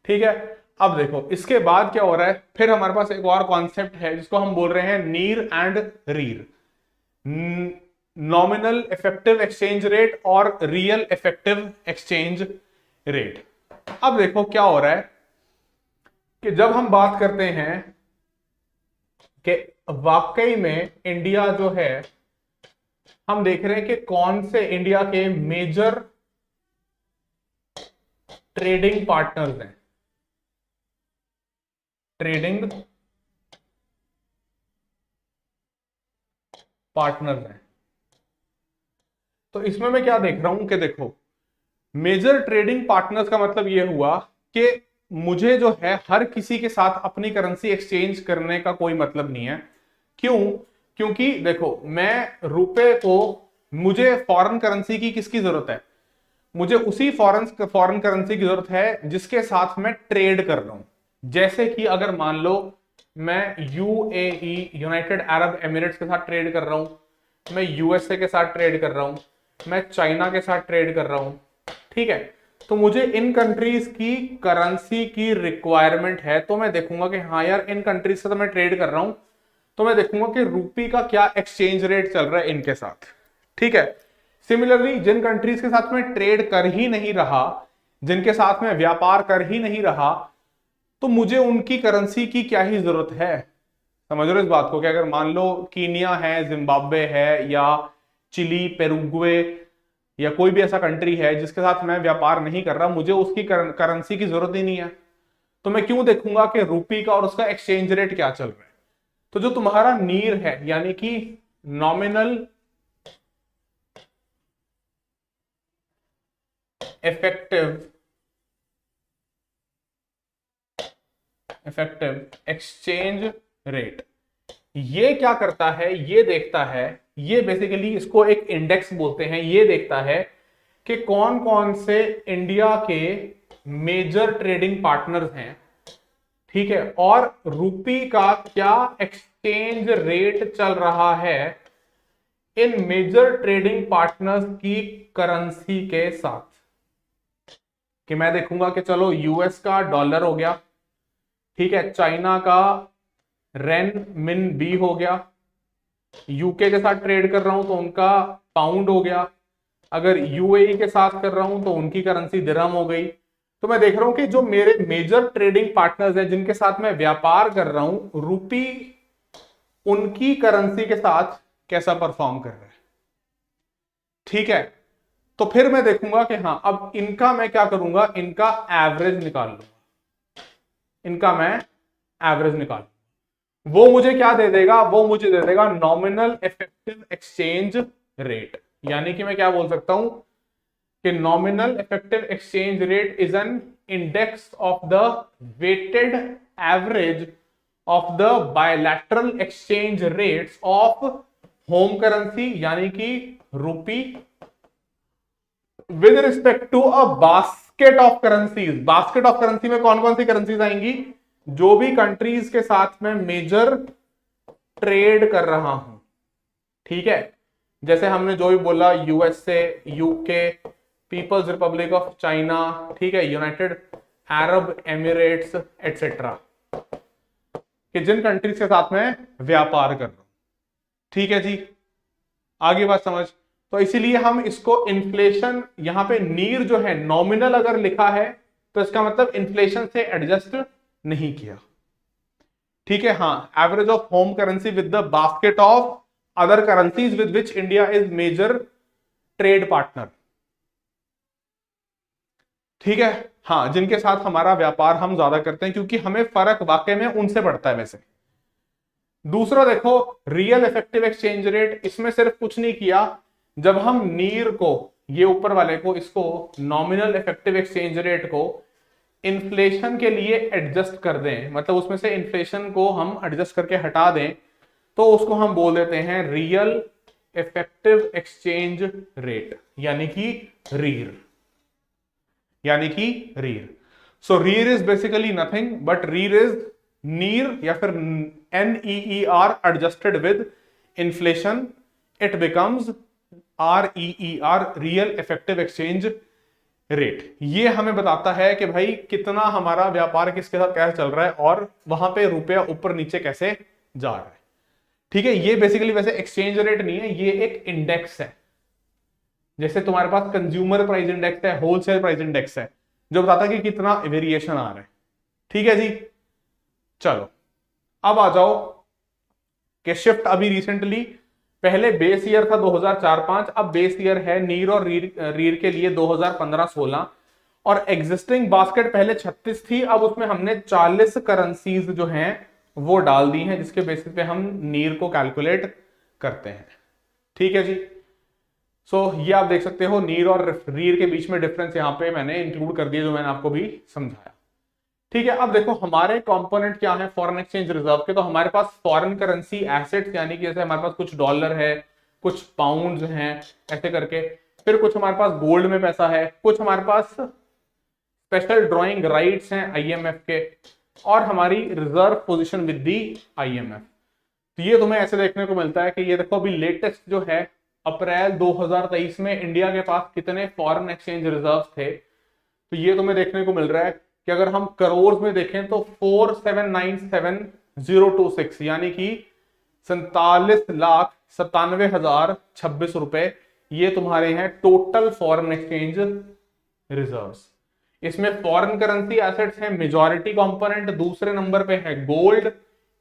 ठीक है, अब देखो इसके बाद क्या हो रहा है, फिर हमारे पास एक और कॉन्सेप्ट है जिसको हम बोल रहे हैं NEER and REER, nominal effective exchange rate और रियल इफेक्टिव एक्सचेंज रेट। अब देखो क्या हो रहा है कि जब हम बात करते हैं कि वाकई में इंडिया जो है, हम देख रहे हैं कि कौन से इंडिया के मेजर ट्रेडिंग पार्टनर्स हैं, ट्रेडिंग पार्टनर्स हैं। तो इसमें मैं क्या देख रहा हूं कि देखो, मेजर ट्रेडिंग पार्टनर्स का मतलब यह हुआ कि मुझे जो है हर किसी के साथ अपनी करेंसी एक्सचेंज करने का कोई मतलब नहीं है। क्यों? क्योंकि देखो, मैं रुपए को, मुझे फॉरेन करेंसी की किसकी जरूरत है, मुझे उसी फॉरेन करेंसी की जरूरत है जिसके साथ मैं ट्रेड कर रहा हूं। जैसे कि अगर मान लो मैं यूएई, यूनाइटेड अरब एमिरेट्स के साथ ट्रेड कर रहा हूं, मैं यूएसए के साथ ट्रेड कर रहा हूं, मैं चाइना के साथ ट्रेड कर रहा हूं, ठीक है, तो मुझे इन कंट्रीज की करेंसी की रिक्वायरमेंट है। तो मैं देखूंगा कि हाँ यार, इन कंट्रीज से तो मैं ट्रेड कर रहा हूं, तो मैं देखूंगा कि रुपी का क्या एक्सचेंज रेट चल रहा है इनके साथ। ठीक है, सिमिलरली जिन कंट्रीज के साथ मैं ट्रेड कर ही नहीं रहा, जिनके साथ मैं व्यापार कर ही नहीं रहा, तो मुझे उनकी करेंसी की क्या ही जरूरत है। समझ रहे हो इस बात को? कि अगर मान लो कीनिया है, जिम्बाब्वे है, या चिली, पेरुग्वे, या कोई भी ऐसा कंट्री है जिसके साथ मैं व्यापार नहीं कर रहा, मुझे उसकी करेंसी की जरूरत ही नहीं है, तो मैं क्यों देखूंगा कि रुपी का और उसका एक्सचेंज रेट क्या चल रहा है। तो जो तुम्हारा नीर है, यानी कि नॉमिनल इफेक्टिव एक्सचेंज रेट, ये क्या करता है, ये देखता है, ये बेसिकली इसको एक इंडेक्स बोलते हैं, ये देखता है कि कौन कौन से इंडिया के मेजर ट्रेडिंग पार्टनर्स हैं, ठीक है, और रुपी का क्या एक्सचेंज रेट चल रहा है इन मेजर ट्रेडिंग पार्टनर्स की करेंसी के साथ। कि मैं देखूंगा कि चलो यूएस का डॉलर हो गया, ठीक है, चाइना का रेन मिन बी हो गया, यूके के साथ ट्रेड कर रहा हूं तो उनका पाउंड हो गया, अगर यूएई के साथ कर रहा हूं तो उनकी करेंसी दिरहम हो गई। तो मैं देख रहा हूं कि जो मेरे मेजर ट्रेडिंग पार्टनर्स हैं, जिनके साथ मैं व्यापार कर रहा हूं, रुपी उनकी करेंसी के साथ कैसा परफॉर्म कर रहा है। ठीक है, तो फिर मैं देखूंगा कि हाँ अब इनका मैं क्या करूंगा, इनका एवरेज निकाल लूंगा, इनका मैं एवरेज निकाल, वो मुझे क्या दे देगा, वो मुझे दे देगा नॉमिनल इफेक्टिव एक्सचेंज रेट। यानी कि मैं क्या बोल सकता हूं कि nominal effective exchange rate is an index of the weighted average of the bilateral exchange rates of home currency यानी कि rupee with respect to a basket of currencies. Basket of currency में कौन कौन सी करेंसीज आएंगी, जो भी कंट्रीज के साथ में मेजर ट्रेड कर रहा हूं, ठीक है, जैसे हमने जो भी बोला USA, UK, people's republic of China, ठीक है, यूनाइटेड अरब एमिरेट्स एटसेट्रा, कि जिन कंट्रीज के साथ में व्यापार कर रहा हूं, ठीक है जी, आगे बात समझ। तो इसीलिए हम इसको इन्फ्लेशन, यहां पे नीर जो है नॉमिनल अगर लिखा है तो इसका मतलब इन्फ्लेशन से एडजस्ट नहीं किया, ठीक है। हाँ, average of home currency with the basket of other currencies with which India is major trade partner, ठीक है। हाँ, जिनके साथ हमारा व्यापार हम ज्यादा करते हैं, क्योंकि हमें फर्क वाकई में उनसे पड़ता है वैसे। दूसरा देखो रियल इफेक्टिव एक्सचेंज रेट, इसमें सिर्फ कुछ नहीं किया, जब हम नीर को, ये ऊपर वाले को, इसको नॉमिनल इफेक्टिव एक्सचेंज रेट को इन्फ्लेशन के लिए एडजस्ट कर दें, मतलब उसमें से इन्फ्लेशन को हम एडजस्ट करके हटा दें, तो उसको हम बोल देते हैं रियल इफेक्टिव एक्सचेंज रेट, यानी कि रीर, यानी कि REER. So REER is basically nothing but REER is NEER या फिर NEER adjusted with inflation, it becomes REER, real effective exchange rate. ये हमें बताता है कि भाई कितना हमारा व्यापार किसके साथ कैसे चल रहा है और वहां पे रुपया ऊपर नीचे कैसे जा रहा है, ठीक है। ये बेसिकली वैसे एक्सचेंज रेट नहीं है, ये एक इंडेक्स है, जैसे तुम्हारे पास कंज्यूमर प्राइस इंडेक्स है, होलसेल प्राइस इंडेक्स है, जो बताता है कि कितना वेरिएशन आ रहा है, ठीक है जी। चलो अब आ जाओ कि शिफ्ट अभी रिसेंटली, पहले बेस ईयर था 2004-05, अब बेस ईयर है नीर और रीर के लिए 2015-16, और एग्जिस्टिंग बास्केट पहले 36 थी, अब उसमें हमने 40 करेंसीज जो हैं वो डाल दी हैं, जिसके बेसिस पे हम नीर को कैलकुलेट करते हैं, ठीक है जी। ये आप देख सकते हो नीर और रीर के बीच में डिफरेंस यहां पे मैंने इंक्लूड कर दिया, जो मैंने आपको भी समझाया, ठीक है। अब देखो हमारे कंपोनेंट क्या है फॉरेन एक्सचेंज रिजर्व के, तो हमारे पास फॉरेन करेंसी एसेट्स, यानी कि जैसे हमारे पास कुछ डॉलर है, कुछ पाउंड हैं, ऐसे करके, फिर कुछ हमारे पास गोल्ड में पैसा है, कुछ हमारे पास स्पेशल ड्रॉइंग राइट्स हैं IMF के, और हमारी reserve position with the IMF। तो ये तुम्हें ऐसे देखने को मिलता है कि ये देखो अभी लेटेस्ट जो है अप्रैल 2023 में इंडिया के पास कितने फॉरेन एक्सचेंज रिजर्व थे, तो ये तुम्हें देखने को मिल रहा है कि अगर हम करोड़ में देखें तो 4,797,026, यानी कि 47,97,026 रुपए, ये तुम्हारे हैं टोटल फॉरेन एक्सचेंज रिजर्व्स। इसमें फॉरेन करेंसी एसेट्स हैं मेजॉरिटी कंपोनेंट, दूसरे नंबर पे है गोल्ड,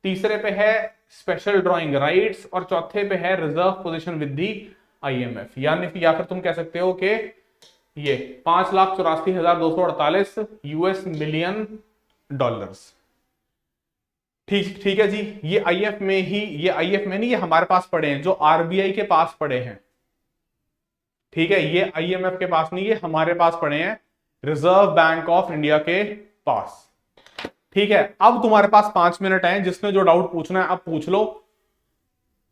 तीसरे पे है स्पेशल ड्रॉइंग राइट्स, और चौथे पे है reserve position with the IMF, यानी कि या फिर तुम कह सकते हो कि ये 5,84,248 US मिलियन डॉलर्स, ठीक है जी। ये IF में ही, ये IF में नहीं, ये हमारे पास पड़े हैं, जो RBI के पास पड़े हैं, ठीक है, ये IMF के पास नहीं, ये हमारे पास पड़े हैं रिजर्व बैंक ऑफ इंडिया के पास, ठीक है। अब तुम्हारे पास 5 मिनट हैं, जिसने जो डाउट पूछना है अब पूछ लो।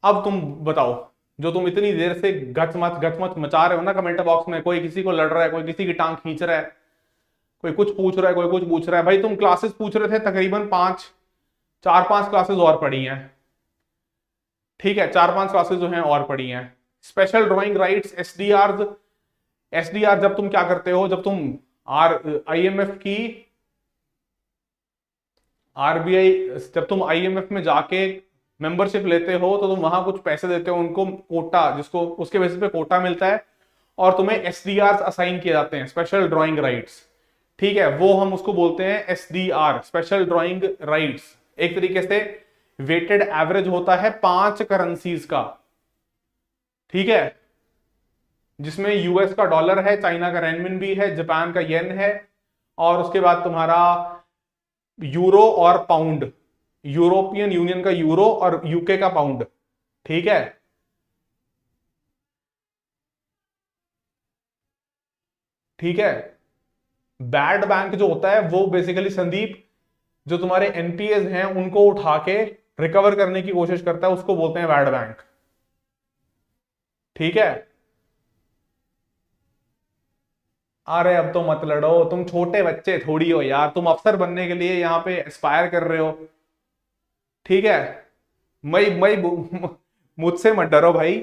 अब तुम बताओ, जो तुम इतनी देर से गचमच मचा रहे हो ना कमेंट बॉक्स में, कोई किसी को लड़ रहा है, कोई किसी की टांग खींच रहा है, कोई कुछ पूछ रहा है, कोई कुछ पूछ रहा है, भाई तुम क्लासेस पूछ रहे थे, तकरीबन 4-5 क्लासेस और पढ़ी हैं, ठीक है, 4-5 क्लासेस जो हैं और पढ़ी हैं। स्पेशल ड्रॉइंग राइट्स, SDR जब तुम क्या करते हो, जब तुम IMF की RBI, जब तुम IMF में जाके मेंबरशिप लेते हो तो तुम वहां कुछ पैसे देते हो उनको, कोटा, जिसको उसके बेसिस पे कोटा मिलता है, और तुम्हें SDR असाइन किए जाते हैं, स्पेशल ड्रॉइंग राइट्स, ठीक है, वो हम उसको बोलते हैं SDR, स्पेशल ड्रॉइंग राइट्स। एक तरीके से वेटेड एवरेज होता है 5 करेंसीज का, ठीक है, जिसमें यूएस का डॉलर है, चाइना का रेनमिनबी है, जापान का येन है, और उसके बाद तुम्हारा यूरो और पाउंड, यूरोपियन यूनियन का यूरो और यूके का पाउंड। ठीक है, ठीक है। बैड बैंक जो होता है वो बेसिकली संदीप, जो तुम्हारे एनपीएस हैं उनको उठा के रिकवर करने की कोशिश करता है, उसको बोलते हैं बैड बैंक। ठीक है। अरे अब तो मत लड़ो, तुम छोटे बच्चे थोड़ी हो यार, तुम अफसर बनने के लिए यहां पे एस्पायर कर रहे हो। ठीक है। मैं मुझसे मत डरो भाई।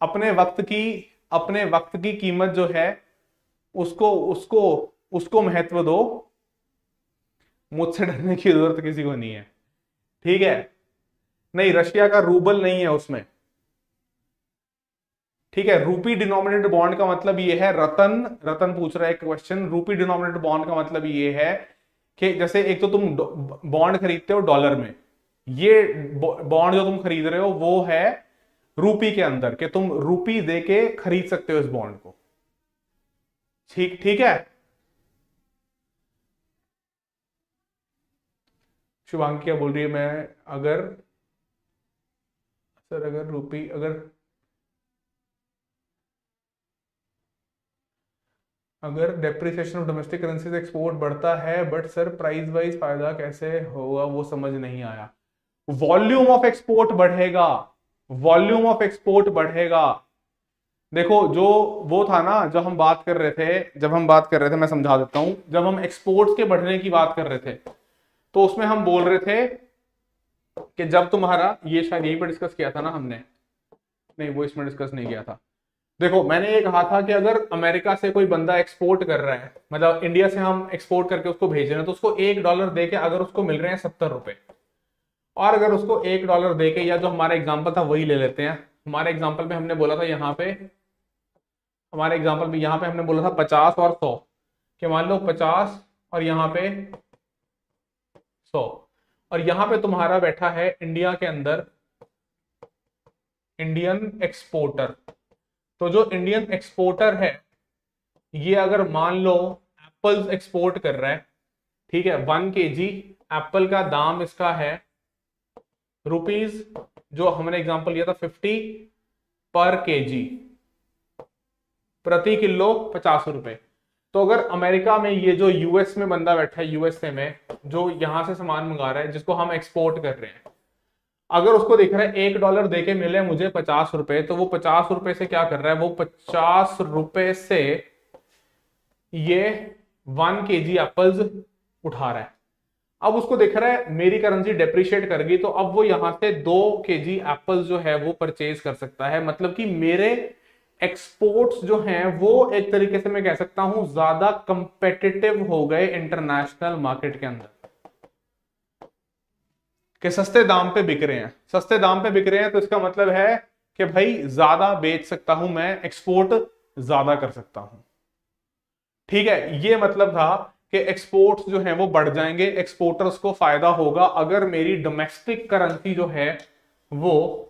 अपने वक्त की अपने वक्त की कीमत जो है उसको उसको उसको महत्व दो। मुझसे डरने की जरूरत किसी को नहीं है। ठीक है। नहीं, रशिया का रूबल नहीं है उसमें। ठीक है। रूपी डिनोमिनेटेड बॉन्ड का मतलब ये है, रतन रतन पूछ रहा है क्वेश्चन, रूपी डिनोमिनेटेड बॉन्ड का मतलब ये है कि जैसे एक तो तुम बॉन्ड खरीदते हो डॉलर में, ये बॉन्ड जो तुम खरीद रहे हो वो है रूपी के अंदर, कि तुम रूपी देके खरीद सकते हो इस बॉन्ड को। ठीक ठीक है। शुभांगी क्या बोल रही है, मैं अगर सर अगर रूपी अगर अगर डेप्रिसिएशन ऑफ डोमेस्टिक करेंसी से एक्सपोर्ट बढ़ता है, बट सर प्राइस वाइज फायदा कैसे होगा, वो समझ नहीं आया। वॉल्यूम ऑफ एक्सपोर्ट बढ़ेगा, वॉल्यूम ऑफ एक्सपोर्ट बढ़ेगा। देखो जो वो था ना, जब हम बात कर रहे थे, मैं समझा देता हूं, जब हम एक्सपोर्ट्स के बढ़ने की बात कर रहे थे तो उसमें हम बोल रहे थे कि जब तुम्हारा, ये शायद यहीं पर डिस्कस किया था ना हमने, नहीं वो इसमें डिस्कस नहीं किया था। देखो मैंने ये कहा था कि अगर अमेरिका से कोई बंदा एक्सपोर्ट कर रहा है, मतलब इंडिया से हम एक्सपोर्ट करके उसको भेज रहे हैं, तो उसको $1 दे के अगर उसको मिल रहे हैं 70 रुपए, और अगर उसको $1 दे के, या जो हमारा एग्जाम्पल था वही ले लेते हैं, हमारे एग्जाम्पल में हमने बोला था यहाँ पे, हमारे एग्जाम्पल में यहाँ पे हमने बोला था 50 और 100, कि मान लो 50 और यहाँ पे 100, और यहाँ पे तुम्हारा बैठा है इंडिया के अंदर इंडियन एक्सपोर्टर। तो जो इंडियन एक्सपोर्टर है, ये अगर मान लो एप्पल्स एक्सपोर्ट कर रहा है, ठीक है, 1 kg एप्पल का दाम इसका है रुपीज, जो हमने एग्जांपल लिया था 50 पर केजी, प्रति किलो 50 रुपए। तो अगर अमेरिका में ये जो यूएस में बंदा बैठा है, यूएसए में जो यहां से सामान मंगा रहा है, जिसको हम एक्सपोर्ट कर रहे हैं, अगर उसको दिख रहा है $1 देके मिले मुझे 50 रुपए, तो वो 50 रुपए से क्या कर रहा है, वो 50 रुपए से ये 1 kg एप्पल्स उठा रहा है। अब उसको दिख रहा है मेरी करेंसी डेप्रिशिएट कर गई, तो अब वो यहां से 2 kg एप्पल्स जो है वो परचेज कर सकता है। मतलब कि मेरे एक्सपोर्ट्स जो हैं वो एक तरीके से मैं कह सकता हूं ज्यादा कंपेटिटिव हो गए इंटरनेशनल मार्केट के अंदर, कि सस्ते दाम पे बिक रहे हैं, सस्ते दाम पे बिक रहे हैं, तो इसका मतलब है कि भाई ज्यादा बेच सकता हूं मैं, एक्सपोर्ट ज्यादा कर सकता हूं। ठीक है, ये मतलब था कि एक्सपोर्ट्स जो हैं वो बढ़ जाएंगे, एक्सपोर्टर्स को फायदा होगा अगर मेरी डोमेस्टिक करेंसी जो है वो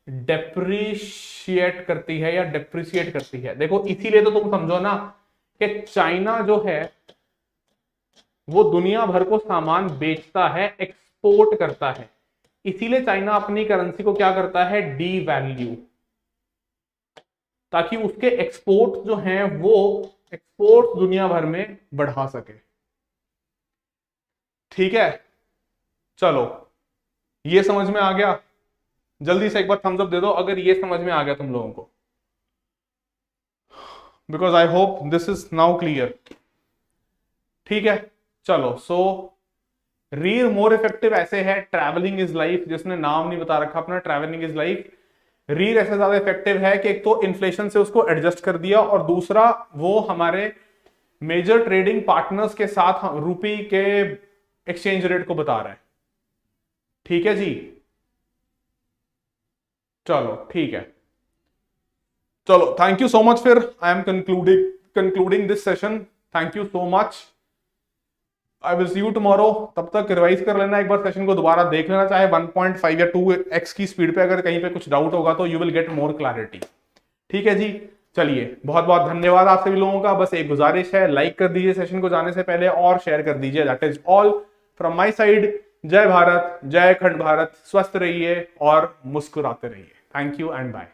डेप्रिशिएट करती है या डेप्रिशिएट करती है। देखो इसीलिए तो तुम समझो ना कि चाइना जो है वो दुनिया भर को सामान बेचता है, एक्सपोर्ट करता है, इसीलिए चाइना अपनी करेंसी को क्या करता है, डी वैल्यू, ताकि उसके एक्सपोर्ट जो हैं वो एक्सपोर्ट दुनिया भर में बढ़ा सके। ठीक है, चलो ये समझ में आ गया? जल्दी से एक बार थम्स अप दे दो अगर ये समझ में आ गया तुम लोगों को, because I hope this is now clear. ठीक है, चलो सो रीड मोर इफेक्टिव ऐसे है, ट्रैवलिंग इज लाइफ, जिसने नाम नहीं बता रखा अपना, ट्रैवलिंग इज लाइफ। रीड ऐसे ज्यादा इफेक्टिव है कि एक तो इन्फ्लेशन से उसको एडजस्ट कर दिया, और दूसरा वो हमारे मेजर ट्रेडिंग पार्टनर्स के साथ रूपी के एक्सचेंज रेट को बता रहा है। ठीक है जी, चलो ठीक है, चलो थैंक यू सो मच। फिर I am concluding this session, thank you so much, I will see you tomorrow. तब तक रिवाइज कर लेना, एक बार सेशन को दोबारा देख लेना, चाहे 1.5 या 2x की स्पीड पे, अगर कहीं पे कुछ डाउट होगा तो you will get more clarity. ठीक है जी, चलिए, बहुत बहुत धन्यवाद आप सभी लोगों का। बस एक गुजारिश है, लाइक कर दीजिए सेशन को जाने से पहले और शेयर कर दीजिए। That is all from my side. जय भारत, जय खंड भारत। स्वस्थ रहिए और मुस्कुराते रहिए। Thank you and bye.